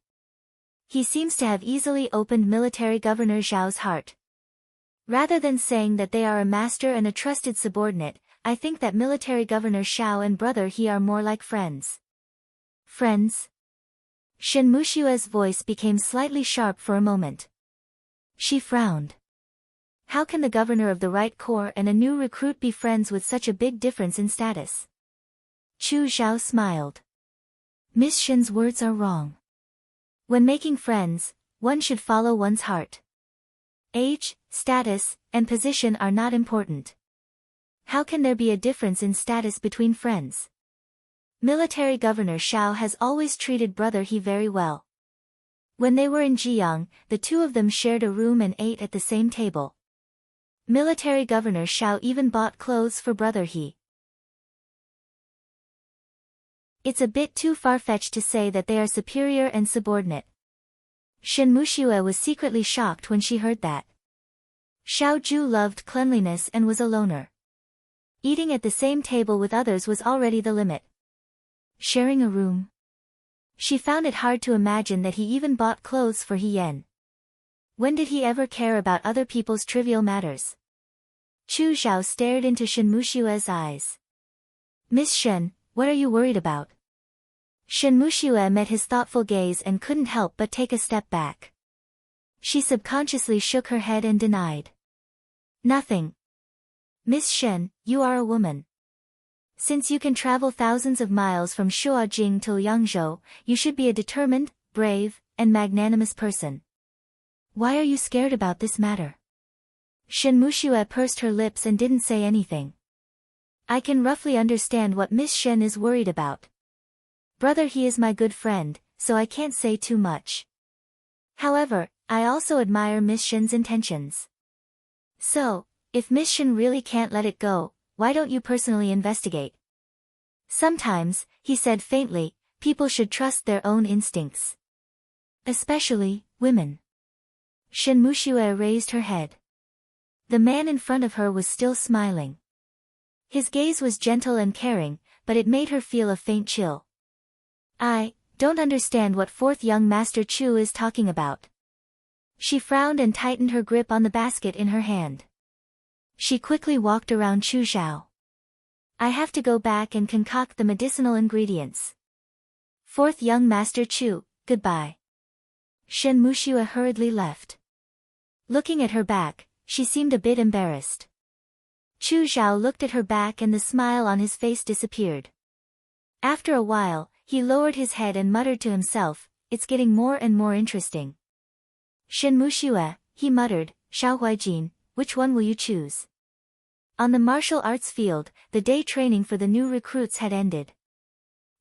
He seems to have easily opened Military Governor Xiao's heart. Rather than saying that they are a master and a trusted subordinate, I think that Military Governor Xiao and Brother He are more like friends." "Friends?" Shen Muxue's voice became slightly sharp for a moment. She frowned. How can the governor of the Right Corps and a new recruit be friends with such a big difference in status? Chu Zhao smiled. Miss Shen's words are wrong. When making friends, one should follow one's heart. Age, status, and position are not important. How can there be a difference in status between friends? Military Governor Xiao has always treated Brother He very well. When they were in Jiang, the two of them shared a room and ate at the same table. Military Governor Xiao even bought clothes for Brother He. It's a bit too far-fetched to say that they are superior and subordinate. Shen Muxue was secretly shocked when she heard that. Xiao Ju loved cleanliness and was a loner. Eating at the same table with others was already the limit. Sharing a room? She found it hard to imagine that he even bought clothes for He Yan. When did he ever care about other people's trivial matters? Chu Zhao stared into Shen Muxue's eyes. Miss Shen, what are you worried about? Shen Muxue met his thoughtful gaze and couldn't help but take a step back. She subconsciously shook her head and denied. Nothing. Miss Shen, you are a woman. Since you can travel thousands of miles from Shuajing to Liangzhou, you should be a determined, brave, and magnanimous person. Why are you scared about this matter? Shen Muxue pursed her lips and didn't say anything. I can roughly understand what Miss Shen is worried about. Brother He is my good friend, so I can't say too much. However, I also admire Miss Shin's intentions. So, if Miss Shin really can't let it go, why don't you personally investigate? Sometimes, he said faintly, people should trust their own instincts. Especially, women. Shin Mushue raised her head. The man in front of her was still smiling. His gaze was gentle and caring, but it made her feel a faint chill. I don't understand what fourth young Master Chu is talking about. She frowned and tightened her grip on the basket in her hand. She quickly walked around Chu Zhao. I have to go back and concoct the medicinal ingredients. Fourth young Master Chu, goodbye. Shen Mushue hurriedly left. Looking at her back, she seemed a bit embarrassed. Chu Zhao looked at her back and the smile on his face disappeared. After a while, he lowered his head and muttered to himself, it's getting more and more interesting. Shen Mushue, he muttered, Xiao Huijin, which one will you choose? On the martial arts field, the day training for the new recruits had ended.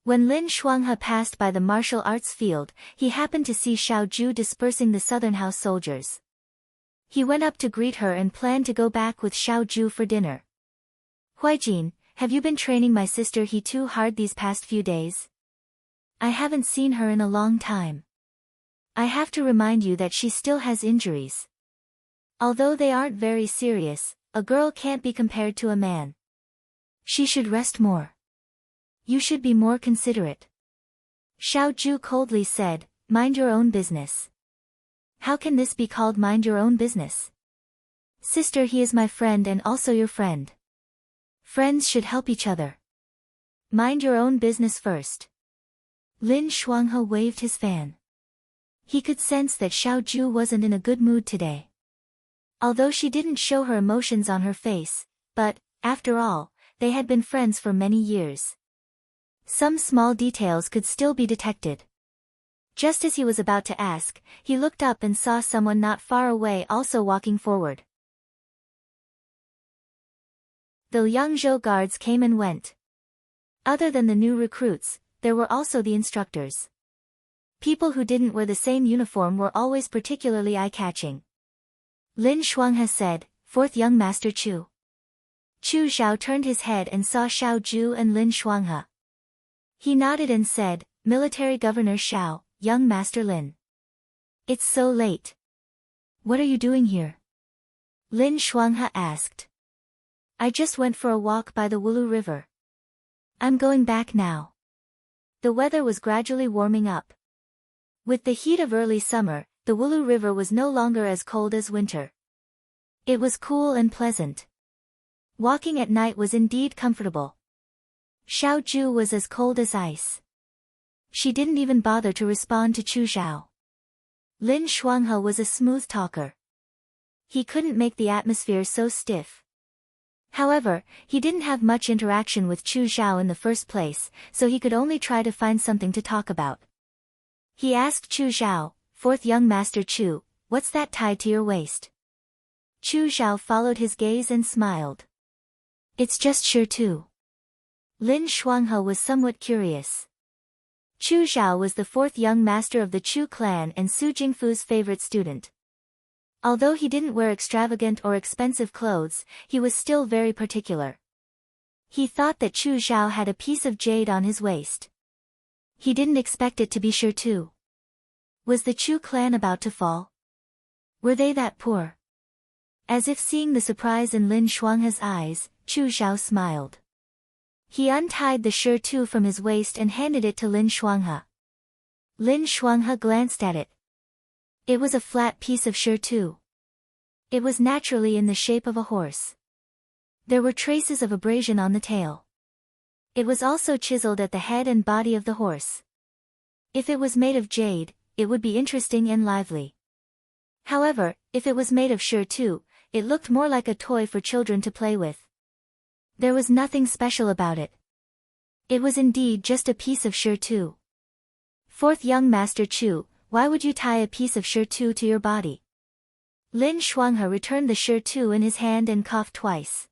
When Lin Shuanghe passed by the martial arts field, he happened to see Xiao Ju dispersing the Southern House soldiers. He went up to greet her and planned to go back with Xiao Ju for dinner. Huijin, have you been training my sister He too hard these past few days? I haven't seen her in a long time. I have to remind you that she still has injuries. Although they aren't very serious, a girl can't be compared to a man. She should rest more. You should be more considerate. Xiao Ju coldly said, mind your own business. How can this be called mind your own business? Sister, he is my friend and also your friend. Friends should help each other. Mind your own business first. Lin Shuanghe waved his fan. He could sense that Xiao Ju wasn't in a good mood today. Although she didn't show her emotions on her face, but, after all, they had been friends for many years. Some small details could still be detected. Just as he was about to ask, he looked up and saw someone not far away also walking forward. The Yangzhou guards came and went. Other than the new recruits, there were also the instructors. People who didn't wear the same uniform were always particularly eye-catching. Lin Shuanghe said, fourth young Master Chu. Chu Zhao turned his head and saw Xiao Ju and Lin Shuanghe. He nodded and said, Military Governor Xiao, young Master Lin. It's so late. What are you doing here? Lin Shuanghe asked. I just went for a walk by the Wulu River. I'm going back now. The weather was gradually warming up. With the heat of early summer, the Wulu River was no longer as cold as winter. It was cool and pleasant. Walking at night was indeed comfortable. Xiao Ju was as cold as ice. She didn't even bother to respond to Chu Zhao. Lin Shuanghe was a smooth talker. He couldn't make the atmosphere so stiff. However, he didn't have much interaction with Chu Zhao in the first place, so he could only try to find something to talk about. He asked Chu Zhao, fourth young Master Chu, what's that tied to your waist? Chu Zhao followed his gaze and smiled. It's just sure too. Lin Shuanghe was somewhat curious. Chu Zhao was the fourth young master of the Chu clan and Su Jingfu's favorite student. Although he didn't wear extravagant or expensive clothes, he was still very particular. He thought that Chu Zhao had a piece of jade on his waist. He didn't expect it to be sure too. Was the Chu clan about to fall? Were they that poor? As if seeing the surprise in Lin Shuanghe's eyes, Chu Zhao smiled. He untied the shirt from his waist and handed it to Lin Shuanghe. Lin Shuanghe glanced at it. It was a flat piece of shirt. It was naturally in the shape of a horse. There were traces of abrasion on the tail. It was also chiseled at the head and body of the horse. If it was made of jade, it would be interesting and lively. However, if it was made of shirt, it looked more like a toy for children to play with. There was nothing special about it. It was indeed just a piece of shirt. Fourth young Master Chu, why would you tie a piece of shirt to your body? Lin Shuanghe returned the shirt in his hand and coughed twice.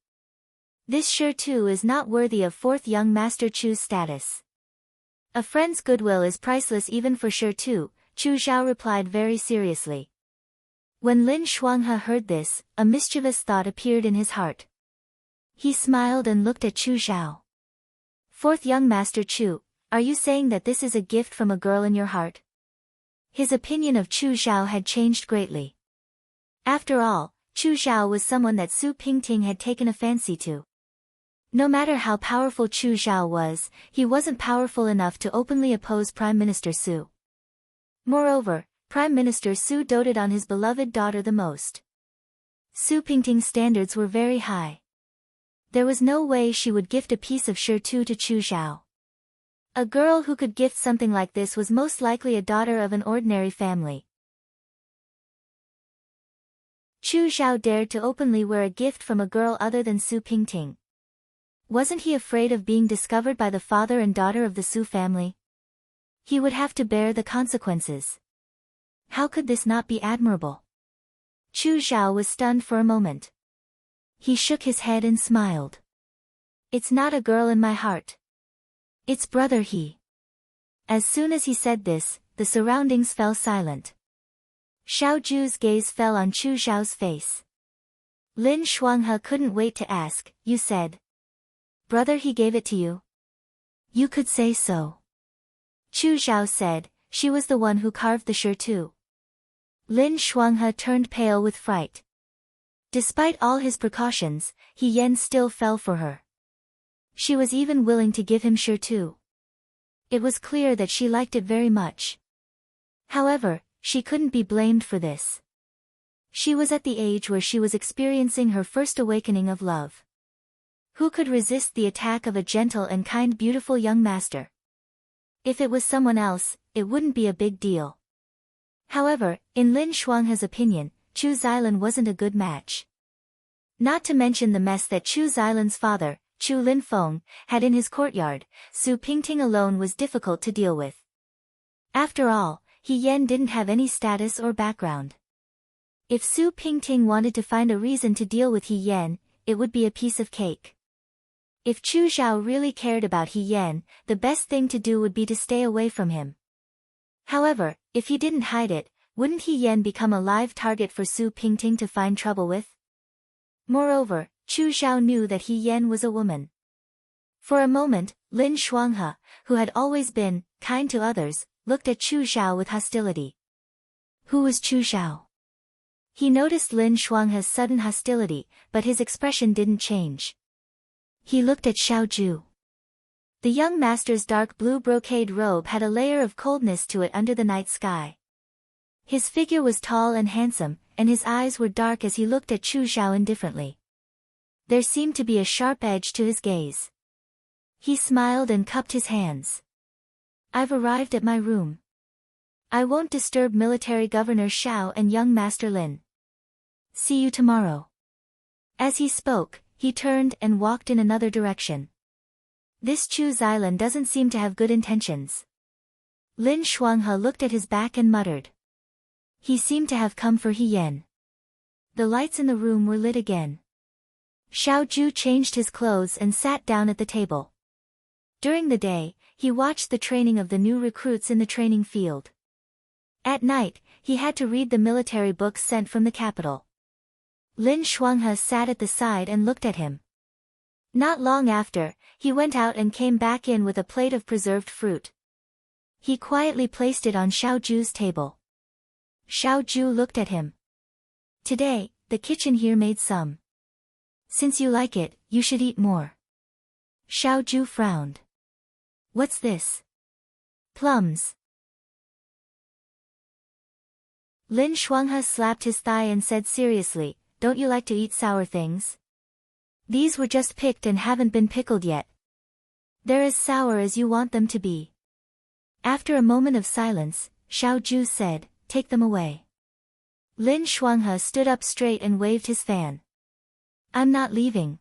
This shirt is not worthy of fourth young Master Chu's status. A friend's goodwill is priceless even for shirt, Chu Xiao replied very seriously. When Lin Shuanghe heard this, a mischievous thought appeared in his heart. He smiled and looked at Chu Xiao. Fourth young master Chu, are you saying that this is a gift from a girl in your heart? His opinion of Chu Xiao had changed greatly. After all, Chu Xiao was someone that Su Pingting had taken a fancy to. No matter how powerful Chu Xiao was, he wasn't powerful enough to openly oppose Prime Minister Su. Moreover, Prime Minister Su doted on his beloved daughter the most. Su Pingting's standards were very high. There was no way she would gift a piece of shirtu to Chu Xiao. A girl who could gift something like this was most likely a daughter of an ordinary family. Chu Xiao dared to openly wear a gift from a girl other than Su Pingting. Wasn't he afraid of being discovered by the father and daughter of the Su family? He would have to bear the consequences. How could this not be admirable? Chu Xiao was stunned for a moment. He shook his head and smiled. It's not a girl in my heart. It's brother He. As soon as he said this, the surroundings fell silent. Xiao Ju's gaze fell on Chu Xiao's face. Lin Shuanghe couldn't wait to ask, you said. Brother He gave it to you? You could say so. Chu Xiao said, she was the one who carved the shirtu. Lin Shuanghe turned pale with fright. Despite all his precautions, He Yan still fell for her. She was even willing to give him shirtu. It was clear that she liked it very much. However, she couldn't be blamed for this. She was at the age where she was experiencing her first awakening of love. Who could resist the attack of a gentle and kind beautiful young master? If it was someone else, it wouldn't be a big deal. However, in Lin Shuanghe's opinion, Chu Xilan wasn't a good match. Not to mention the mess that Chu Xilan's father, Chu Linfeng, had in his courtyard, Su Pingting alone was difficult to deal with. After all, He Yan didn't have any status or background. If Su Pingting wanted to find a reason to deal with He Yan, it would be a piece of cake. If Chu Xiao really cared about He Yan, the best thing to do would be to stay away from him. However, if he didn't hide it, wouldn't He Yan become a live target for Su Pingting to find trouble with? Moreover, Chu Xiao knew that He Yan was a woman. For a moment, Lin Shuanghe, who had always been kind to others, looked at Chu Xiao with hostility. Who was Chu Xiao? He noticed Lin Shuanghe's sudden hostility, but his expression didn't change. He looked at Xiao Ju. The young master's dark blue brocade robe had a layer of coldness to it under the night sky. His figure was tall and handsome, and his eyes were dark as he looked at Chu Xiao indifferently. There seemed to be a sharp edge to his gaze. He smiled and cupped his hands. I've arrived at my room. I won't disturb Military Governor Xiao and young Master Lin. See you tomorrow. As he spoke, he turned and walked in another direction. This Chu Xilan doesn't seem to have good intentions. Lin Shuanghe looked at his back and muttered. He seemed to have come for He Yan. The lights in the room were lit again. Xiao Ju changed his clothes and sat down at the table. During the day, he watched the training of the new recruits in the training field. At night, he had to read the military books sent from the capital. Lin Shuanghe sat at the side and looked at him. Not long after, he went out and came back in with a plate of preserved fruit. He quietly placed it on Xiao Ju's table. Xiao Ju looked at him. Today, the kitchen here made some. Since you like it, you should eat more. Xiao Ju frowned. What's this? Plums. Lin Shuanghe slapped his thigh and said seriously, don't you like to eat sour things? These were just picked and haven't been pickled yet. They're as sour as you want them to be. After a moment of silence, Xiao Ju said, take them away. Lin Shuanghe stood up straight and waved his fan. I'm not leaving.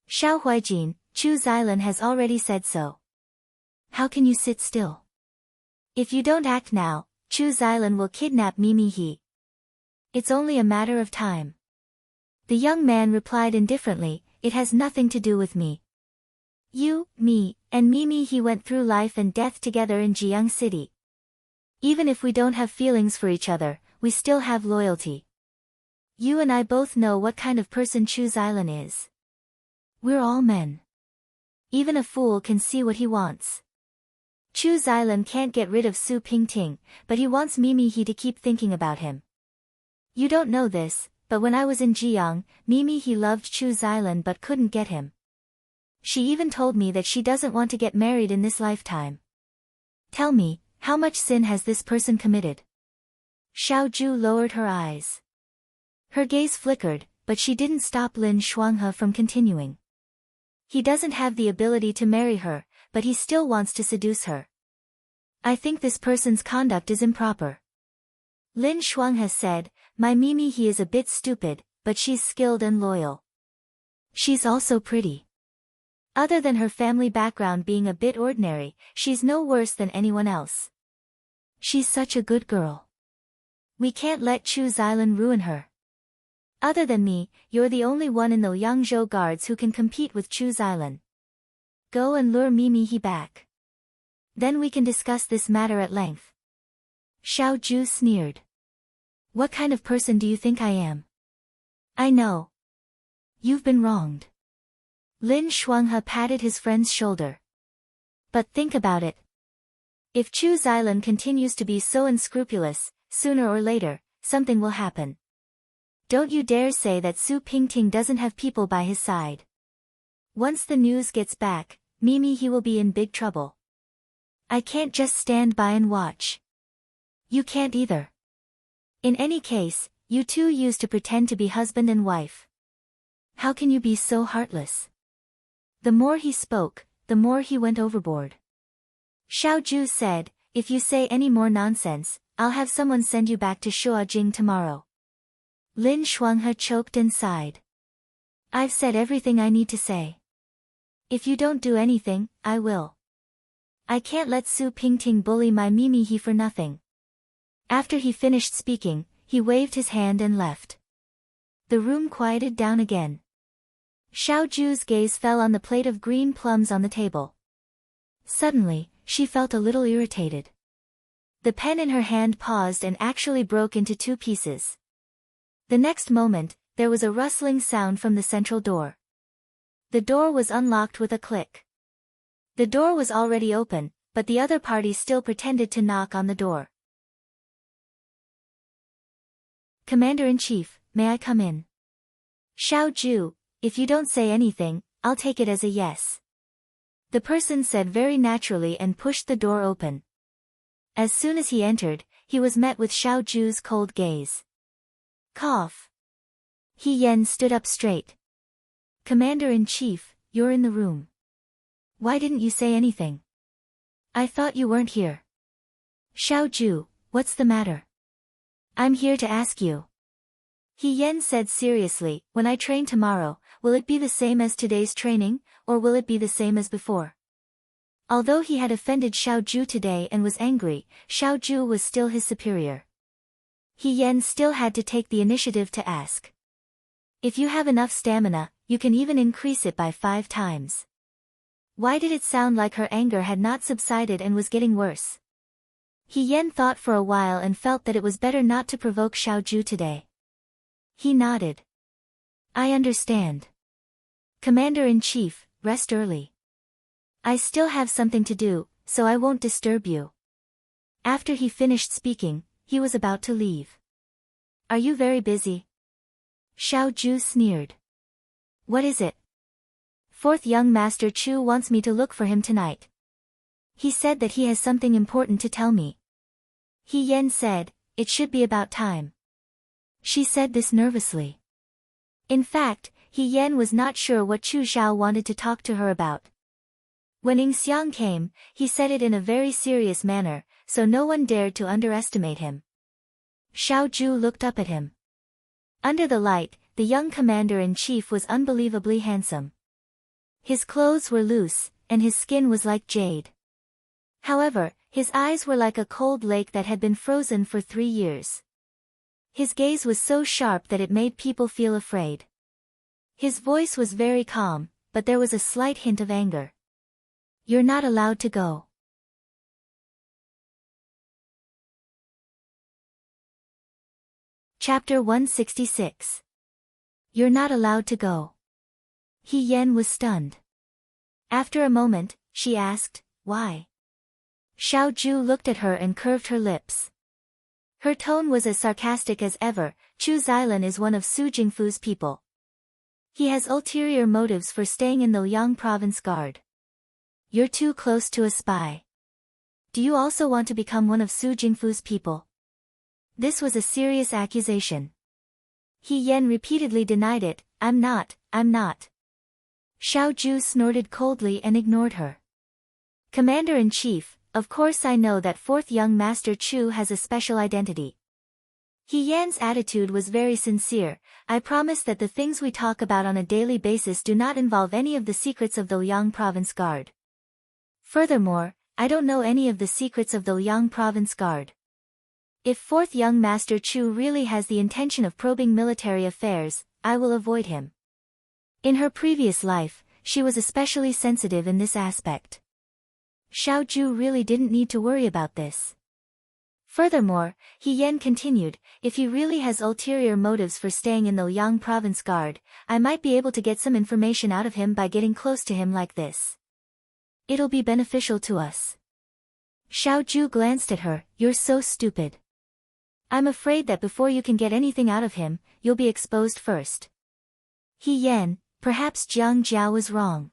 Xiao Huijin, Chu Xilan has already said so. How can you sit still? If you don't act now, Chu Xilan will kidnap Mimi He. It's only a matter of time. The young man replied indifferently, it has nothing to do with me. You, me, and Mimi He went through life and death together in Jiang City. Even if we don't have feelings for each other, we still have loyalty. You and I both know what kind of person Chu Xilan is. We're all men. Even a fool can see what he wants. Chu Xilan can't get rid of Su Pingting, but he wants Mimi He to keep thinking about him. You don't know this, but when I was in Jiang, Mimi He loved Chu Xilan but couldn't get him. She even told me that she doesn't want to get married in this lifetime. Tell me, how much sin has this person committed? Xiao Ju lowered her eyes. Her gaze flickered, but she didn't stop Lin Shuanghe from continuing. He doesn't have the ability to marry her, but he still wants to seduce her. I think this person's conduct is improper. Lin Shuanghe said, my Mimi He is a bit stupid, but she's skilled and loyal. She's also pretty. Other than her family background being a bit ordinary, she's no worse than anyone else. She's such a good girl. We can't let Chu Xilan ruin her. Other than me, you're the only one in the Yangzhou guards who can compete with Chu Xilan. Go and lure Mimi He back. Then we can discuss this matter at length. Xiao Ju sneered. What kind of person do you think I am? I know. You've been wronged. Lin Shuanghe patted his friend's shoulder. But think about it. If Chu Xilan continues to be so unscrupulous, sooner or later, something will happen. Don't you dare say that Su Pingting doesn't have people by his side. Once the news gets back, Mimi He will be in big trouble. I can't just stand by and watch. You can't either. In any case, you two used to pretend to be husband and wife. How can you be so heartless? The more he spoke, the more he went overboard. Xiao Ju said, if you say any more nonsense, I'll have someone send you back to Shuajing tomorrow. Lin Shuanghe choked and sighed. I've said everything I need to say. If you don't do anything, I will. I can't let Su Pingting bully my Mimi He for nothing. After he finished speaking, he waved his hand and left. The room quieted down again. Xiao Ju's gaze fell on the plate of green plums on the table. Suddenly, she felt a little irritated. The pen in her hand paused and actually broke into 2 pieces. The next moment, there was a rustling sound from the central door. The door was unlocked with a click. The door was already open, but the other party still pretended to knock on the door. Commander-in-Chief, may I come in? Xiao Ju, if you don't say anything, I'll take it as a yes. The person said very naturally and pushed the door open. As soon as he entered, he was met with Xiao Ju's cold gaze. Cough. He Yen stood up straight. Commander-in-Chief, you're in the room. Why didn't you say anything? I thought you weren't here. Xiao Ju, what's the matter? I'm here to ask you. He Yen said seriously, when I train tomorrow, will it be the same as today's training, or will it be the same as before? Although he had offended Xiao Ju today and was angry, Xiao Ju was still his superior. He Yen still had to take the initiative to ask. If you have enough stamina, you can even increase it by 5 times. Why did it sound like her anger had not subsided and was getting worse? He Yen thought for a while and felt that it was better not to provoke Xiao Ju today. He nodded. I understand. Commander-in-Chief, rest early. I still have something to do, so I won't disturb you. After he finished speaking, he was about to leave. Are you very busy? Xiao Ju sneered. What is it? 4th young Master Chu wants me to look for him tonight. He said that he has something important to tell me. He Yen said, it should be about time. She said this nervously. In fact, He Yen was not sure what Chu Xiao wanted to talk to her about. When Ing Xiang came, he said it in a very serious manner, so no one dared to underestimate him. Xiao Ju looked up at him. Under the light, the young commander-in-chief was unbelievably handsome. His clothes were loose, and his skin was like jade. However, his eyes were like a cold lake that had been frozen for 3 years. His gaze was so sharp that it made people feel afraid. His voice was very calm, but there was a slight hint of anger. You're not allowed to go. Chapter 166. You're not allowed to go. He Yan was stunned. After a moment, she asked, why? Xiao Ju looked at her and curved her lips. Her tone was as sarcastic as ever. Chu Xilan is one of Su Jingfu's people. He has ulterior motives for staying in the Liang province guard. You're too close to a spy. Do you also want to become one of Su Jingfu's people? This was a serious accusation. He Yan repeatedly denied it. I'm not. Xiao Ju snorted coldly and ignored her. Commander-in-Chief, of course I know that fourth young Master Chu has a special identity. He Yan's attitude was very sincere. I promise that the things we talk about on a daily basis do not involve any of the secrets of the Liang Province Guard. Furthermore, I don't know any of the secrets of the Liang Province Guard. If fourth young Master Chu really has the intention of probing military affairs, I will avoid him. In her previous life, she was especially sensitive in this aspect. Xiao Ju really didn't need to worry about this. Furthermore, He Yan continued, if he really has ulterior motives for staying in the Liang Province Guard, I might be able to get some information out of him by getting close to him like this. It'll be beneficial to us. Xiao Ju glanced at her, you're so stupid. I'm afraid that before you can get anything out of him, you'll be exposed first. He Yan, perhaps Jiang Jiao was wrong.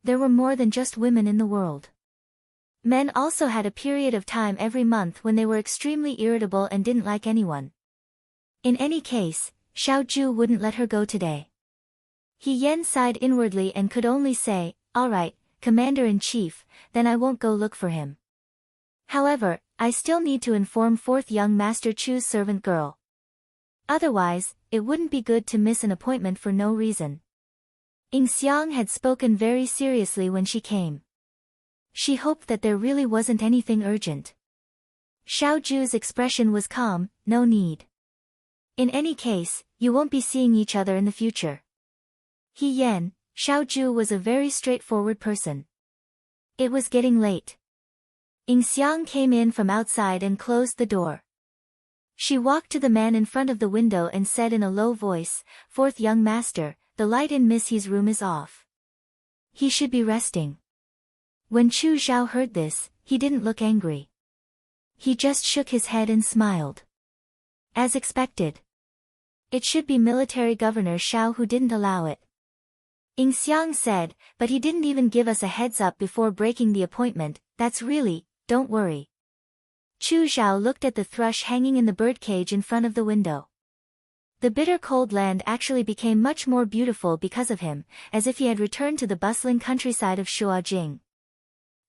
There were more than just women in the world. Men also had a period of time every month when they were extremely irritable and didn't like anyone. In any case, Xiao Ju wouldn't let her go today. He Yan sighed inwardly and could only say, all right, Commander-in-Chief, then I won't go look for him. However, I still need to inform fourth young Master Chu's servant girl. Otherwise, it wouldn't be good to miss an appointment for no reason. Ying Xiang had spoken very seriously when she came. She hoped that there really wasn't anything urgent. Xiao Ju's expression was calm, no need. In any case, you won't be seeing each other in the future. He Yan, Xiao Ju was a very straightforward person. It was getting late. Ying Xiang came in from outside and closed the door. She walked to the man in front of the window and said in a low voice, fourth young master, the light in Miss He's room is off. He should be resting. When Chu Zhao heard this, he didn't look angry. He just shook his head and smiled. As expected. It should be military governor Xiao who didn't allow it. Ying Xiang said, but he didn't even give us a heads up before breaking the appointment. That's really, don't worry. Chu Zhao looked at the thrush hanging in the birdcage in front of the window. The bitter cold land actually became much more beautiful because of him, as if he had returned to the bustling countryside of Shuajing.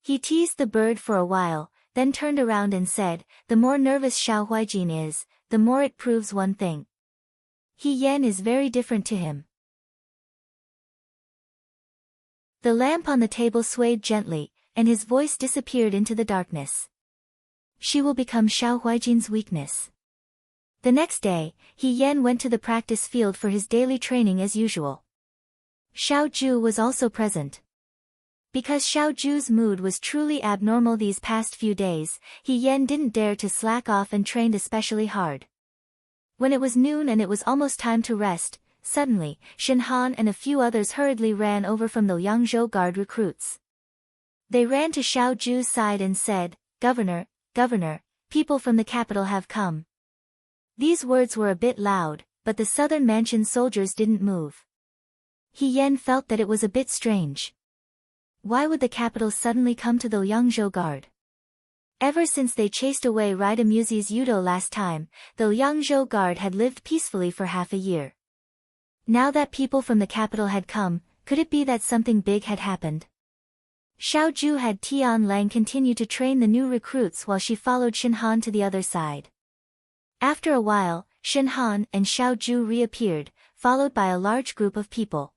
He teased the bird for a while, then turned around and said, the more nervous Xiao Huijin is, the more it proves one thing. He Yan is very different to him. The lamp on the table swayed gently, and his voice disappeared into the darkness. She will become Xiao Huijin's weakness. The next day, He Yan went to the practice field for his daily training as usual. Xiao Ju was also present. Because Xiao Ju's mood was truly abnormal these past few days, He Yan didn't dare to slack off and trained especially hard. When it was noon and it was almost time to rest, suddenly, Shen Han and a few others hurriedly ran over from the Liangzhou Guard recruits. They ran to Xiao Ju's side and said, Governor, people from the capital have come. These words were a bit loud, but the southern mansion soldiers didn't move. He Yan felt that it was a bit strange. Why would the capital suddenly come to the Liangzhou Guard? Ever since they chased away Rida Muzi's Yudo last time, the Liangzhou Guard had lived peacefully for half a year. Now that people from the capital had come, could it be that something big had happened? Xiao Ju had Tian Lang continue to train the new recruits while she followed Shen Han to the other side. After a while, Shen Han and Xiao Ju reappeared, followed by a large group of people.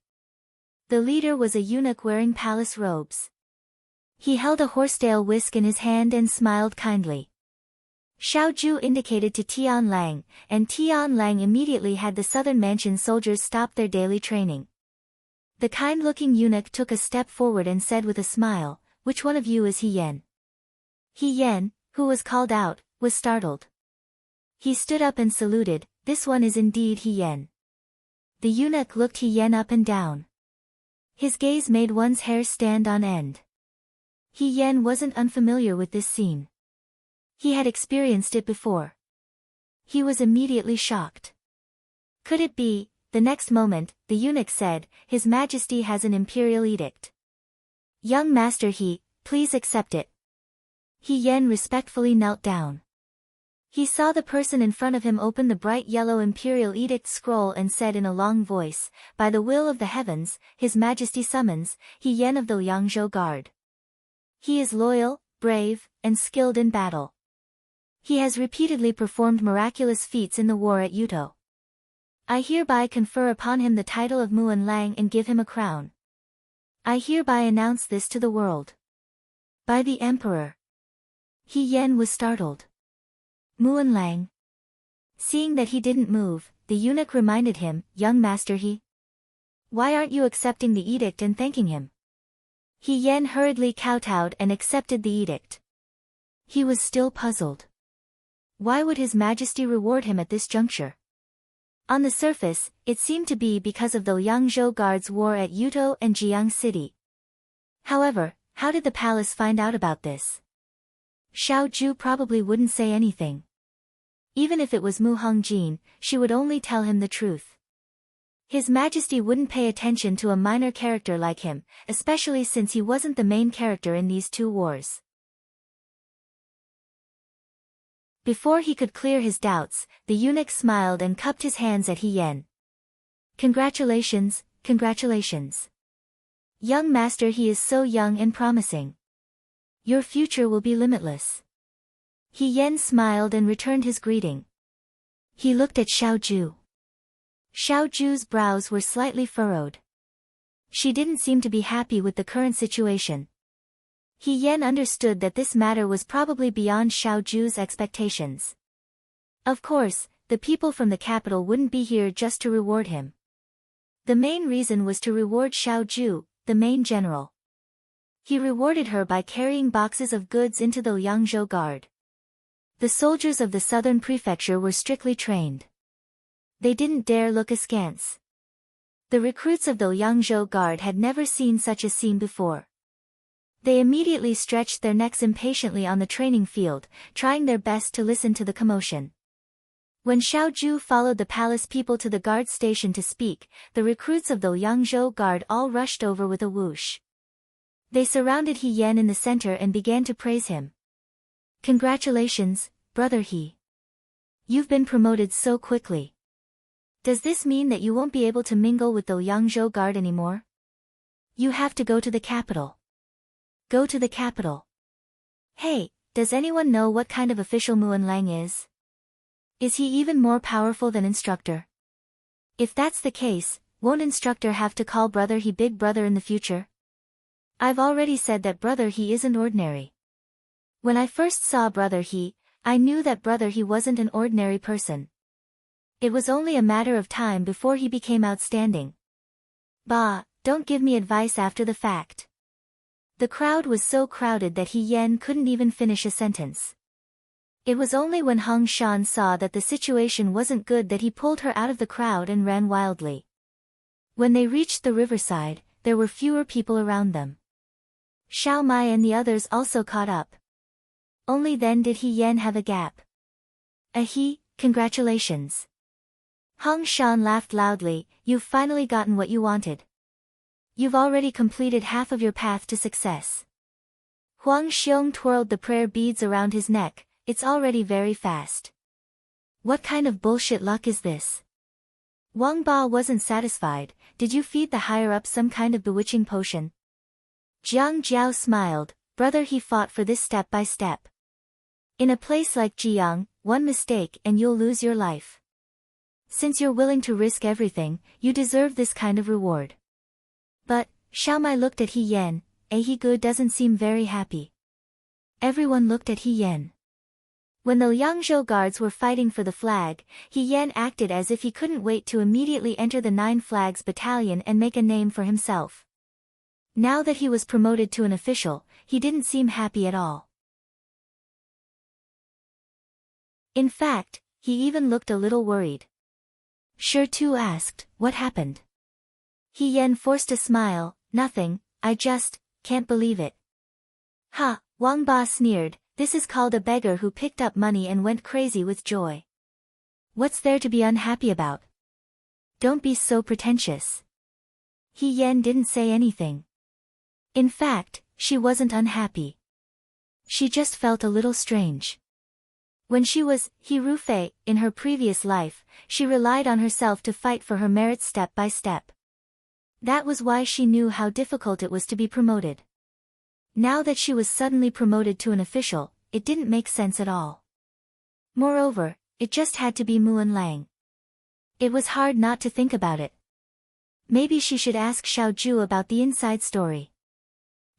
The leader was a eunuch wearing palace robes. He held a horsetail whisk in his hand and smiled kindly. Xiao Ju indicated to Tian Lang, and Tian Lang immediately had the southern mansion soldiers stop their daily training. The kind-looking eunuch took a step forward and said with a smile, which one of you is He Yan? He Yan, who was called out, was startled. He stood up and saluted, this one is indeed He Yen. The eunuch looked He Yen up and down. His gaze made one's hair stand on end. He Yen wasn't unfamiliar with this scene. He had experienced it before. He was immediately shocked. Could it be? The next moment, the eunuch said, His Majesty has an imperial edict. Young Master He, please accept it. He Yen respectfully knelt down. He saw the person in front of him open the bright yellow imperial edict scroll and said in a long voice, By the will of the heavens, His Majesty summons, He Yen of the Liangzhou Guard. He is loyal, brave, and skilled in battle. He has repeatedly performed miraculous feats in the war at Yuto. I hereby confer upon him the title of Muan Lang and give him a crown. I hereby announce this to the world. By the Emperor. He Yen was startled. Muan Lang. Seeing that he didn't move, the eunuch reminded him, Young Master He. Why aren't you accepting the edict and thanking him? He Yen hurriedly kowtowed and accepted the edict. He was still puzzled. Why would His Majesty reward him at this juncture? On the surface, it seemed to be because of the Liangzhou Guard's war at Yuto and Jiang City. However, how did the palace find out about this? Xiao Ju probably wouldn't say anything. Even if it was Mu Hongjin, she would only tell him the truth. His Majesty wouldn't pay attention to a minor character like him, especially since he wasn't the main character in these two wars. Before he could clear his doubts, the eunuch smiled and cupped his hands at He Yen. Congratulations, congratulations. Young Master He is so young and promising. Your future will be limitless. He Yen smiled and returned his greeting. He looked at Xiao Ju. Xiao Ju's brows were slightly furrowed. She didn't seem to be happy with the current situation. He Yen understood that this matter was probably beyond Xiao Ju's expectations. Of course, the people from the capital wouldn't be here just to reward him. The main reason was to reward Xiao Ju, the main general. He rewarded her by carrying boxes of goods into the Liangzhou Guard. The soldiers of the southern prefecture were strictly trained. They didn't dare look askance. The recruits of the Liangzhou Guard had never seen such a scene before. They immediately stretched their necks impatiently on the training field, trying their best to listen to the commotion. When Xiao Ju followed the palace people to the guard station to speak, the recruits of the Liangzhou Guard all rushed over with a whoosh. They surrounded He Yen in the center and began to praise him. Congratulations, brother He. You've been promoted so quickly. Does this mean that you won't be able to mingle with the Liangzhou Guard anymore? You have to go to the capital. Go to the capital. Hey, does anyone know what kind of official Muan Lang is? Is he even more powerful than instructor? If that's the case, won't instructor have to call brother He big brother in the future? I've already said that brother He isn't ordinary. When I first saw brother He, I knew that brother He wasn't an ordinary person. It was only a matter of time before he became outstanding. Bah, don't give me advice after the fact. The crowd was so crowded that He Yen couldn't even finish a sentence. It was only when Hong Shan saw that the situation wasn't good that he pulled her out of the crowd and ran wildly. When they reached the riverside, there were fewer people around them. Xiao Mai and the others also caught up. Only then did He Yen have a gap. Congratulations. Hong Shan laughed loudly, you've finally gotten what you wanted. You've already completed half of your path to success. Huang Xiong twirled the prayer beads around his neck, it's already very fast. What kind of bullshit luck is this? Wang Ba wasn't satisfied, did you feed the higher-ups some kind of bewitching potion? Jiang Jiao smiled, brother He fought for this step by step. In a place like Jiang, one mistake and you'll lose your life. Since you're willing to risk everything, you deserve this kind of reward. But, Xiao Mai looked at He Yen, He Gu doesn't seem very happy. Everyone looked at He Yen. When the Liangzhou Guards were fighting for the flag, He Yen acted as if he couldn't wait to immediately enter the 9 Flags Battalion and make a name for himself. Now that he was promoted to an official, he didn't seem happy at all. In fact, he even looked a little worried. Shi Tu asked, what happened? He Yan forced a smile, nothing, I just can't believe it. Ha, Wang Ba sneered, this is called a beggar who picked up money and went crazy with joy. What's there to be unhappy about? Don't be so pretentious. He Yan didn't say anything. In fact, she wasn't unhappy. She just felt a little strange. When she was Hirufei in her previous life, she relied on herself to fight for her merits step by step. That was why she knew how difficult it was to be promoted. Now that she was suddenly promoted to an official, it didn't make sense at all. Moreover, it just had to be Muan Lang. It was hard not to think about it. Maybe she should ask Xiaoju about the inside story.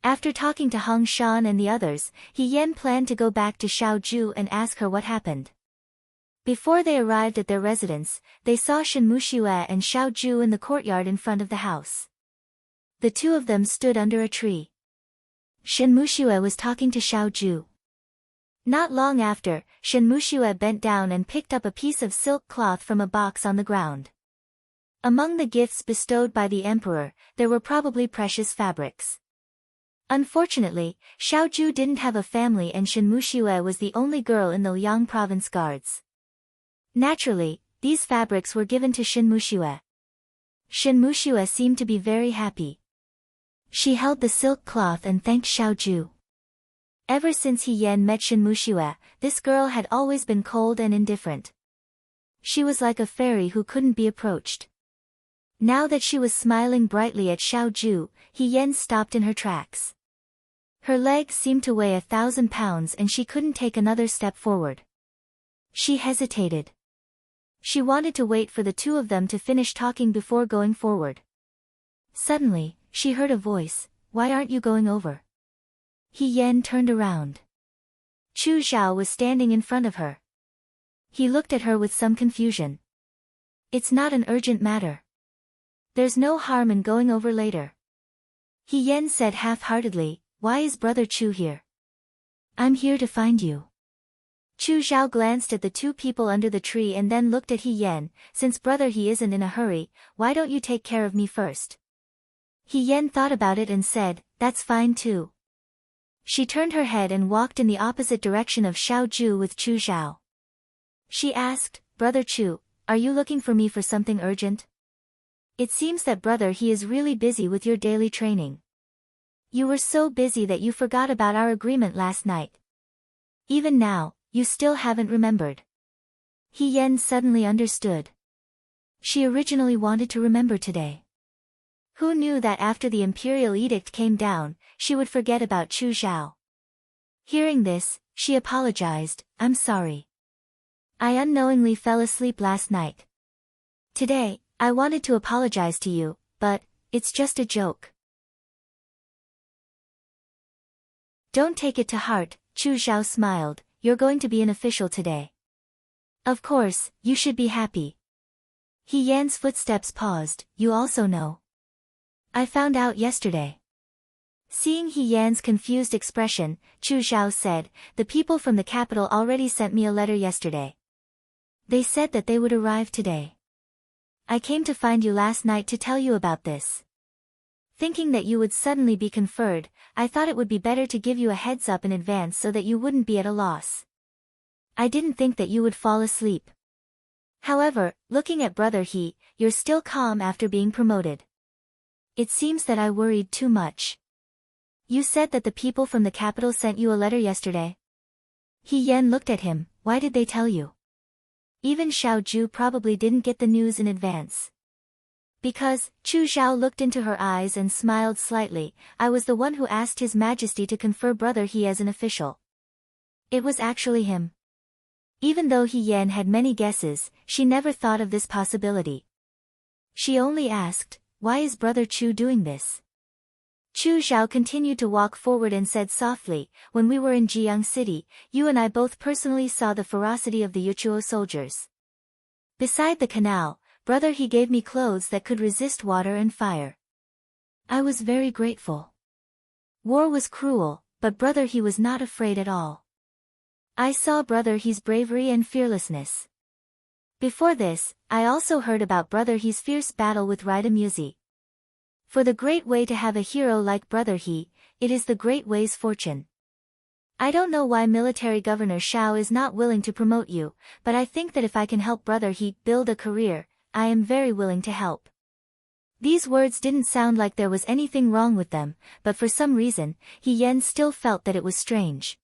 After talking to Hong Shan and the others, He Yan planned to go back to Xiaoju and ask her what happened. Before they arrived at their residence, they saw Shen Muxue and Xiaoju in the courtyard in front of the house. The two of them stood under a tree. Shen Muxue was talking to Xiaoju. Not long after, Shen Muxue bent down and picked up a piece of silk cloth from a box on the ground. Among the gifts bestowed by the emperor, there were probably precious fabrics. Unfortunately, Xiaoju didn't have a family and Shen Muxue was the only girl in the Liang province guards. Naturally, these fabrics were given to Shen Muxue. Shen Muxue seemed to be very happy. She held the silk cloth and thanked Xiaoju. Ever since He Yan met Shen Muxue, this girl had always been cold and indifferent. She was like a fairy who couldn't be approached. Now that she was smiling brightly at Xiaoju, He Yan stopped in her tracks. Her legs seemed to weigh 1,000 pounds and she couldn't take another step forward. She hesitated. She wanted to wait for the two of them to finish talking before going forward. Suddenly, she heard a voice, why aren't you going over? He Yan turned around. Chu Zhao was standing in front of her. He looked at her with some confusion. It's not an urgent matter. There's no harm in going over later. He Yan said half-heartedly, why is Brother Chu here? I'm here to find you. Chu Zhao glanced at the two people under the tree and then looked at He Yan, since brother he isn't in a hurry, why don't you take care of me first? He Yan thought about it and said, that's fine too. She turned her head and walked in the opposite direction of Xiaoju with Chu Zhao. She asked, Brother Chu, are you looking for me for something urgent? It seems that brother he is really busy with your daily training. You were so busy that you forgot about our agreement last night. Even now, you still haven't remembered. He Yan suddenly understood. She originally wanted to remember today. Who knew that after the imperial edict came down, she would forget about Chu Zhao? Hearing this, she apologized, I'm sorry. I unknowingly fell asleep last night. Today, I wanted to apologize to you, but it's just a joke. Don't take it to heart, Chu Zhao smiled, you're going to be an official today. Of course, you should be happy. He Yan's footsteps paused, you also know. I found out yesterday. Seeing He Yan's confused expression, Chu Zhao said, the people from the capital already sent me a letter yesterday. They said that they would arrive today. I came to find you last night to tell you about this. Thinking that you would suddenly be conferred, I thought it would be better to give you a heads up in advance so that you wouldn't be at a loss. I didn't think that you would fall asleep. However, looking at brother he, you're still calm after being promoted. It seems that I worried too much. You said that the people from the capital sent you a letter yesterday? He Yan looked at him, why did they tell you? Even Xiaoju probably didn't get the news in advance. Because, Chu Zhao looked into her eyes and smiled slightly, I was the one who asked His Majesty to confer brother he as an official. It was actually him. Even though He Yan had many guesses, she never thought of this possibility. She only asked, why is brother Chu doing this? Chu Zhao continued to walk forward and said softly, when we were in Jiang City, you and I both personally saw the ferocity of the Yuchuo soldiers. Beside the canal, brother he gave me clothes that could resist water and fire. I was very grateful. War was cruel, but brother he was not afraid at all. I saw brother he's bravery and fearlessness. Before this, I also heard about Brother He's fierce battle with Muzi. For the great way to have a hero like Brother He, it is the great way's fortune. I don't know why Military Governor Shao is not willing to promote you, but I think that if I can help Brother He build a career, I am very willing to help. These words didn't sound like there was anything wrong with them, but for some reason, He Yen still felt that it was strange.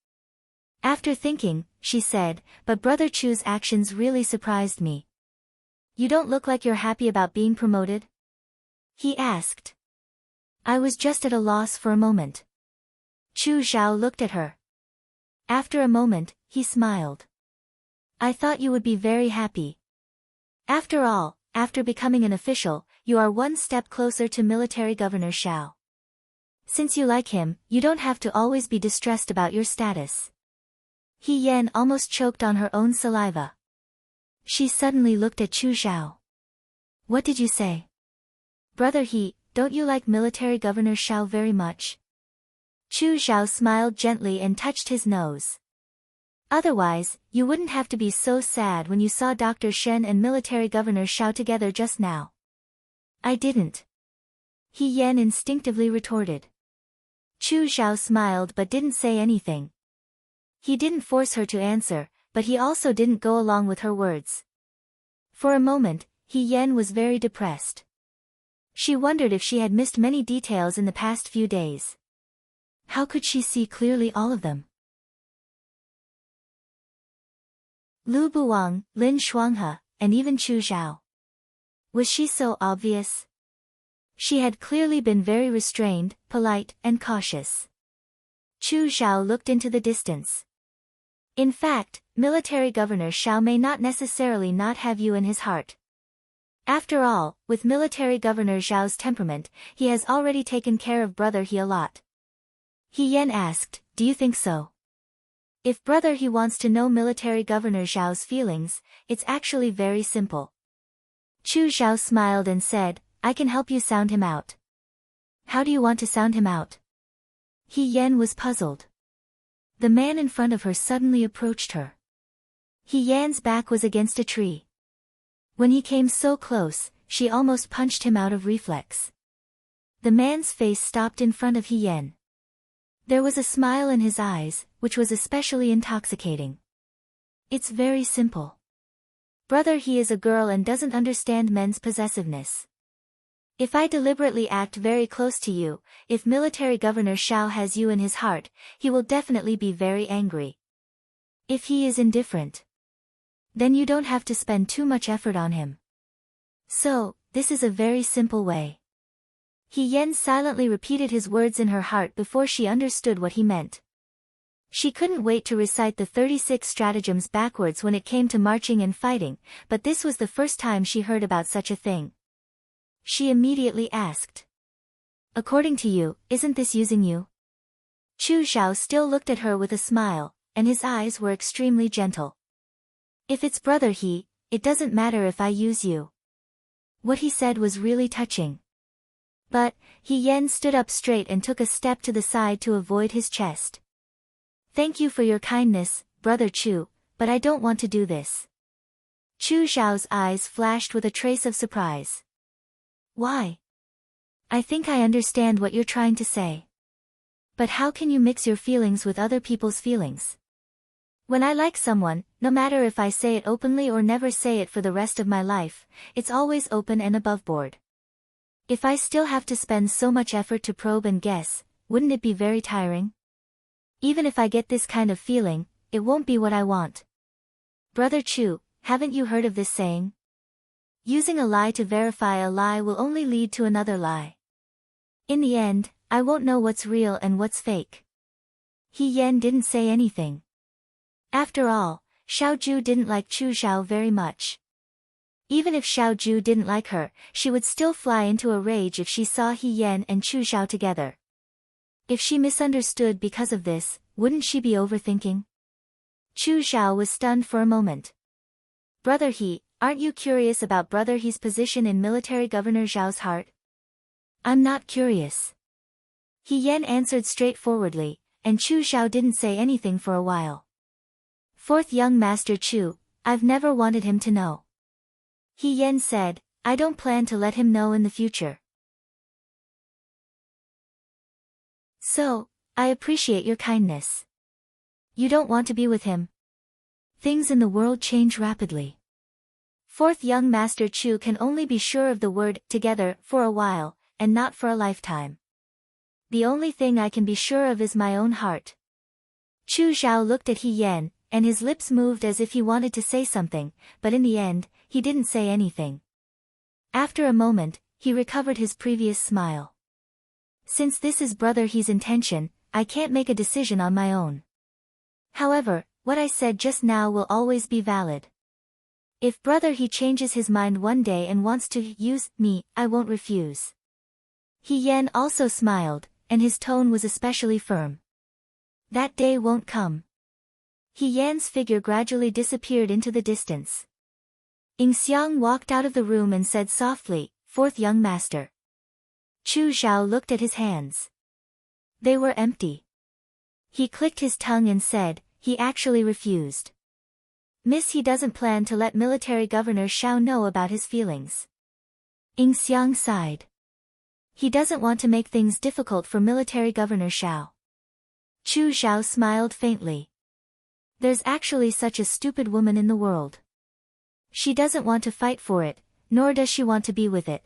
After thinking, she said, but Brother Chu's actions really surprised me. You don't look like you're happy about being promoted? He asked. I was just at a loss for a moment. Chu Zhao looked at her. After a moment, he smiled. I thought you would be very happy. After all, after becoming an official, you are one step closer to Military Governor Shao. Since you like him, you don't have to always be distressed about your status. He Yen almost choked on her own saliva. She suddenly looked at Chu Zhao. What did you say? Brother He, don't you like Military Governor Shao very much? Chu Zhao smiled gently and touched his nose. Otherwise, you wouldn't have to be so sad when you saw Dr. Shen and Military Governor Shao together just now. I didn't. He Yen instinctively retorted. Chu Zhao smiled but didn't say anything. He didn't force her to answer, but he also didn't go along with her words. For a moment, He Yen was very depressed. She wondered if she had missed many details in the past few days. How could she see clearly all of them? Lu Buwang, Lin Shuanghe, and even Chu Zhao. Was she so obvious? She had clearly been very restrained, polite, and cautious. Chu Zhao looked into the distance. In fact, Military Governor Shao may not necessarily not have you in his heart. After all, with Military Governor Zhao's temperament, he has already taken care of Brother He a lot. He Yen asked, do you think so? If Brother He wants to know Military Governor Zhao's feelings, it's actually very simple. Chu Zhao smiled and said, I can help you sound him out. How do you want to sound him out? He Yen was puzzled. The man in front of her suddenly approached her. He Yan's back was against a tree. When he came so close, she almost punched him out of reflex. The man's face stopped in front of He Yen. There was a smile in his eyes, which was especially intoxicating. It's very simple. Brother He is a girl and doesn't understand men's possessiveness. If I deliberately act very close to you, if Military Governor Shao has you in his heart, he will definitely be very angry. If he is indifferent, then you don't have to spend too much effort on him. So, this is a very simple way. He Yen silently repeated his words in her heart before she understood what he meant. She couldn't wait to recite the 36 stratagems backwards when it came to marching and fighting, but this was the first time she heard about such a thing. She immediately asked. According to you, isn't this using you? Chu Zhao still looked at her with a smile, and his eyes were extremely gentle. If it's Brother He, it doesn't matter if I use you. What he said was really touching. But, He Yen stood up straight and took a step to the side to avoid his chest. Thank you for your kindness, Brother Chu, but I don't want to do this. Chu Zhao's eyes flashed with a trace of surprise. Why? I think I understand what you're trying to say. But how can you mix your feelings with other people's feelings? When I like someone, no matter if I say it openly or never say it for the rest of my life, it's always open and above board. If I still have to spend so much effort to probe and guess, wouldn't it be very tiring? Even if I get this kind of feeling, it won't be what I want. Brother Chu, haven't you heard of this saying? Using a lie to verify a lie will only lead to another lie. In the end, I won't know what's real and what's fake. He Yen didn't say anything. After all, Xiaoju didn't like Chu Zhao very much. Even if Xiaoju didn't like her, she would still fly into a rage if she saw He Yen and Chu Zhao together. If she misunderstood because of this, wouldn't she be overthinking? Chu Zhao was stunned for a moment. Brother He, aren't you curious about Brother He's position in Military Governor Zhao's heart? I'm not curious. He Yen answered straightforwardly, and Chu Zhao didn't say anything for a while. Fourth young Master Chu, I've never wanted him to know. He Yan said, I don't plan to let him know in the future. So, I appreciate your kindness. You don't want to be with him. Things in the world change rapidly. Fourth young Master Chu can only be sure of the word together for a while, and not for a lifetime. The only thing I can be sure of is my own heart. Chu Zhao looked at He Yan, and his lips moved as if he wanted to say something, but in the end, he didn't say anything. After a moment, he recovered his previous smile. Since this is Brother He's intention, I can't make a decision on my own. However, what I said just now will always be valid. If Brother He changes his mind one day and wants to use me, I won't refuse. He Yan also smiled, and his tone was especially firm. That day won't come. He Yan's figure gradually disappeared into the distance. Ying Xiang walked out of the room and said softly, Fourth young master. Chu Zhao looked at his hands. They were empty. He clicked his tongue and said, he actually refused. Miss, he doesn't plan to let military governor Xiao know about his feelings. Ying Xiang sighed. He doesn't want to make things difficult for military governor Xiao. Chu Zhao smiled faintly. There's actually such a stupid woman in the world. She doesn't want to fight for it, nor does she want to be with it.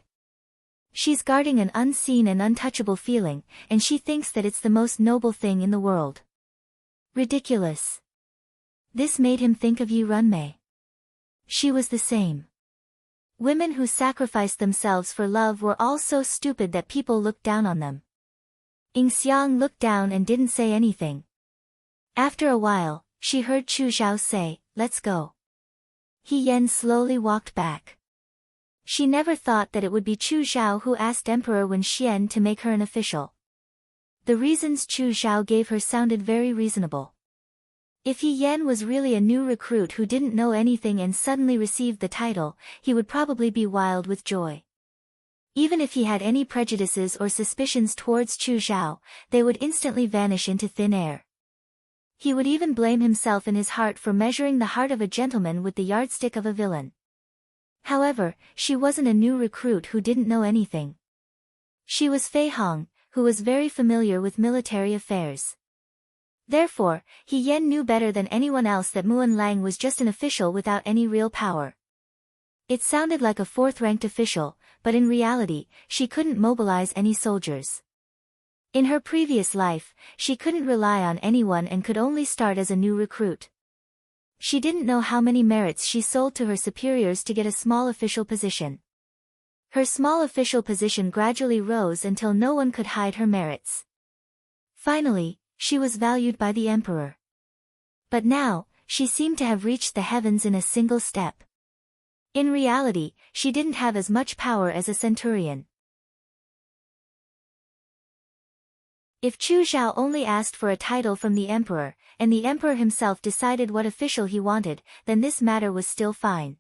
She's guarding an unseen and untouchable feeling, and she thinks that it's the most noble thing in the world. Ridiculous. This made him think of Yi Runmei. She was the same. Women who sacrificed themselves for love were all so stupid that people looked down on them. Ying Xiang looked down and didn't say anything. After a while, she heard Chu Zhao say, let's go. He Yan slowly walked back. She never thought that it would be Chu Zhao who asked Emperor Wen Xian to make her an official. The reasons Chu Zhao gave her sounded very reasonable. If He Yan was really a new recruit who didn't know anything and suddenly received the title, he would probably be wild with joy. Even if he had any prejudices or suspicions towards Chu Zhao, they would instantly vanish into thin air. He would even blame himself in his heart for measuring the heart of a gentleman with the yardstick of a villain. However, she wasn't a new recruit who didn't know anything. She was Fei Hong, who was very familiar with military affairs. Therefore, He Yan knew better than anyone else that Muan Lang was just an official without any real power. It sounded like a fourth-ranked official, but in reality, she couldn't mobilize any soldiers. In her previous life, she couldn't rely on anyone and could only start as a new recruit. She didn't know how many merits she sold to her superiors to get a small official position. Her small official position gradually rose until no one could hide her merits. Finally, she was valued by the emperor. But now, she seemed to have reached the heavens in a single step. In reality, she didn't have as much power as a centurion. If Chu Zhao only asked for a title from the emperor, and the emperor himself decided what official he wanted, then this matter was still fine.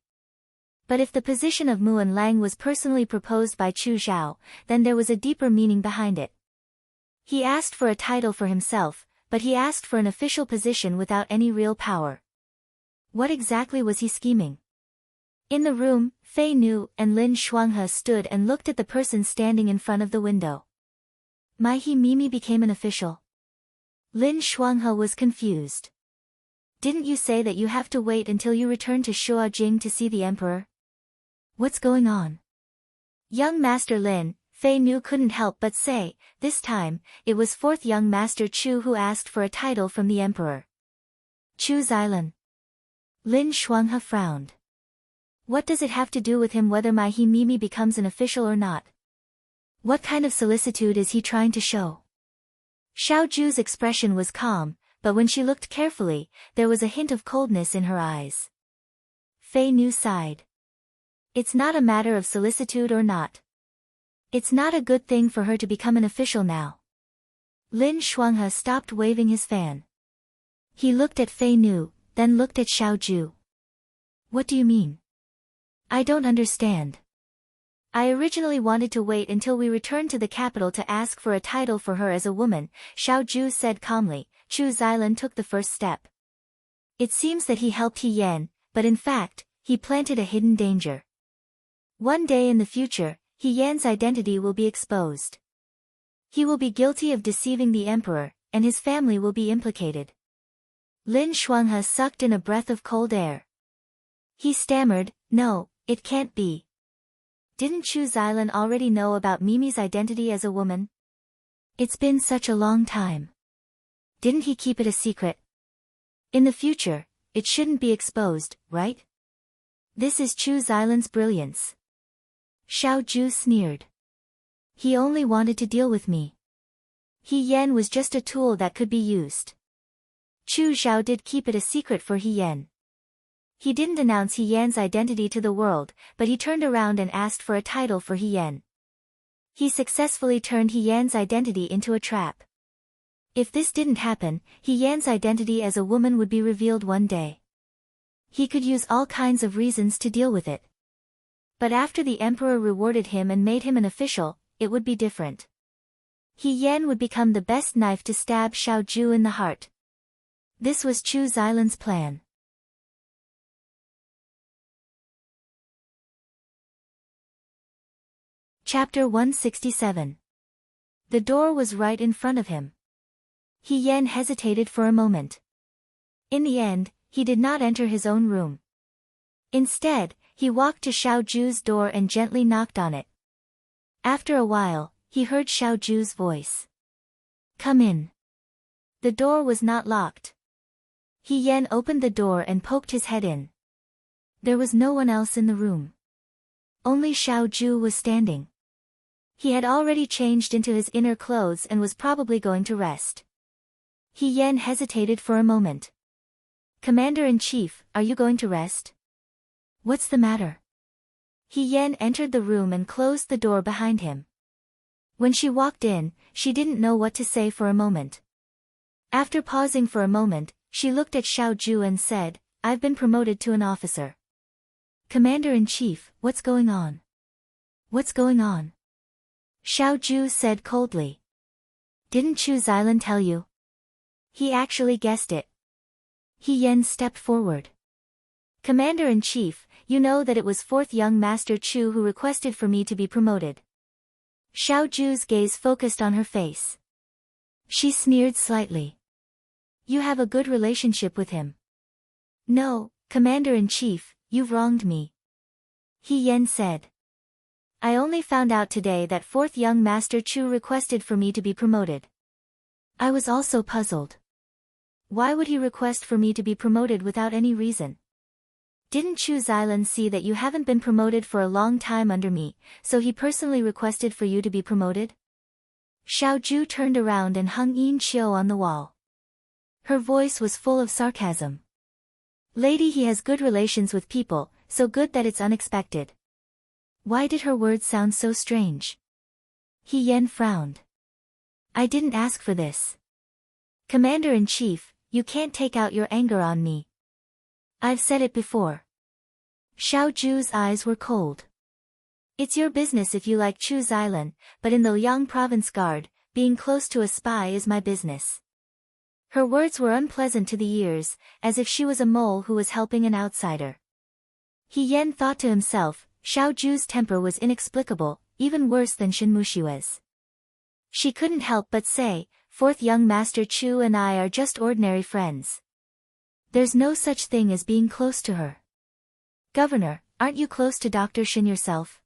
But if the position of Muan Lang was personally proposed by Chu Zhao, then there was a deeper meaning behind it. He asked for a title for himself, but he asked for an official position without any real power. What exactly was he scheming? In the room, Fei Nu and Lin Shuanghe stood and looked at the person standing in front of the window. Mai He Mimi became an official. Lin Shuanghe was confused. Didn't you say that you have to wait until you return to Shuajing to see the emperor? What's going on? Young Master Lin, Fei Nu couldn't help but say, this time, it was fourth young Master Chu who asked for a title from the emperor. Chu Xilan. Lin Shuanghe frowned. What does it have to do with him whether Mai He Mimi becomes an official or not? What kind of solicitude is he trying to show? Xiao Ju's expression was calm, but when she looked carefully, there was a hint of coldness in her eyes. Fei Nu sighed. It's not a matter of solicitude or not. It's not a good thing for her to become an official now. Lin Shuanghe stopped waving his fan. He looked at Fei Nu, then looked at Xiao Ju. What do you mean? I don't understand. I originally wanted to wait until we returned to the capital to ask for a title for her as a woman, Xiao Ju said calmly. Chu Xilan took the first step. It seems that he helped He Yan, but in fact, he planted a hidden danger. One day in the future, He Yan's identity will be exposed. He will be guilty of deceiving the emperor, and his family will be implicated. Lin Shuanghe sucked in a breath of cold air. He stammered, "No, it can't be. Didn't Chu Xilan already know about Mimi's identity as a woman? It's been such a long time. Didn't he keep it a secret? In the future, it shouldn't be exposed, right? This is Chu Xilan's brilliance." Xiao Ju sneered. "He only wanted to deal with me. He Yan was just a tool that could be used." Chu Xiao did keep it a secret for He Yan. He didn't announce He Yan's identity to the world, but he turned around and asked for a title for He Yan. He successfully turned He Yan's identity into a trap. If this didn't happen, He Yan's identity as a woman would be revealed one day. He could use all kinds of reasons to deal with it. But after the emperor rewarded him and made him an official, it would be different. He Yan would become the best knife to stab Xiao Ju in the heart. This was Chu Xilan's plan. Chapter 167. The door was right in front of him. He Yan hesitated for a moment. In the end, he did not enter his own room. Instead, he walked to Xiao Ju's door and gently knocked on it. After a while, he heard Xiao Ju's voice. "Come in." The door was not locked. He Yan opened the door and poked his head in. There was no one else in the room. Only Xiao Ju was standing. He had already changed into his inner clothes and was probably going to rest. He Yan hesitated for a moment. "Commander-in-Chief, are you going to rest? What's the matter?" He Yan entered the room and closed the door behind him. When she walked in, she didn't know what to say for a moment. After pausing for a moment, she looked at Xiao Ju and said, "I've been promoted to an officer." "Commander-in-Chief, what's going on?" "What's going on?" Xiao Ju said coldly. "Didn't Chu Xilan tell you?" He actually guessed it. He Yan stepped forward. "Commander-in-Chief, you know that it was 4th young Master Chu who requested for me to be promoted." Xiao Ju's gaze focused on her face. She sneered slightly. "You have a good relationship with him." "No, Commander-in-Chief, you've wronged me," He Yan said. "I only found out today that 4th young Master Chu requested for me to be promoted." I was also puzzled. Why would he request for me to be promoted without any reason? Didn't Chu Xilan see that you haven't been promoted for a long time under me, so he personally requested for you to be promoted? Xiao Ju turned around and hung Yin Qiu on the wall. Her voice was full of sarcasm. "Lady, he has good relations with people, so good that it's unexpected." Why did her words sound so strange? He Yan frowned. "I didn't ask for this. Commander-in-Chief, you can't take out your anger on me. I've said it before." Xiao Ju's eyes were cold. "It's your business if you like Chu Xilan, but in the Liang Province Guard, being close to a spy is my business." Her words were unpleasant to the ears, as if she was a mole who was helping an outsider. He Yan thought to himself, Xiao Ju's temper was inexplicable, even worse than Shin Mushue's. She couldn't help but say, 4th young Master Chu and I are just ordinary friends. There's no such thing as being close to her. Governor, aren't you close to Dr. Shin yourself?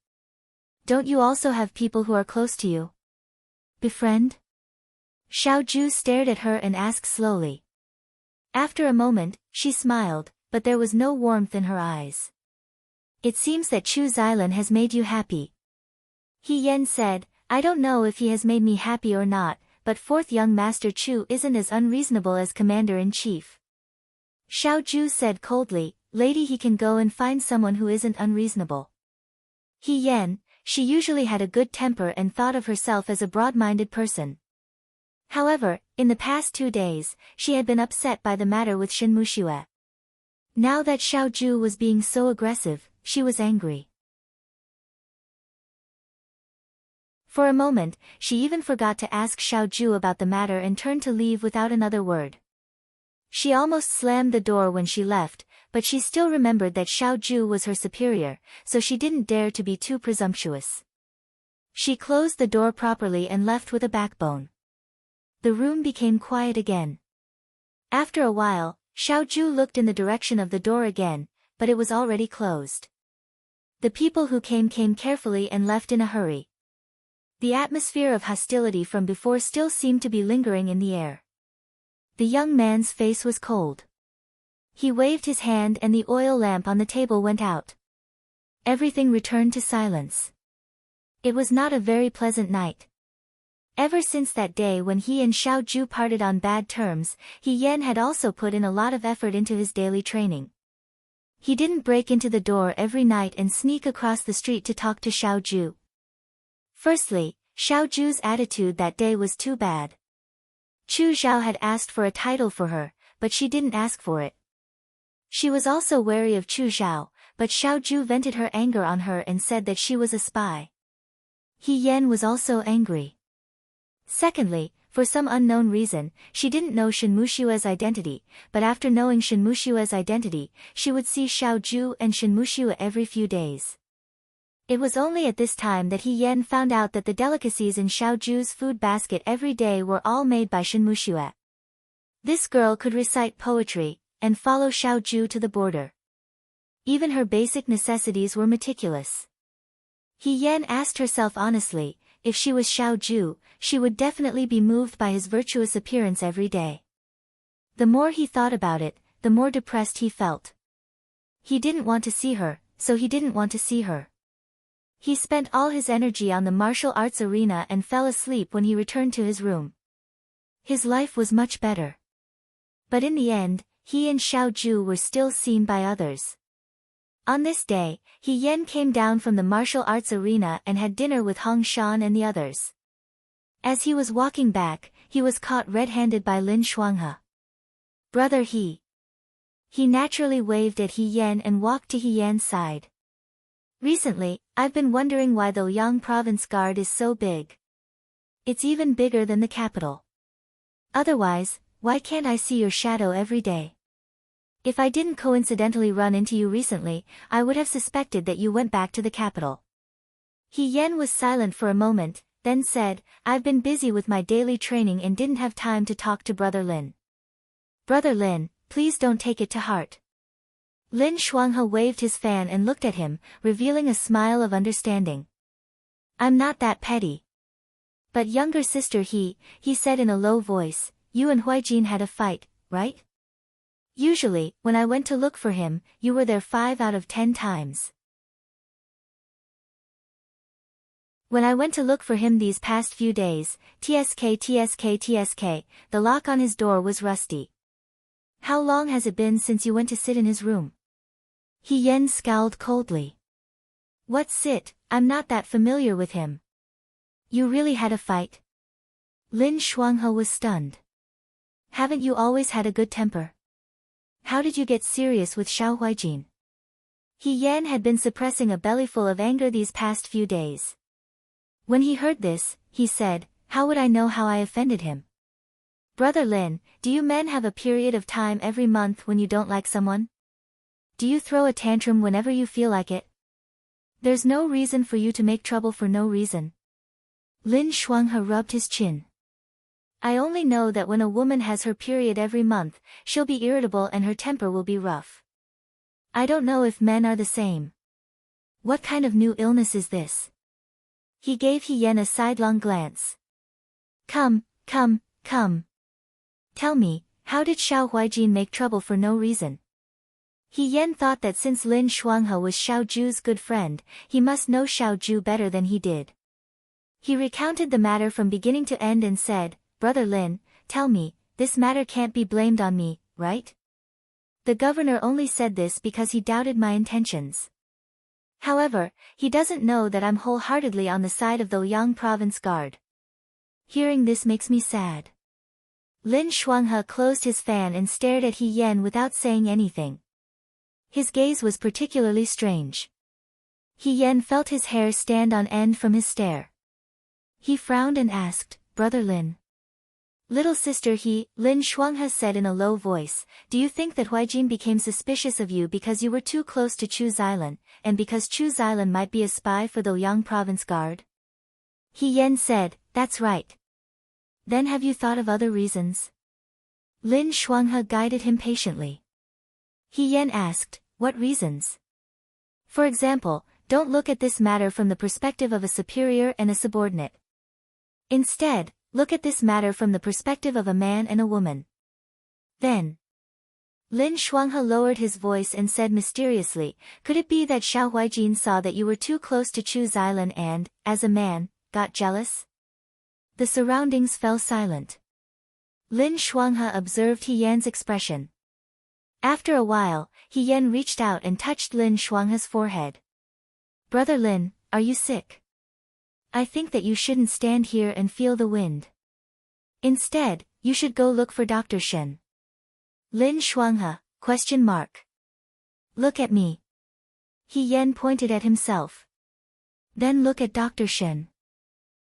Don't you also have people who are close to you? Befriend? Xiao Ju stared at her and asked slowly. After a moment, she smiled, but there was no warmth in her eyes. "It seems that Chu Xilan has made you happy." He Yan said, "I don't know if he has made me happy or not, but 4th young Master Chu isn't as unreasonable as Commander-in-Chief." Xiao Ju said coldly, "Lady, he can go and find someone who isn't unreasonable." He Yan, she usually had a good temper and thought of herself as a broad-minded person. However, in the past 2 days, she had been upset by the matter with Shin Mushue. Now that Xiao Ju was being so aggressive, she was angry. For a moment, she even forgot to ask Xiao Ju about the matter and turned to leave without another word. She almost slammed the door when she left, but she still remembered that Xiao Ju was her superior, so she didn't dare to be too presumptuous. She closed the door properly and left with a backbone. The room became quiet again. After a while, Xiao Ju looked in the direction of the door again, but it was already closed. The people who came carefully and left in a hurry. The atmosphere of hostility from before still seemed to be lingering in the air. The young man's face was cold. He waved his hand and the oil lamp on the table went out. Everything returned to silence. It was not a very pleasant night. Ever since that day when he and Xiao Ju parted on bad terms, He Yan had also put in a lot of effort into his daily training. He didn't break into the door every night and sneak across the street to talk to Xiao Ju. Firstly, Xiao Ju's attitude that day was too bad. Chu Zhao had asked for a title for her, but she didn't ask for it. She was also wary of Chu Zhao, but Xiao Ju vented her anger on her and said that she was a spy. He Yan was also angry. Secondly, for some unknown reason, she didn't know Shen Mushue's identity, but after knowing Shen Mushue's identity, she would see Xiao Ju and Shen Mushue every few days. It was only at this time that He Yan found out that the delicacies in Xiao Ju's food basket every day were all made by Shen Mushue. This girl could recite poetry, and follow Xiao Ju to the border. Even her basic necessities were meticulous. He Yan asked herself honestly, if she was Xiao Ju, she would definitely be moved by his virtuous appearance every day. The more he thought about it, the more depressed he felt. He didn't want to see her, so he didn't want to see her. He spent all his energy on the martial arts arena and fell asleep when he returned to his room. His life was much better. But in the end, he and Xiao Ju were still seen by others. On this day, He Yan came down from the martial arts arena and had dinner with Hong Shan and the others. As he was walking back, he was caught red-handed by Lin Shuanghe. "Brother He." He naturally waved at He Yan and walked to He Yan's side. "Recently, I've been wondering why the Liang province guard is so big. It's even bigger than the capital. Otherwise, why can't I see your shadow every day? If I didn't coincidentally run into you recently, I would have suspected that you went back to the capital." He Yan was silent for a moment, then said, "I've been busy with my daily training and didn't have time to talk to Brother Lin." "Brother Lin, please don't take it to heart." Lin Shuanghe waved his fan and looked at him, revealing a smile of understanding. "I'm not that petty." "But younger sister he said in a low voice, "you and Huijin had a fight, right? Usually, when I went to look for him, you were there 5 out of 10 times. When I went to look for him these past few days, tsk, the lock on his door was rusty. How long has it been since you went to sit in his room?" He Yan scowled coldly. "What sit? I'm not that familiar with him." "You really had a fight?" Lin Shuanghe was stunned. "Haven't you always had a good temper? How did you get serious with Xiao Huijin?" He Yan had been suppressing a bellyful of anger these past few days. When he heard this, he said, "How would I know how I offended him?" "Brother Lin, do you men have a period of time every month when you don't like someone? Do you throw a tantrum whenever you feel like it? There's no reason for you to make trouble for no reason." Lin Shuanghe rubbed his chin. "I only know that when a woman has her period every month, she'll be irritable and her temper will be rough. I don't know if men are the same. What kind of new illness is this?" He gave He Yan a sidelong glance. Come. Tell me, how did Xiao Huijin make trouble for no reason?" He Yan thought that since Lin Shuanghe was Xiao Ju's good friend, he must know Xiao Ju better than he did. He recounted the matter from beginning to end and said, "Brother Lin, tell me, this matter can't be blamed on me, right? The governor only said this because he doubted my intentions. However, he doesn't know that I'm wholeheartedly on the side of the Liang province guard. Hearing this makes me sad." Lin Shuanghe closed his fan and stared at He Yan without saying anything. His gaze was particularly strange. He Yan felt his hair stand on end from his stare. He frowned and asked, "Brother Lin." Little sister Lin Shuanghe said in a low voice, do you think that Huijin became suspicious of you because you were too close to Chu Xilan, and because Chu Xilan might be a spy for the Liang province guard? He Yan said, that's right. Then have you thought of other reasons? Lin Shuanghe guided him patiently. He Yan asked, what reasons? For example, don't look at this matter from the perspective of a superior and a subordinate. Instead, look at this matter from the perspective of a man and a woman. Then, Lin Shuanghe lowered his voice and said mysteriously, could it be that Xiao Huijin saw that you were too close to Chu Xilan and, as a man, got jealous? The surroundings fell silent. Lin Shuanghe observed He Yan's expression. After a while, He Yan reached out and touched Lin Shuanghe's forehead. Brother Lin, are you sick? I think that you shouldn't stand here and feel the wind. Instead, you should go look for Dr. Shen. Lin Shuanghe, ? Look at me. He Yan pointed at himself. Then look at Dr. Shen.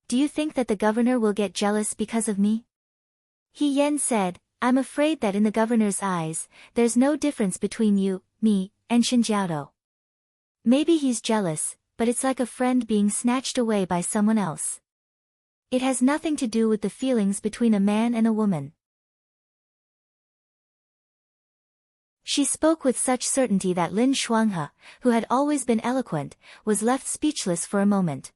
Do you think that the governor will get jealous because of me? He Yan said, I'm afraid that in the governor's eyes, there's no difference between you, me, and Shen Jiaodou. Maybe he's jealous, but it's like a friend being snatched away by someone else. It has nothing to do with the feelings between a man and a woman. She spoke with such certainty that Lin Shuanghe, who had always been eloquent, was left speechless for a moment.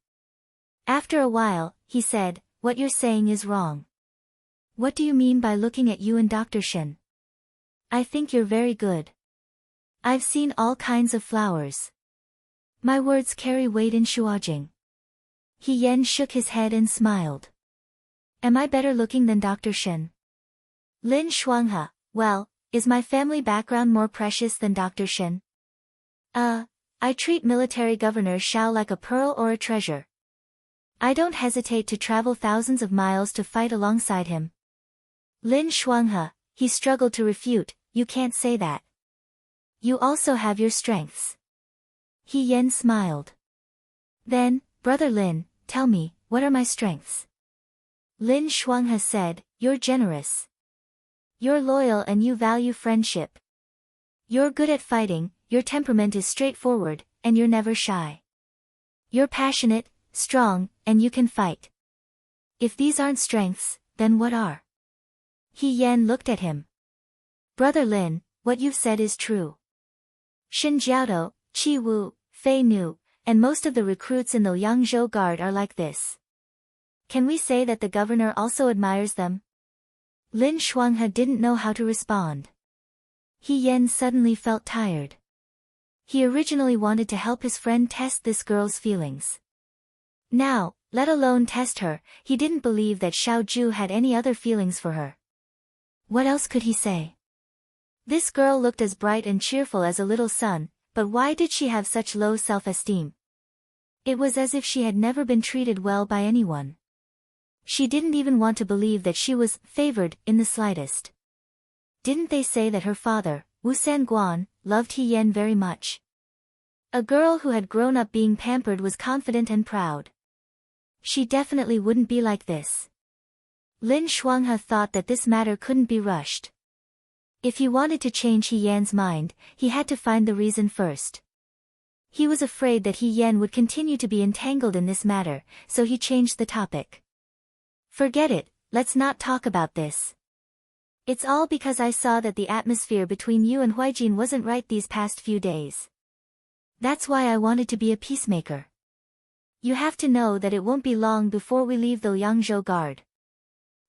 After a while, he said, what you're saying is wrong. What do you mean by looking at you and Dr. Shen? I think you're very good. I've seen all kinds of flowers. My words carry weight in Shuajing. He Yan shook his head and smiled. Am I better looking than Dr. Shen? Lin Shuanghe, well, is my family background more precious than Dr. Shen? I treat military governor Xiao like a pearl or a treasure. I don't hesitate to travel thousands of miles to fight alongside him. Lin Shuanghe, he struggled to refute, you can't say that. You also have your strengths. He Yan smiled. Then, Brother Lin, tell me, what are my strengths? Lin Shuanghe said, you're generous. You're loyal and you value friendship. You're good at fighting, your temperament is straightforward, and you're never shy. You're passionate, strong, and you can fight. If these aren't strengths, then what are? He Yan looked at him. Brother Lin, what you've said is true. Shen Jiaodou, Qi Wu, Fei Nu, and most of the recruits in the Yangzhou Guard are like this. Can we say that the governor also admires them? Lin Shuanghe didn't know how to respond. He Yan suddenly felt tired. He originally wanted to help his friend test this girl's feelings. Now, let alone test her, he didn't believe that Xiao Ju had any other feelings for her. What else could he say? This girl looked as bright and cheerful as a little sun, but why did she have such low self-esteem? It was as if she had never been treated well by anyone. She didn't even want to believe that she was favored in the slightest. Didn't they say that her father, Wu Sanguan, loved He Yan very much? A girl who had grown up being pampered was confident and proud. She definitely wouldn't be like this. Lin Shuanghe thought that this matter couldn't be rushed. If he wanted to change He Yan's mind, he had to find the reason first. He was afraid that He Yan would continue to be entangled in this matter, so he changed the topic. Forget it, let's not talk about this. It's all because I saw that the atmosphere between you and Huijin wasn't right these past few days. That's why I wanted to be a peacemaker. You have to know that it won't be long before we leave the Yangzhou Guard.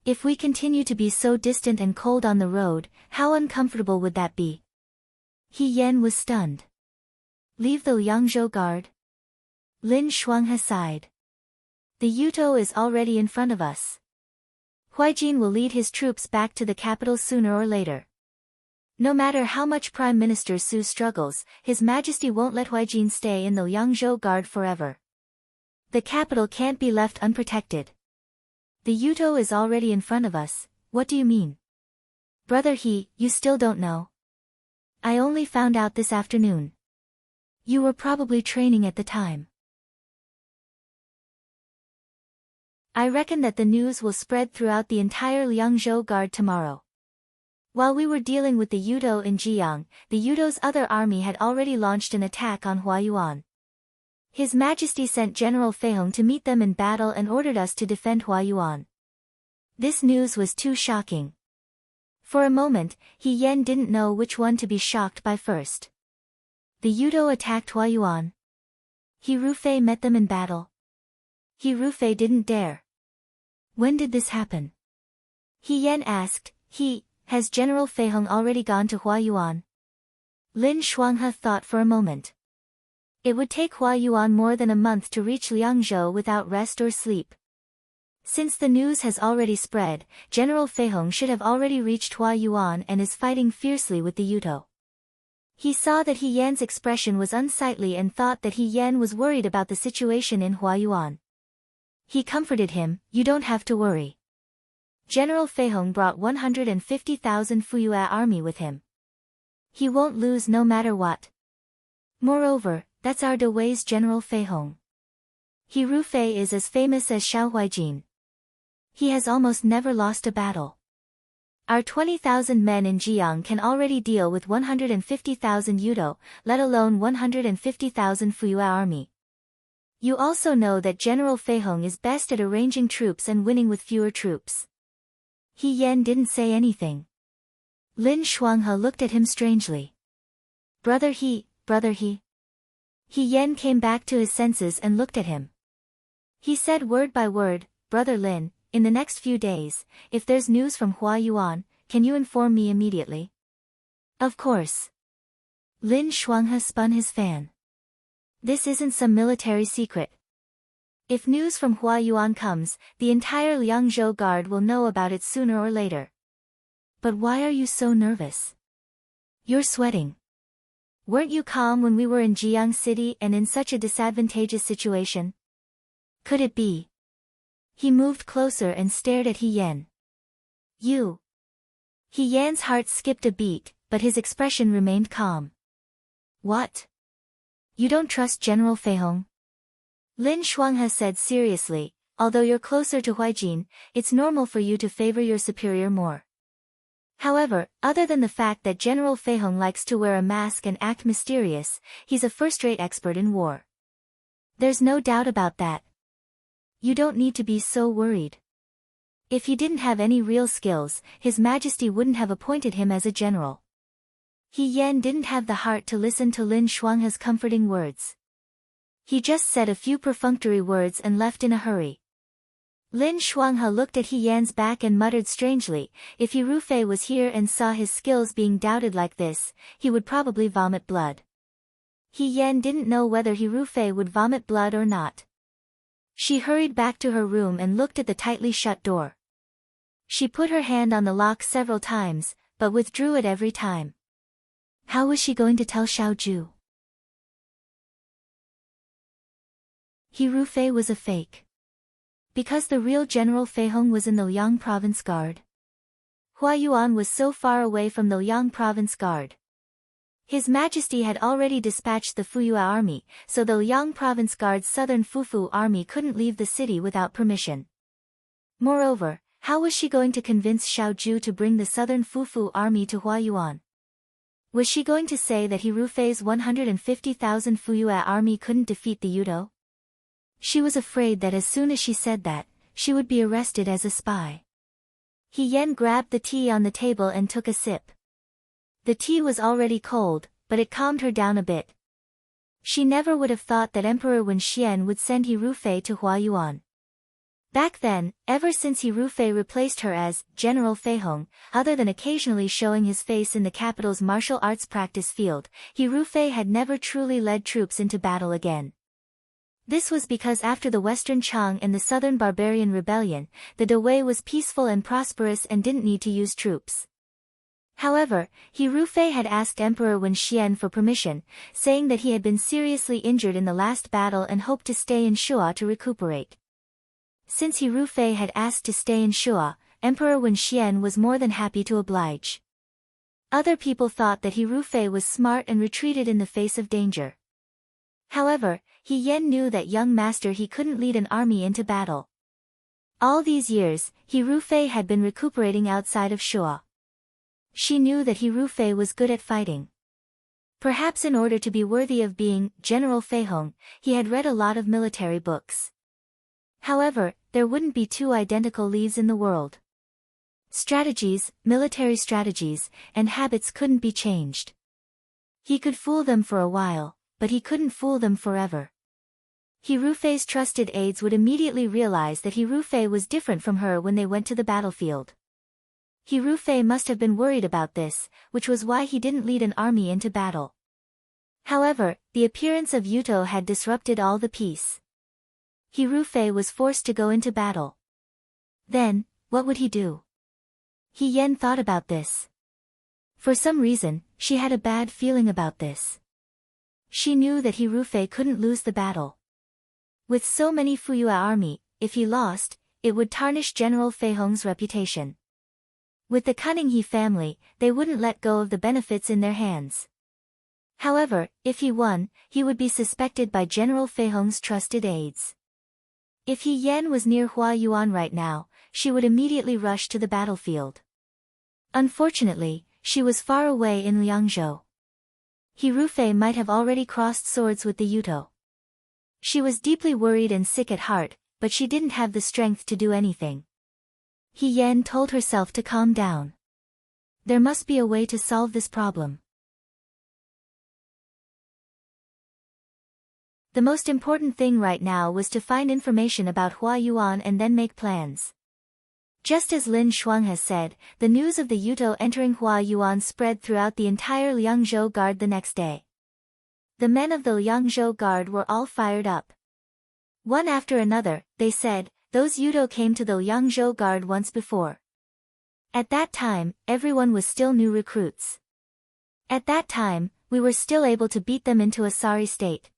If we continue to be so distant and cold on the road, how uncomfortable would that be? He Yan was stunned. Leave the Yangzhou Guard? Lin Shuanghe sighed. The Yuto is already in front of us. Huijin will lead his troops back to the capital sooner or later. No matter how much Prime Minister Su struggles, His Majesty won't let Huijin stay in the Yangzhou Guard forever. The capital can't be left unprotected. The Yuto is already in front of us, what do you mean? Brother you still don't know? I only found out this afternoon. You were probably training at the time. I reckon that the news will spread throughout the entire Liangzhou Guard tomorrow. While we were dealing with the Yudo in Jiang, the Yudo's other army had already launched an attack on Huayuan. His Majesty sent General Feihong to meet them in battle and ordered us to defend Huayuan. This news was too shocking. For a moment, He Yan didn't know which one to be shocked by first. The Yudo attacked Huayuan. He Rufei met them in battle. He Rufei didn't dare. When did this happen? He Yan asked. Has General Feihong already gone to Huayuan? Lin Shuanghe thought for a moment. It would take Huayuan more than a month to reach Liangzhou without rest or sleep. Since the news has already spread, General Feihong should have already reached Huayuan and is fighting fiercely with the Yudo. He saw that He Yan's expression was unsightly and thought that He Yan was worried about the situation in Huayuan. He comforted him, "You don't have to worry. General Feihong brought 150,000 Fuyue army with him. He won't lose no matter what. Moreover, that's our Dewei's General Feihong. He Rufei is as famous as Xiao Huijin. He has almost never lost a battle. Our 20,000 men in Jiang can already deal with 150,000 Yudo, let alone 150,000 Fuyue army. You also know that General Feihong is best at arranging troops and winning with fewer troops." He Yan didn't say anything. Lin Shuanghe looked at him strangely. Brother He. He Yan came back to his senses and looked at him. He said word by word, "Brother Lin, in the next few days, if there's news from Huayuan, can you inform me immediately?" "Of course." Lin Shuanghe spun his fan. "This isn't some military secret. If news from Huayuan comes, the entire Liangzhou Guard will know about it sooner or later." "But why are you so nervous? You're sweating. Weren't you calm when we were in Jiang City and in such a disadvantageous situation? Could it be?" He moved closer and stared at He Yan. "You." He Yan's heart skipped a beat, but his expression remained calm. "What? You don't trust General Feihong?" Lin Shuanghe said seriously, "Although you're closer to Huijin, it's normal for you to favor your superior more. However, other than the fact that General Feihong likes to wear a mask and act mysterious, he's a first-rate expert in war. There's no doubt about that. You don't need to be so worried. If he didn't have any real skills, His Majesty wouldn't have appointed him as a general." He Yan didn't have the heart to listen to Lin Shuanghe's comforting words. He just said a few perfunctory words and left in a hurry. Lin Shuanghe looked at He Yan's back and muttered strangely, if He Rufei was here and saw his skills being doubted like this, he would probably vomit blood. He Yan didn't know whether He Rufei would vomit blood or not. She hurried back to her room and looked at the tightly shut door. She put her hand on the lock several times, but withdrew it every time. How was she going to tell Xiao Ju? He Rufei was a fake. Because the real General Feihong was in the Liang Province Guard. Huayuan was so far away from the Liang Province Guard. His Majesty had already dispatched the Fuyue army, so the Liang Province Guard's southern Fufu army couldn't leave the city without permission. Moreover, how was she going to convince Xiao Ju to bring the southern Fufu army to Huayuan? Was she going to say that He Rufei's 150,000 Fuyue army couldn't defeat the Yudo? She was afraid that as soon as she said that, she would be arrested as a spy. He Yan grabbed the tea on the table and took a sip. The tea was already cold, but it calmed her down a bit. She never would have thought that Emperor Wen Xian would send He Rufei to Huayuan. Back then, ever since He Rufei replaced her as General Feihong, other than occasionally showing his face in the capital's martial arts practice field, He Rufei had never truly led troops into battle again. This was because after the Western Chang and the Southern Barbarian Rebellion, the Dewei was peaceful and prosperous and didn't need to use troops. However, He Rufei had asked Emperor Wen Xian for permission, saying that he had been seriously injured in the last battle and hoped to stay in Shuo to recuperate. Since He Rufei had asked to stay in Shuo, Emperor Wen Xian was more than happy to oblige. Other people thought that He Rufei was smart and retreated in the face of danger. However, He Yan knew that young master he couldn't lead an army into battle. All these years, Hirufei had been recuperating outside of Shuo. She knew that Hirufei was good at fighting. Perhaps in order to be worthy of being General Feihong, he had read a lot of military books. However, there wouldn't be two identical Lees in the world. Strategies, military strategies, and habits couldn't be changed. He could fool them for a while, but he couldn't fool them forever. Hirufei's trusted aides would immediately realize that Hirufei was different from her when they went to the battlefield. Hirufei must have been worried about this, which was why he didn't lead an army into battle. However, the appearance of Yuto had disrupted all the peace. Hirufei was forced to go into battle. Then, what would he do? Yen thought about this. For some reason, she had a bad feeling about this. She knew that Hirufei couldn't lose the battle. With so many Fuyue army, if he lost, it would tarnish General Feihong's reputation. With the cunning He family, they wouldn't let go of the benefits in their hands. However, if he won, he would be suspected by General Feihong's trusted aides. If Yen was near Hua Yuan right now, she would immediately rush to the battlefield. Unfortunately, she was far away in Liangzhou. Hirufei might have already crossed swords with the Yuto. She was deeply worried and sick at heart, but she didn't have the strength to do anything. Yen told herself to calm down. There must be a way to solve this problem. The most important thing right now was to find information about Hua Yuan and then make plans. Just as Lin Shuang has said, the news of the Yuto entering Hua Yuan spread throughout the entire Liangzhou Guard the next day. The men of the Liangzhou Guard were all fired up. One after another, they said, those Yuto came to the Liangzhou Guard once before. At that time, everyone was still new recruits. At that time, we were still able to beat them into a sorry state.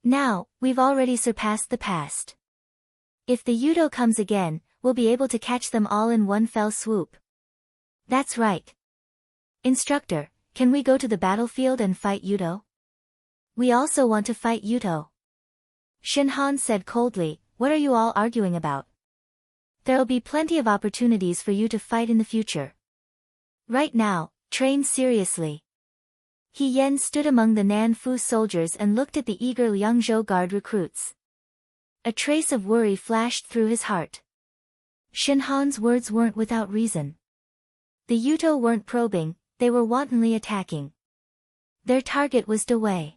Now, we've already surpassed the past. If the Yuto comes again, we'll be able to catch them all in one fell swoop. That's right. Instructor, can we go to the battlefield and fight Yuto? We also want to fight Yuto. Shinhan said coldly, what are you all arguing about? There'll be plenty of opportunities for you to fight in the future. Right now, train seriously. Yen stood among the Nanfu soldiers and looked at the eager Liangzhou Guard recruits. A trace of worry flashed through his heart. Shinhan's words weren't without reason. The Yuto weren't probing, they were wantonly attacking. Their target was Dawei.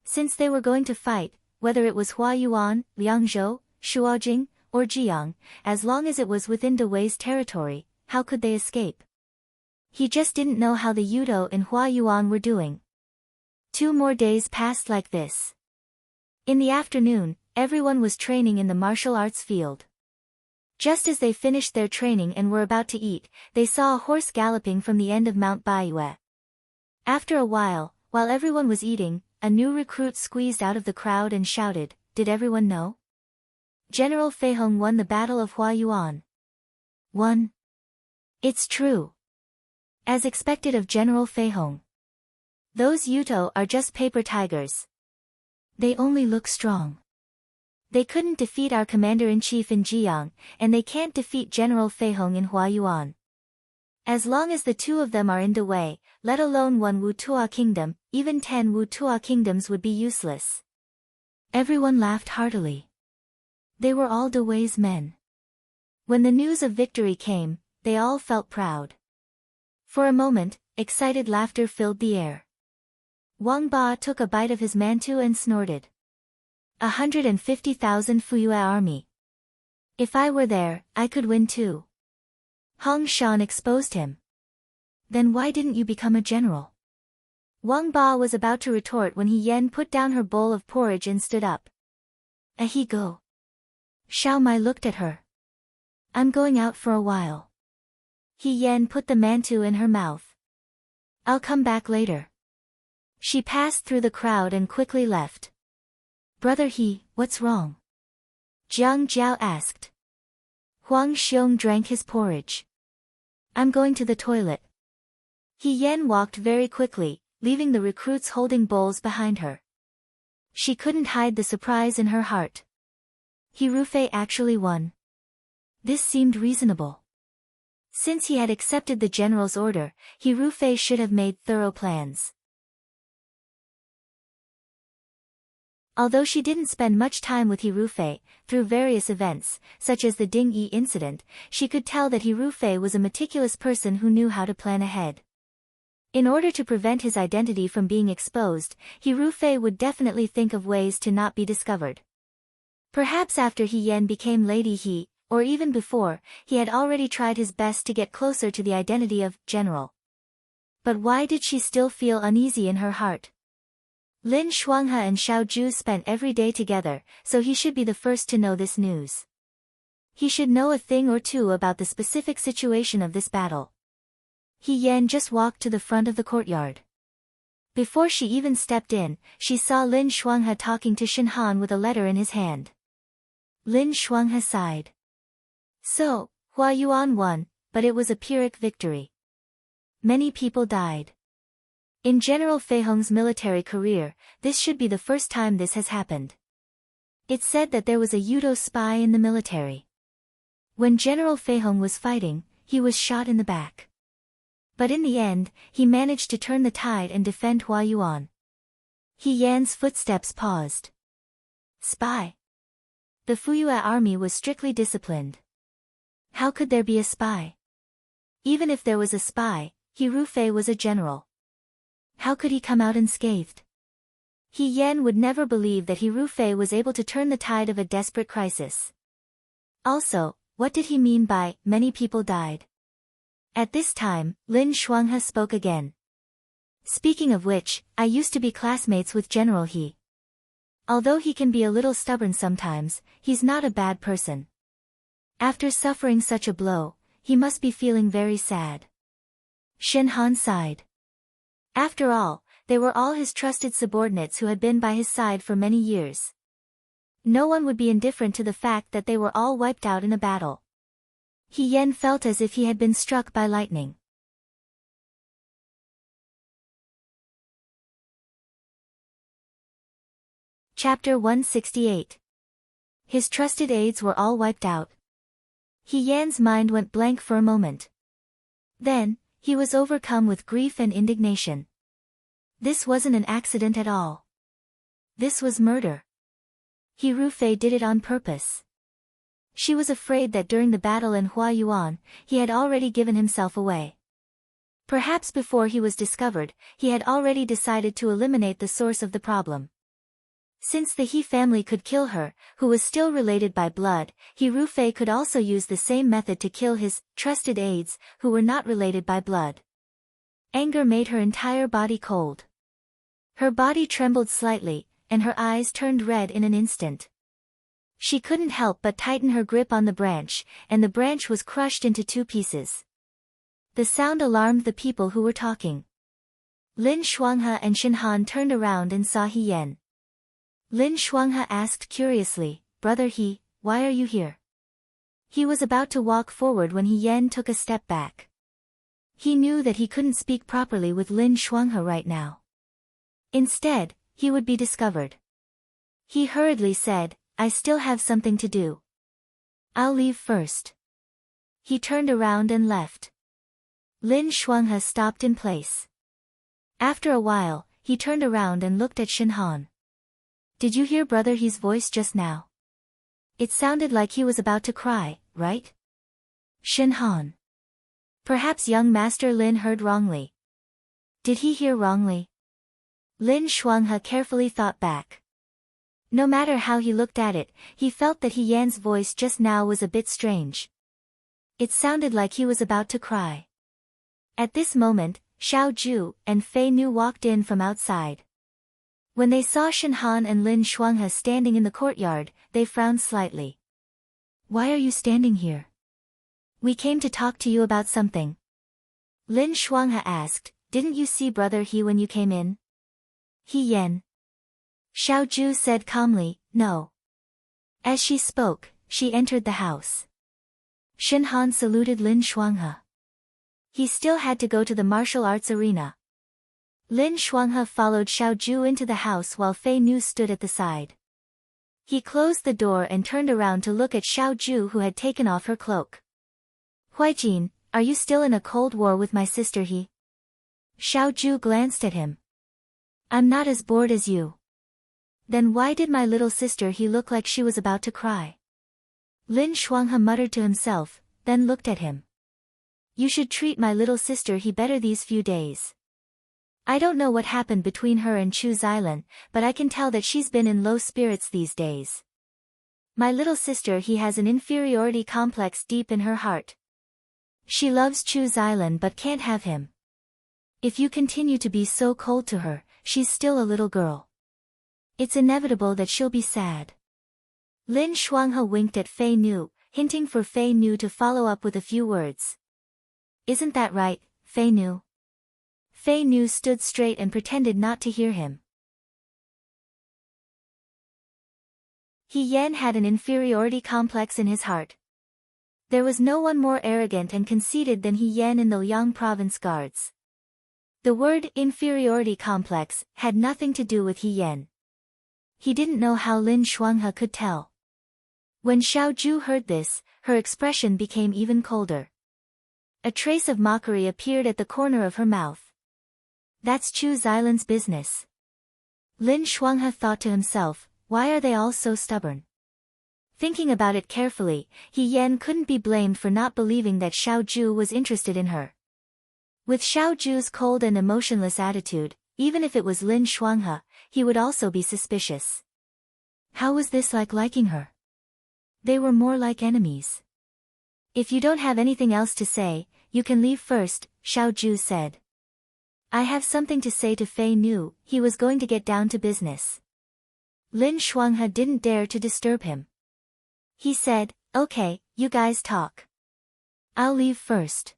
Since they were going to fight, whether it was Hua Yuan, Liangzhou, Shuojing, or Jiang, as long as it was within Dawei's territory, how could they escape? He just didn't know how the Yuto in Hua Yuan were doing. 2 more days passed like this. In the afternoon, everyone was training in the martial arts field. Just as they finished their training and were about to eat, they saw a horse galloping from the end of Mount Baiyue. After a while everyone was eating, a new recruit squeezed out of the crowd and shouted, did everyone know? General Feihong won the Battle of Hua Yuan. Won? It's true. As expected of General Feihong. Those Yuto are just paper tigers. They only look strong. They couldn't defeat our commander-in-chief in Jiang, and they can't defeat General Feihong in Hua Yuan. As long as the 2 of them are in Dawei, let alone 1 Wutua kingdom, even 10 Wutua kingdoms would be useless. Everyone laughed heartily. They were all Dawei's men. When the news of victory came, they all felt proud. For a moment, excited laughter filled the air. Wang Ba took a bite of his mantou and snorted. 150,000 Fuyue army. If I were there, I could win too. Hong Shan exposed him. Then why didn't you become a general? Wang Ba was about to retort when Yen put down her bowl of porridge and stood up. Ahigo. Xiao Mai looked at her. I'm going out for a while. Yen put the mantou in her mouth. I'll come back later. She passed through the crowd and quickly left. Brother what's wrong? Jiang Jiao asked. Huang Xiong drank his porridge. I'm going to the toilet. Yen walked very quickly, leaving the recruits holding bowls behind her. She couldn't hide the surprise in her heart. Hirufei actually won. This seemed reasonable. Since he had accepted the general's order, Ru Fei should have made thorough plans. Although she didn't spend much time with Ru Fei, through various events, such as the Ding Yi incident, she could tell that Ru Fei was a meticulous person who knew how to plan ahead. In order to prevent his identity from being exposed, Ru Fei would definitely think of ways to not be discovered. Perhaps after He Yan became Lady He, or even before, he had already tried his best to get closer to the identity of General. But why did she still feel uneasy in her heart? Lin Shuanghe and Xiao Zhu spent every day together, so he should be the first to know this news. He should know a thing or two about the specific situation of this battle. He Yan just walked to the front of the courtyard. Before she even stepped in, she saw Lin Shuanghe talking to Shen Han with a letter in his hand. Lin Shuanghe sighed. So, Hua Yuan won, but it was a Pyrrhic victory. Many people died. In General Fei Hong's military career, this should be the first time this has happened. It's said that there was a Yudo spy in the military. When General Fei Hong was fighting, he was shot in the back. But in the end, he managed to turn the tide and defend Hua Yuan. He Yan's footsteps paused. Spy. The Fuyue army was strictly disciplined. How could there be a spy? Even if there was a spy, Ru Fei was a general. How could he come out unscathed? He Yan would never believe that Ru Fei was able to turn the tide of a desperate crisis. Also, what did he mean by, many people died? At this time, Lin Shuanghe spoke again. Speaking of which, I used to be classmates with General He. Although he can be a little stubborn sometimes, he's not a bad person. After suffering such a blow, he must be feeling very sad. Shen Han sighed. After all, they were all his trusted subordinates who had been by his side for many years. No one would be indifferent to the fact that they were all wiped out in a battle. He Yan felt as if he had been struck by lightning. Chapter 168. His trusted aides were all wiped out. He Yan's mind went blank for a moment. Then, he was overcome with grief and indignation. This wasn't an accident at all. This was murder. Ru Fei did it on purpose. She was afraid that during the battle in Hua Yuan, he had already given himself away. Perhaps before he was discovered, he had already decided to eliminate the source of the problem. Since the He family could kill her, who was still related by blood, Ru Fei could also use the same method to kill his trusted aides, who were not related by blood. Anger made her entire body cold. Her body trembled slightly, and her eyes turned red in an instant. She couldn't help but tighten her grip on the branch, and the branch was crushed into two pieces. The sound alarmed the people who were talking. Lin Shuanghe and Shen Han turned around and saw He Yan. Lin Shuanghe asked curiously, "Brother He, why are you here?" He was about to walk forward when He Yan took a step back. He knew that he couldn't speak properly with Lin Shuanghe right now. Instead, he would be discovered. He hurriedly said, "I still have something to do. I'll leave first." He turned around and left. Lin Shuanghe stopped in place. After a while, he turned around and looked at Shen Han. "Did you hear Brother He's voice just now? It sounded like he was about to cry, right?" Shen Han. Perhaps young Master Lin heard wrongly. Did he hear wrongly? Lin Shuanghe carefully thought back. No matter how he looked at it, he felt that He Yan's voice just now was a bit strange. It sounded like he was about to cry. At this moment, Xiao Zhu and Fei Nu walked in from outside. When they saw Shen Han and Lin Shuanghe standing in the courtyard, they frowned slightly. "Why are you standing here?" "We came to talk to you about something." Lin Shuanghe asked, "Didn't you see Brother He when you came in?" "He Yan." Xiao Zhu said calmly, "No." As she spoke, she entered the house. Shen Han saluted Lin Shuanghe. He still had to go to the martial arts arena. Lin Shuanghe followed Xiao Zhu into the house while Fei Nu stood at the side. He closed the door and turned around to look at Xiaoju, who had taken off her cloak. Huijin, are you still in a cold war with my sister He? Xiaoju glanced at him. I'm not as bored as you. Then why did my little sister He look like she was about to cry? Lin Shuanghe muttered to himself, then looked at him. You should treat my little sister He better these few days. I don't know what happened between her and Chu Xilan, but I can tell that she's been in low spirits these days. My little sister He has an inferiority complex deep in her heart. She loves Chu Xilan but can't have him. If you continue to be so cold to her, she's still a little girl. It's inevitable that she'll be sad. Lin Shuanghe winked at Fei Nu, hinting for Fei Nu to follow up with a few words. Isn't that right, Fei Nu? Fei Nu stood straight and pretended not to hear him. He Yan had an inferiority complex in his heart. There was no one more arrogant and conceited than He Yan in the Liang province guards. The word inferiority complex had nothing to do with He Yan. He didn't know how Lin Shuanghe could tell. When Xiaoju heard this, her expression became even colder. A trace of mockery appeared at the corner of her mouth. That's Chu Xilan's business. Lin Shuanghe thought to himself, why are they all so stubborn? Thinking about it carefully, He Yan couldn't be blamed for not believing that Xiaoju was interested in her. With Xiaoju's cold and emotionless attitude, even if it was Lin Shuanghe, he would also be suspicious. How was this like liking her? They were more like enemies. If you don't have anything else to say, you can leave first, Xiaoju said. I have something to say to Fei Nu. He was going to get down to business. Lin Shuanghe didn't dare to disturb him. He said, okay, you guys talk. I'll leave first.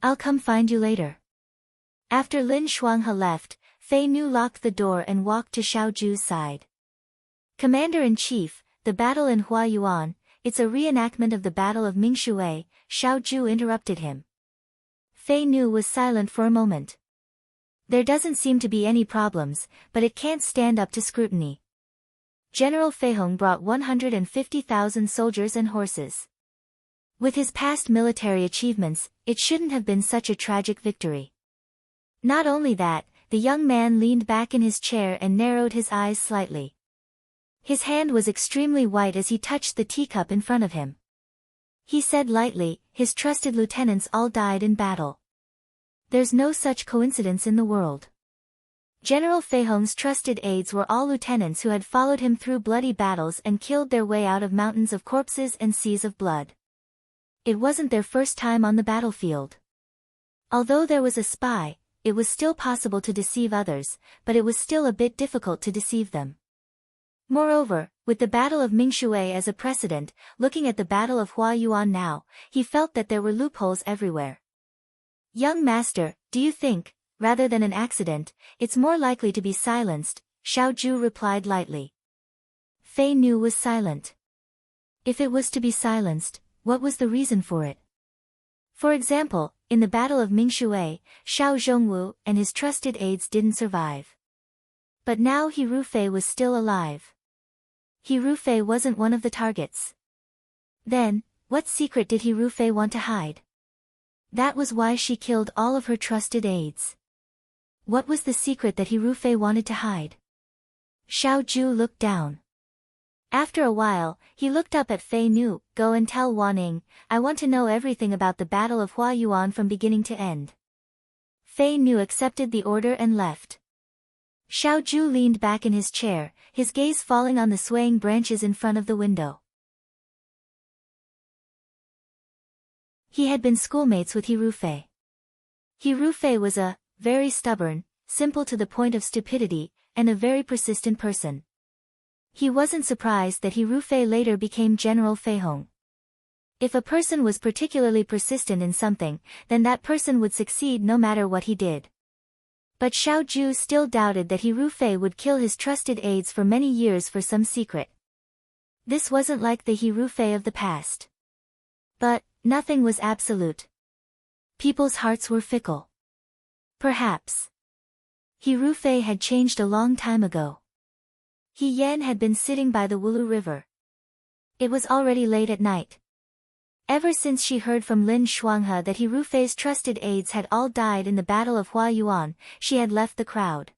I'll come find you later. After Lin Shuanghe left, Fei Nu locked the door and walked to Xiaoju's side. Commander-in-Chief, the battle in Huayuan, it's a reenactment of the Battle of Mingshui, Xiaoju interrupted him. Fei Nu was silent for a moment. There doesn't seem to be any problems, but it can't stand up to scrutiny. General Feihong brought 150,000 soldiers and horses. With his past military achievements, it shouldn't have been such a tragic victory. Not only that, the young man leaned back in his chair and narrowed his eyes slightly. His hand was extremely white as he touched the teacup in front of him. He said lightly, his trusted lieutenants all died in battle. There's no such coincidence in the world. General Feihong's trusted aides were all lieutenants who had followed him through bloody battles and killed their way out of mountains of corpses and seas of blood. It wasn't their first time on the battlefield. Although there was a spy, it was still possible to deceive others, but it was still a bit difficult to deceive them. Moreover, with the Battle of Mingshui as a precedent, looking at the Battle of Huayuan now, he felt that there were loopholes everywhere. Young master, do you think, rather than an accident, it's more likely to be silenced? Xiaoju replied lightly. Fei Nu was silent. If it was to be silenced, what was the reason for it? For example, in the Battle of Mingshui, Xiao Zhongwu and his trusted aides didn't survive. But now He Rufei was still alive. He Rufei wasn't one of the targets. Then, what secret did He Rufei want to hide? That was why she killed all of her trusted aides. What was the secret that He Rufei wanted to hide? Xiaoju looked down. After a while, he looked up at Fei Nu. Go and tell Wanning, I want to know everything about the Battle of Huayuan from beginning to end. Fei Nu accepted the order and left. Xiaoju leaned back in his chair, his gaze falling on the swaying branches in front of the window. He had been schoolmates with He Rufei. He Rufei was a very stubborn, simple to the point of stupidity, and a very persistent person. He wasn't surprised that He Rufei later became General Feihong. If a person was particularly persistent in something, then that person would succeed no matter what he did. But Xiaoju still doubted that He Rufei would kill his trusted aides for many years for some secret. This wasn't like the He Rufei of the past. But nothing was absolute. People's hearts were fickle. Perhaps He Rufei had changed a long time ago. He Yan had been sitting by the Wulu River. It was already late at night. Ever since she heard from Lin Shuanghe that He Rufei's trusted aides had all died in the Battle of Hua Yuan, she had left the crowd.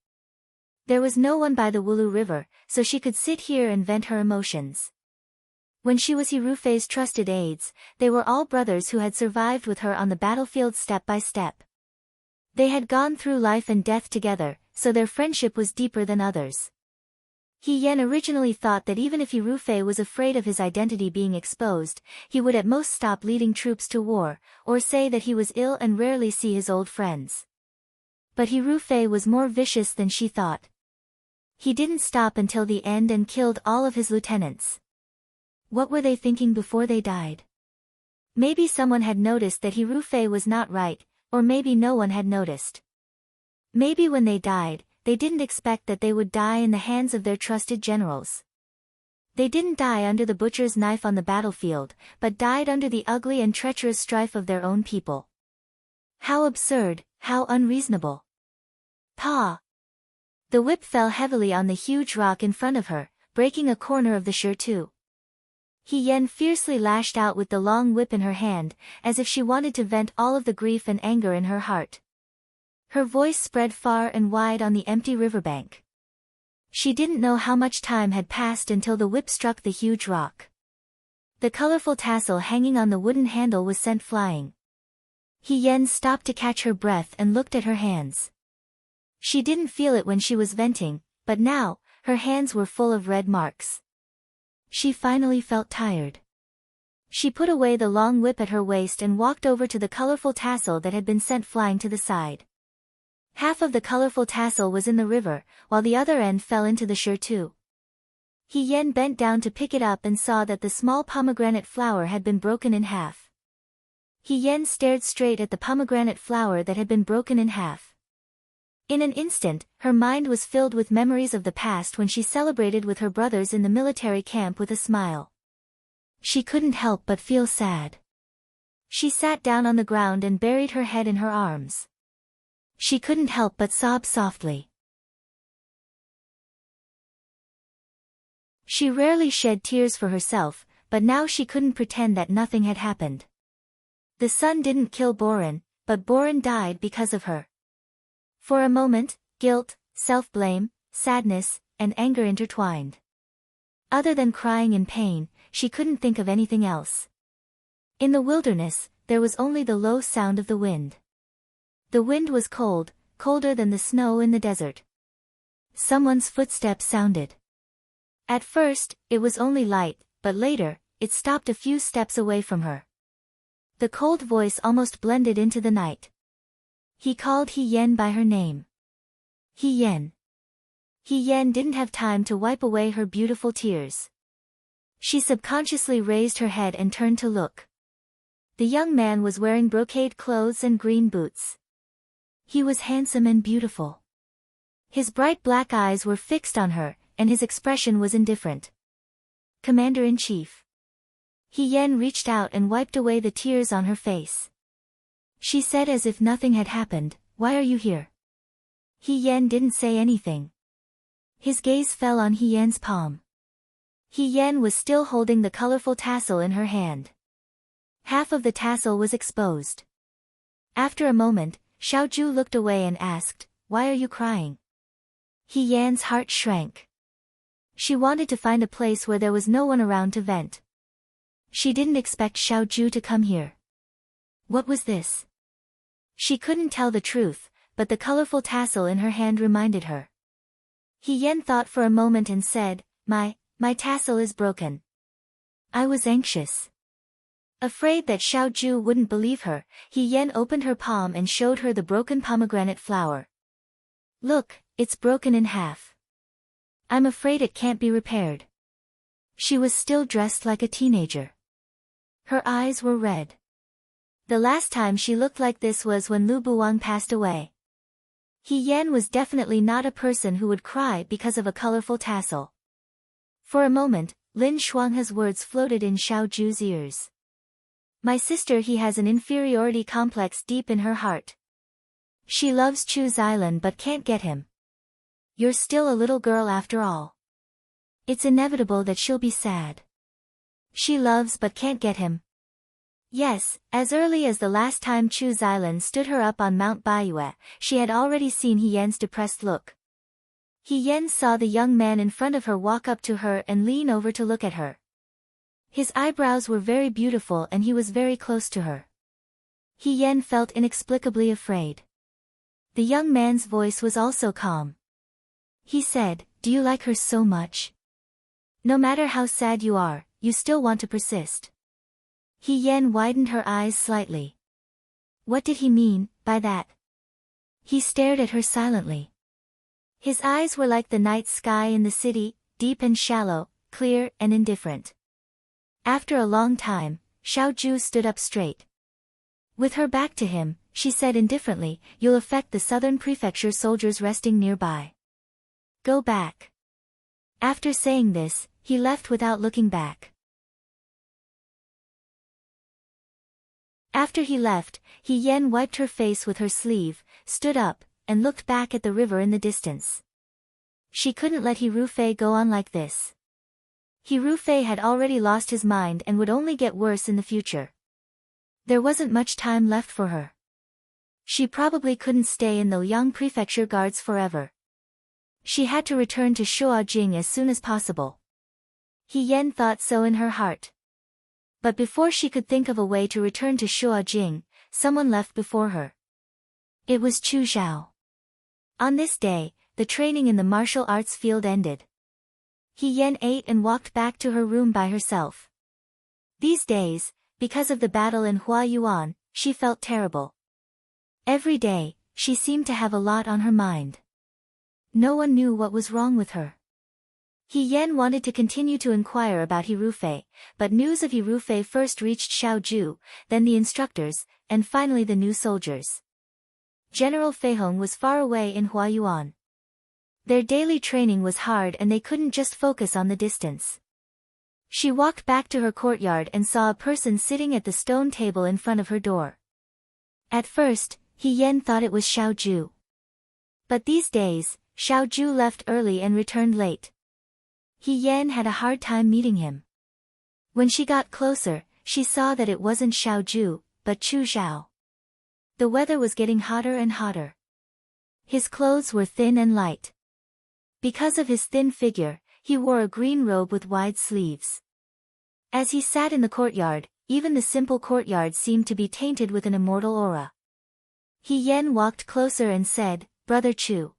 There was no one by the Wulu River, so she could sit here and vent her emotions. When she was He Rufei's trusted aides, they were all brothers who had survived with her on the battlefield step by step. They had gone through life and death together, so their friendship was deeper than others. He Yan originally thought that even if He Rufei was afraid of his identity being exposed, he would at most stop leading troops to war, or say that he was ill and rarely see his old friends. But He Rufei was more vicious than she thought. He didn't stop until the end and killed all of his lieutenants. What were they thinking before they died? Maybe someone had noticed that He Rufei was not right, or maybe no one had noticed. Maybe when they died, they didn't expect that they would die in the hands of their trusted generals. They didn't die under the butcher's knife on the battlefield, but died under the ugly and treacherous strife of their own people. How absurd, how unreasonable. Pa! The whip fell heavily on the huge rock in front of her, breaking a corner of the too. He Yan fiercely lashed out with the long whip in her hand, as if she wanted to vent all of the grief and anger in her heart. Her voice spread far and wide on the empty riverbank. She didn't know how much time had passed until the whip struck the huge rock. The colorful tassel hanging on the wooden handle was sent flying. He Yan stopped to catch her breath and looked at her hands. She didn't feel it when she was venting, but now, her hands were full of red marks. She finally felt tired. She put away the long whip at her waist and walked over to the colorful tassel that had been sent flying to the side. Half of the colorful tassel was in the river, while the other end fell into the too. He Yan bent down to pick it up and saw that the small pomegranate flower had been broken in half. He Yan stared straight at the pomegranate flower that had been broken in half. In an instant, her mind was filled with memories of the past when she celebrated with her brothers in the military camp with a smile. She couldn't help but feel sad. She sat down on the ground and buried her head in her arms. She couldn't help but sob softly. She rarely shed tears for herself, but now she couldn't pretend that nothing had happened. The sun didn't kill Boren, but Boren died because of her. For a moment, guilt, self-blame, sadness, and anger intertwined. Other than crying in pain, she couldn't think of anything else. In the wilderness, there was only the low sound of the wind. The wind was cold, colder than the snow in the desert. Someone's footsteps sounded. At first, it was only light, but later, it stopped a few steps away from her. The cold voice almost blended into the night. He called He Yan by her name. He Yan. He Yan didn't have time to wipe away her beautiful tears. She subconsciously raised her head and turned to look. The young man was wearing brocade clothes and green boots. He was handsome and beautiful. His bright black eyes were fixed on her, and his expression was indifferent. Commander-in-Chief. He Yan reached out and wiped away the tears on her face. She said as if nothing had happened, "Why are you here?" He Yan didn't say anything. His gaze fell on He Yan's palm. He Yan was still holding the colorful tassel in her hand. Half of the tassel was exposed. After a moment, Xiaoju looked away and asked, "Why are you crying?" He Yan's heart shrank. She wanted to find a place where there was no one around to vent. She didn't expect Xiaoju to come here. What was this? She couldn't tell the truth, but the colorful tassel in her hand reminded her. He Yan thought for a moment and said, My tassel is broken." I was anxious. Afraid that Xiaoju wouldn't believe her, He Yan opened her palm and showed her the broken pomegranate flower. "Look, it's broken in half. I'm afraid it can't be repaired." She was still dressed like a teenager. Her eyes were red. The last time she looked like this was when Lu Buwang passed away. He Yan was definitely not a person who would cry because of a colorful tassel. For a moment, Lin Shuanghe's words floated in Xiaoju's ears. "My sister, he has an inferiority complex deep in her heart. She loves Chu Xilan but can't get him. You're still a little girl after all." It's inevitable that she'll be sad. She loves but can't get him. Yes, as early as the last time Chu Xilan stood her up on Mount Baiyue, she had already seen He Yan's depressed look. He Yan saw the young man in front of her walk up to her and lean over to look at her. His eyebrows were very beautiful and he was very close to her. He Yan felt inexplicably afraid. The young man's voice was also calm. He said, "Do you like her so much? No matter how sad you are, you still want to persist." He Yan widened her eyes slightly. What did he mean by that? He stared at her silently. His eyes were like the night sky in the city, deep and shallow, clear and indifferent. After a long time, Xiaoju stood up straight. With her back to him, she said indifferently, "You'll affect the southern prefecture soldiers resting nearby. Go back." After saying this, he left without looking back. After he left, He Yan wiped her face with her sleeve, stood up, and looked back at the river in the distance. She couldn't let He Rufei go on like this. He Rufei had already lost his mind and would only get worse in the future. There wasn't much time left for her. She probably couldn't stay in the Liang Prefecture guards forever. She had to return to Shuajing as soon as possible. He Yan thought so in her heart. But before she could think of a way to return to Shuajing, someone left before her. It was Chu Zhao. On this day, the training in the martial arts field ended. He Yan ate and walked back to her room by herself. These days, because of the battle in Huayuan, she felt terrible. Every day, she seemed to have a lot on her mind. No one knew what was wrong with her. He Yan wanted to continue to inquire about He Rufei, but news of He Rufei first reached Xiaoju, then the instructors, and finally the new soldiers. General Feihong was far away in Huayuan. Their daily training was hard and they couldn't just focus on the distance. She walked back to her courtyard and saw a person sitting at the stone table in front of her door. At first, He Yan thought it was Xiaoju. But these days, Xiaoju left early and returned late. He Yan had a hard time meeting him. When she got closer, she saw that it wasn't Xiaoju, but Chu Zhao. The weather was getting hotter and hotter. His clothes were thin and light. Because of his thin figure, he wore a green robe with wide sleeves. As he sat in the courtyard, even the simple courtyard seemed to be tainted with an immortal aura. He Yan walked closer and said, "Brother Chu."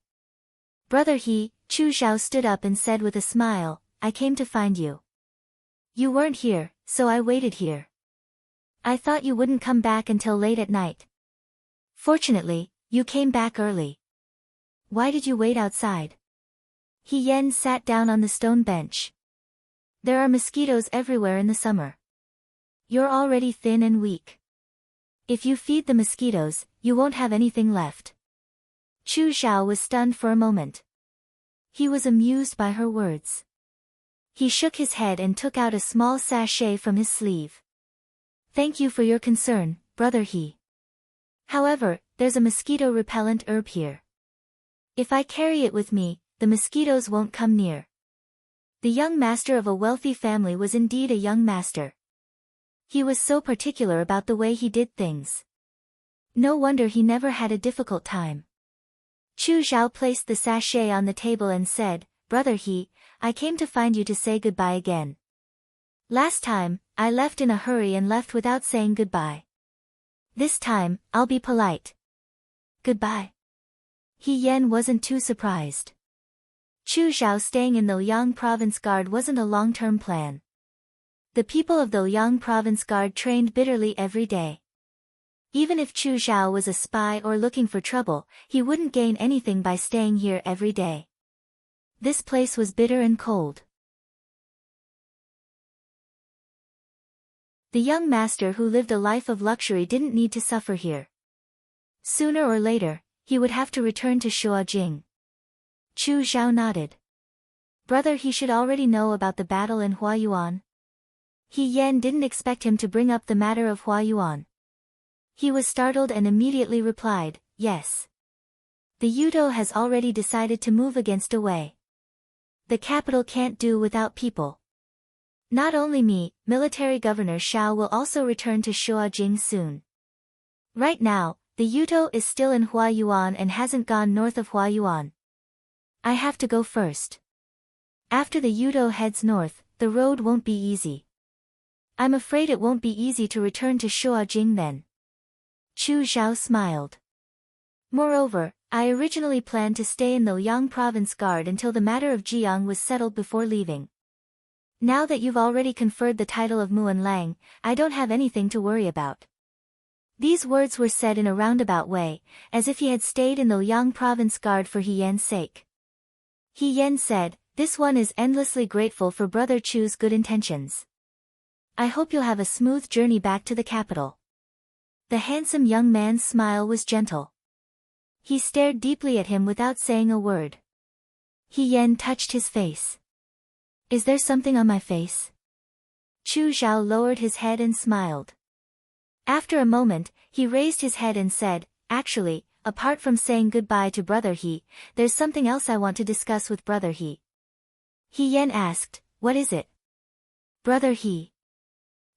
"Brother He," Chu Zhao stood up and said with a smile, "I came to find you. You weren't here, so I waited here. I thought you wouldn't come back until late at night. Fortunately, you came back early. Why did you wait outside?" He Yan sat down on the stone bench. "There are mosquitoes everywhere in the summer. You're already thin and weak. If you feed the mosquitoes, you won't have anything left." Chu Zhao was stunned for a moment. He was amused by her words. He shook his head and took out a small sachet from his sleeve. "Thank you for your concern, Brother He. However, there's a mosquito-repellent herb here. If I carry it with me, the mosquitoes won't come near." The young master of a wealthy family was indeed a young master. He was so particular about the way he did things. No wonder he never had a difficult time. Chu Zhao placed the sachet on the table and said, "Brother He, I came to find you to say goodbye again. Last time, I left in a hurry and left without saying goodbye. This time, I'll be polite. Goodbye." He Yan wasn't too surprised. Chu Zhao staying in the Liang Province Guard wasn't a long-term plan. The people of the Liang Province Guard trained bitterly every day. Even if Chu Zhao was a spy or looking for trouble, he wouldn't gain anything by staying here every day. This place was bitter and cold. The young master who lived a life of luxury didn't need to suffer here. Sooner or later, he would have to return to Shuajing. Chu Zhao nodded. Brother He should already know about the battle in Huayuan. He Yan didn't expect him to bring up the matter of Huayuan. He was startled and immediately replied, "Yes. The Yudo has already decided to move against Awei. The capital can't do without people. Not only me, Military Governor Xiao will also return to Shuajing soon. Right now, the Yuto is still in Huayuan and hasn't gone north of Huayuan. I have to go first. After the Yuto heads north, the road won't be easy. I'm afraid it won't be easy to return to Shuajing then. Chu Zhao smiled. Moreover, I originally planned to stay in the Liang Province Guard until the matter of Jiang was settled before leaving. Now that you've already conferred the title of Muan Lang, I don't have anything to worry about. These words were said in a roundabout way, as if he had stayed in the Liang Province Guard for He Yan's sake. He Yan said, "This one is endlessly grateful for Brother Chu's good intentions. I hope you'll have a smooth journey back to the capital." The handsome young man's smile was gentle. He stared deeply at him without saying a word. He Yan touched his face. "Is there something on my face?" Chu Zhao lowered his head and smiled. After a moment, he raised his head and said, "Actually, apart from saying goodbye to Brother He, there's something else I want to discuss with Brother He." He Yan asked, "What is it?" "Brother He."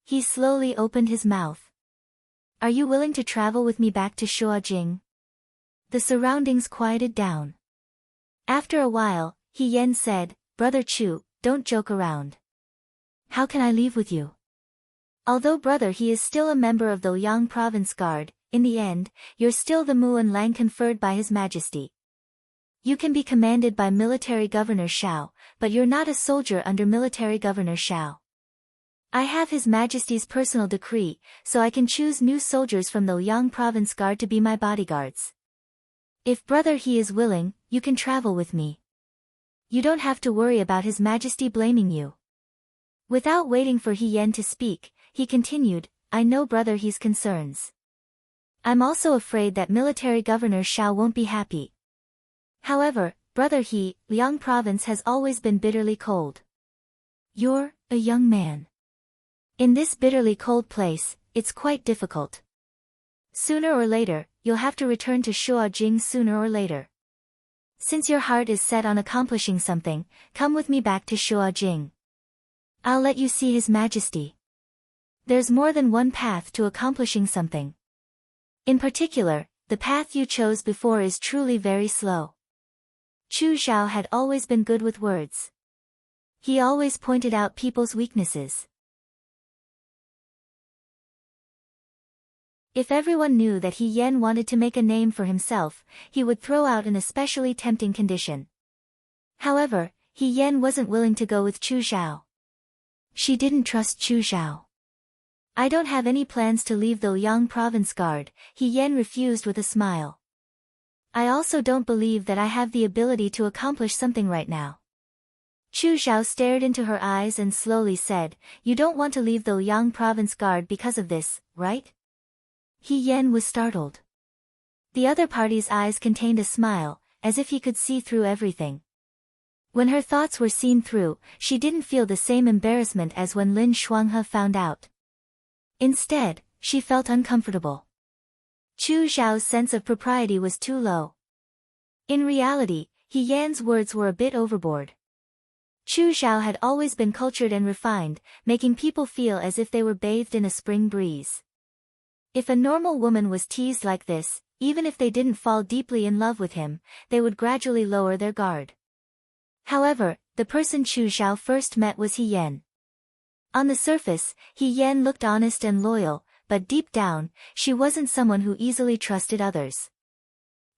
He slowly opened his mouth. "Are you willing to travel with me back to Shuajing?" The surroundings quieted down. After a while, He Yan said, "Brother Chu, don't joke around. How can I leave with you? Although Brother He is still a member of the Liang Province Guard, in the end, you're still the Muan Lang conferred by His Majesty. You can be commanded by Military Governor Xiao, but you're not a soldier under Military Governor Xiao. I have His Majesty's personal decree, so I can choose new soldiers from the Liang Province Guard to be my bodyguards. If Brother He is willing, you can travel with me. You don't have to worry about His Majesty blaming you." Without waiting for He Yan to speak, he continued, "I know Brother He's concerns. I'm also afraid that Military Governor Xiao won't be happy. However, Brother He, Liang Province has always been bitterly cold. You're a young man. In this bitterly cold place, it's quite difficult. Sooner or later, you'll have to return to Shuajing sooner or later. Since your heart is set on accomplishing something, come with me back to Shuajing. I'll let you see His Majesty. There's more than one path to accomplishing something. In particular, the path you chose before is truly very slow." Chu Zhao had always been good with words. He always pointed out people's weaknesses. If everyone knew that He Yan wanted to make a name for himself, he would throw out an especially tempting condition. However, He Yan wasn't willing to go with Chu Zhao. She didn't trust Chu Zhao. "I don't have any plans to leave the Liang Province Guard," He Yan refused with a smile. "I also don't believe that I have the ability to accomplish something right now." Chu Zhao stared into her eyes and slowly said, "You don't want to leave the Liang Province Guard because of this, right?" He Yan was startled. The other party's eyes contained a smile, as if he could see through everything. When her thoughts were seen through, she didn't feel the same embarrassment as when Lin Shuanghe found out. Instead, she felt uncomfortable. Chu Zhao's sense of propriety was too low. In reality, He Yan's words were a bit overboard. Chu Zhao had always been cultured and refined, making people feel as if they were bathed in a spring breeze. If a normal woman was teased like this, even if they didn't fall deeply in love with him, they would gradually lower their guard. However, the person Chu Zhao first met was He Yan. On the surface, He Yan looked honest and loyal, but deep down, she wasn't someone who easily trusted others.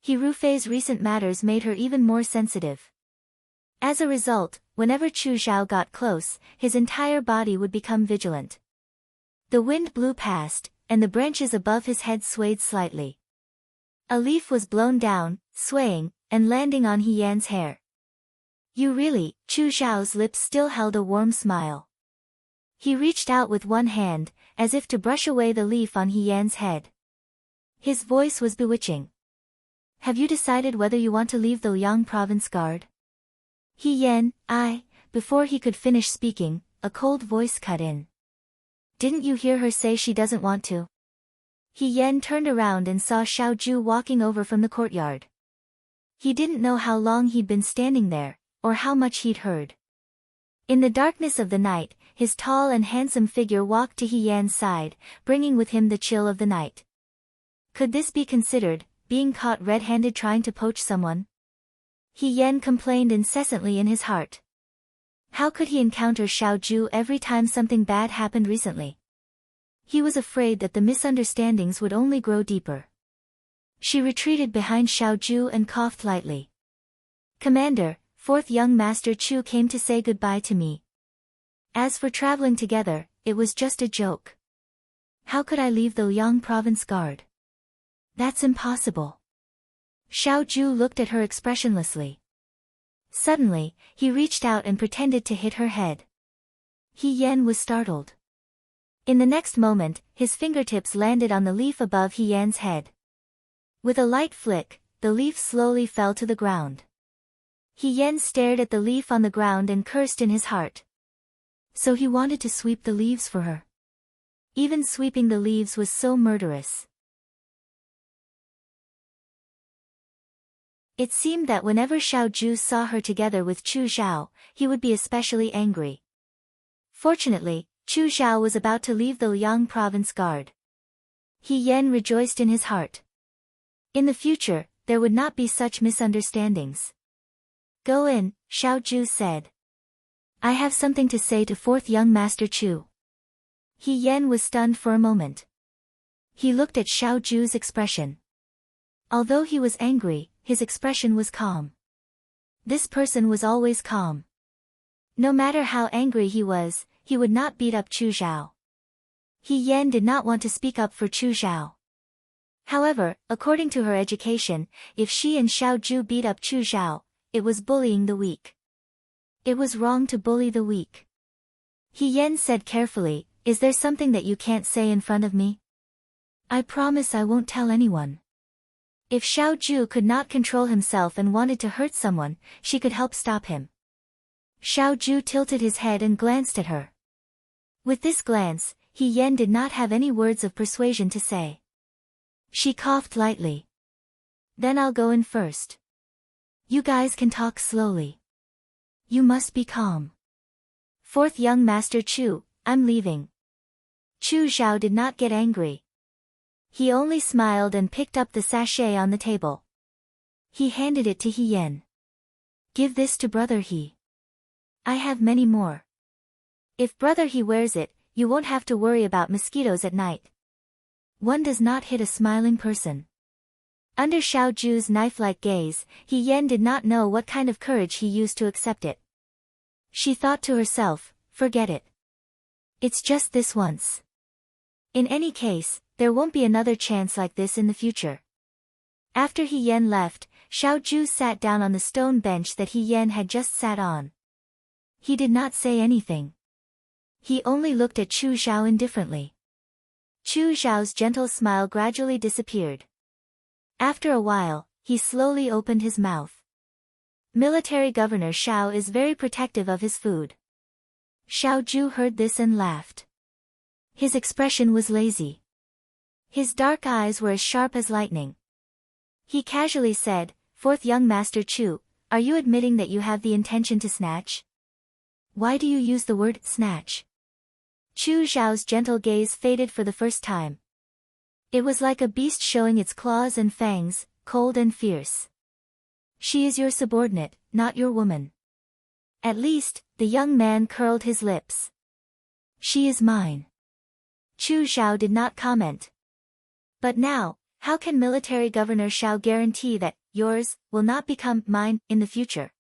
He Rufei's recent matters made her even more sensitive. As a result, whenever Chu Zhao got close, his entire body would become vigilant. The wind blew past, and the branches above his head swayed slightly. A leaf was blown down, swaying, and landing on He Yan's hair. "You really," Chu Zhao's lips still held a warm smile. He reached out with one hand, as if to brush away the leaf on He Yan's head. His voice was bewitching. "Have you decided whether you want to leave the Liang Province Guard?" He Yan, before he could finish speaking, a cold voice cut in. "Didn't you hear her say she doesn't want to?" He Yan turned around and saw Xiao Ju walking over from the courtyard. He didn't know how long he'd been standing there, or how much he'd heard. In the darkness of the night, his tall and handsome figure walked to He Yan's side, bringing with him the chill of the night. Could this be considered, being caught red-handed trying to poach someone? He Yan complained incessantly in his heart. How could he encounter Xiaoju every time something bad happened recently? He was afraid that the misunderstandings would only grow deeper. She retreated behind Xiaoju and coughed lightly. "Commander, fourth young Master Chu came to say goodbye to me. As for traveling together, it was just a joke. How could I leave the Liang province guard? That's impossible." Xiaoju looked at her expressionlessly. Suddenly, he reached out and pretended to hit her head. He Yan was startled. In the next moment, his fingertips landed on the leaf above He Yan's head. With a light flick, the leaf slowly fell to the ground. He Yan stared at the leaf on the ground and cursed in his heart. So he wanted to sweep the leaves for her. Even sweeping the leaves was so murderous. It seemed that whenever Xiaoju saw her together with Chu Zhao, he would be especially angry. Fortunately, Chu Zhao was about to leave the Liang province guard. He Yan rejoiced in his heart. In the future, there would not be such misunderstandings. "Go in," Xiaoju said. "I have something to say to fourth young Master Chu." He Yan was stunned for a moment. He looked at Xiaoju's expression. Although he was angry, his expression was calm. This person was always calm. No matter how angry he was, he would not beat up Chu Zhao. He Yan did not want to speak up for Chu Zhao. However, according to her education, if she and Xiaoju beat up Chu Zhao, it was bullying the weak. It was wrong to bully the weak. He Yan said carefully, "Is there something that you can't say in front of me? I promise I won't tell anyone." If Xiaoju could not control himself and wanted to hurt someone, she could help stop him. Xiaoju tilted his head and glanced at her. With this glance, He Yan did not have any words of persuasion to say. She coughed lightly. "Then I'll go in first. You guys can talk slowly. You must be calm. Fourth young Master Chu, I'm leaving." Chu Zhao did not get angry. He only smiled and picked up the sachet on the table. He handed it to He Yan. "Give this to Brother He. I have many more. If Brother He wears it, you won't have to worry about mosquitoes at night." One does not hit a smiling person. Under Xiaoju's knife-like gaze, He Yan did not know what kind of courage he used to accept it. She thought to herself, "Forget it. It's just this once. In any case, there won't be another chance like this in the future." After He Yan left, Xiaoju sat down on the stone bench that He Yan had just sat on. He did not say anything. He only looked at Chu Zhao indifferently. Chu Zhao's gentle smile gradually disappeared. After a while, he slowly opened his mouth. Military Governor Xiao is very protective of his food. Xiaoju heard this and laughed. His expression was lazy. His dark eyes were as sharp as lightning. He casually said, "Fourth young Master Chu, are you admitting that you have the intention to snatch? Why do you use the word snatch?" Chu Zhao's gentle gaze faded for the first time. It was like a beast showing its claws and fangs, cold and fierce. "She is your subordinate, not your woman." At least, the young man curled his lips. "She is mine." Chu Zhao did not comment. "But now, how can Military Governor Xiao guarantee that yours will not become mine in the future?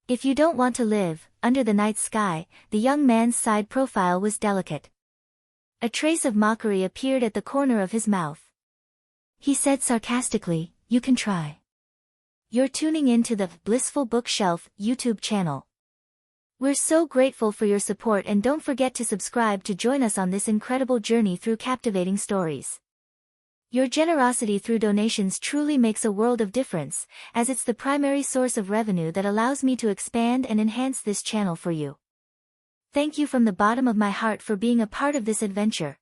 If you don't want to live under the night sky," the young man's side profile was delicate. A trace of mockery appeared at the corner of his mouth. He said sarcastically, "You can try." You're tuning in to the Blissful Bookshelf YouTube channel. We're so grateful for your support, and don't forget to subscribe to join us on this incredible journey through captivating stories. Your generosity through donations truly makes a world of difference, as it's the primary source of revenue that allows me to expand and enhance this channel for you. Thank you from the bottom of my heart for being a part of this adventure.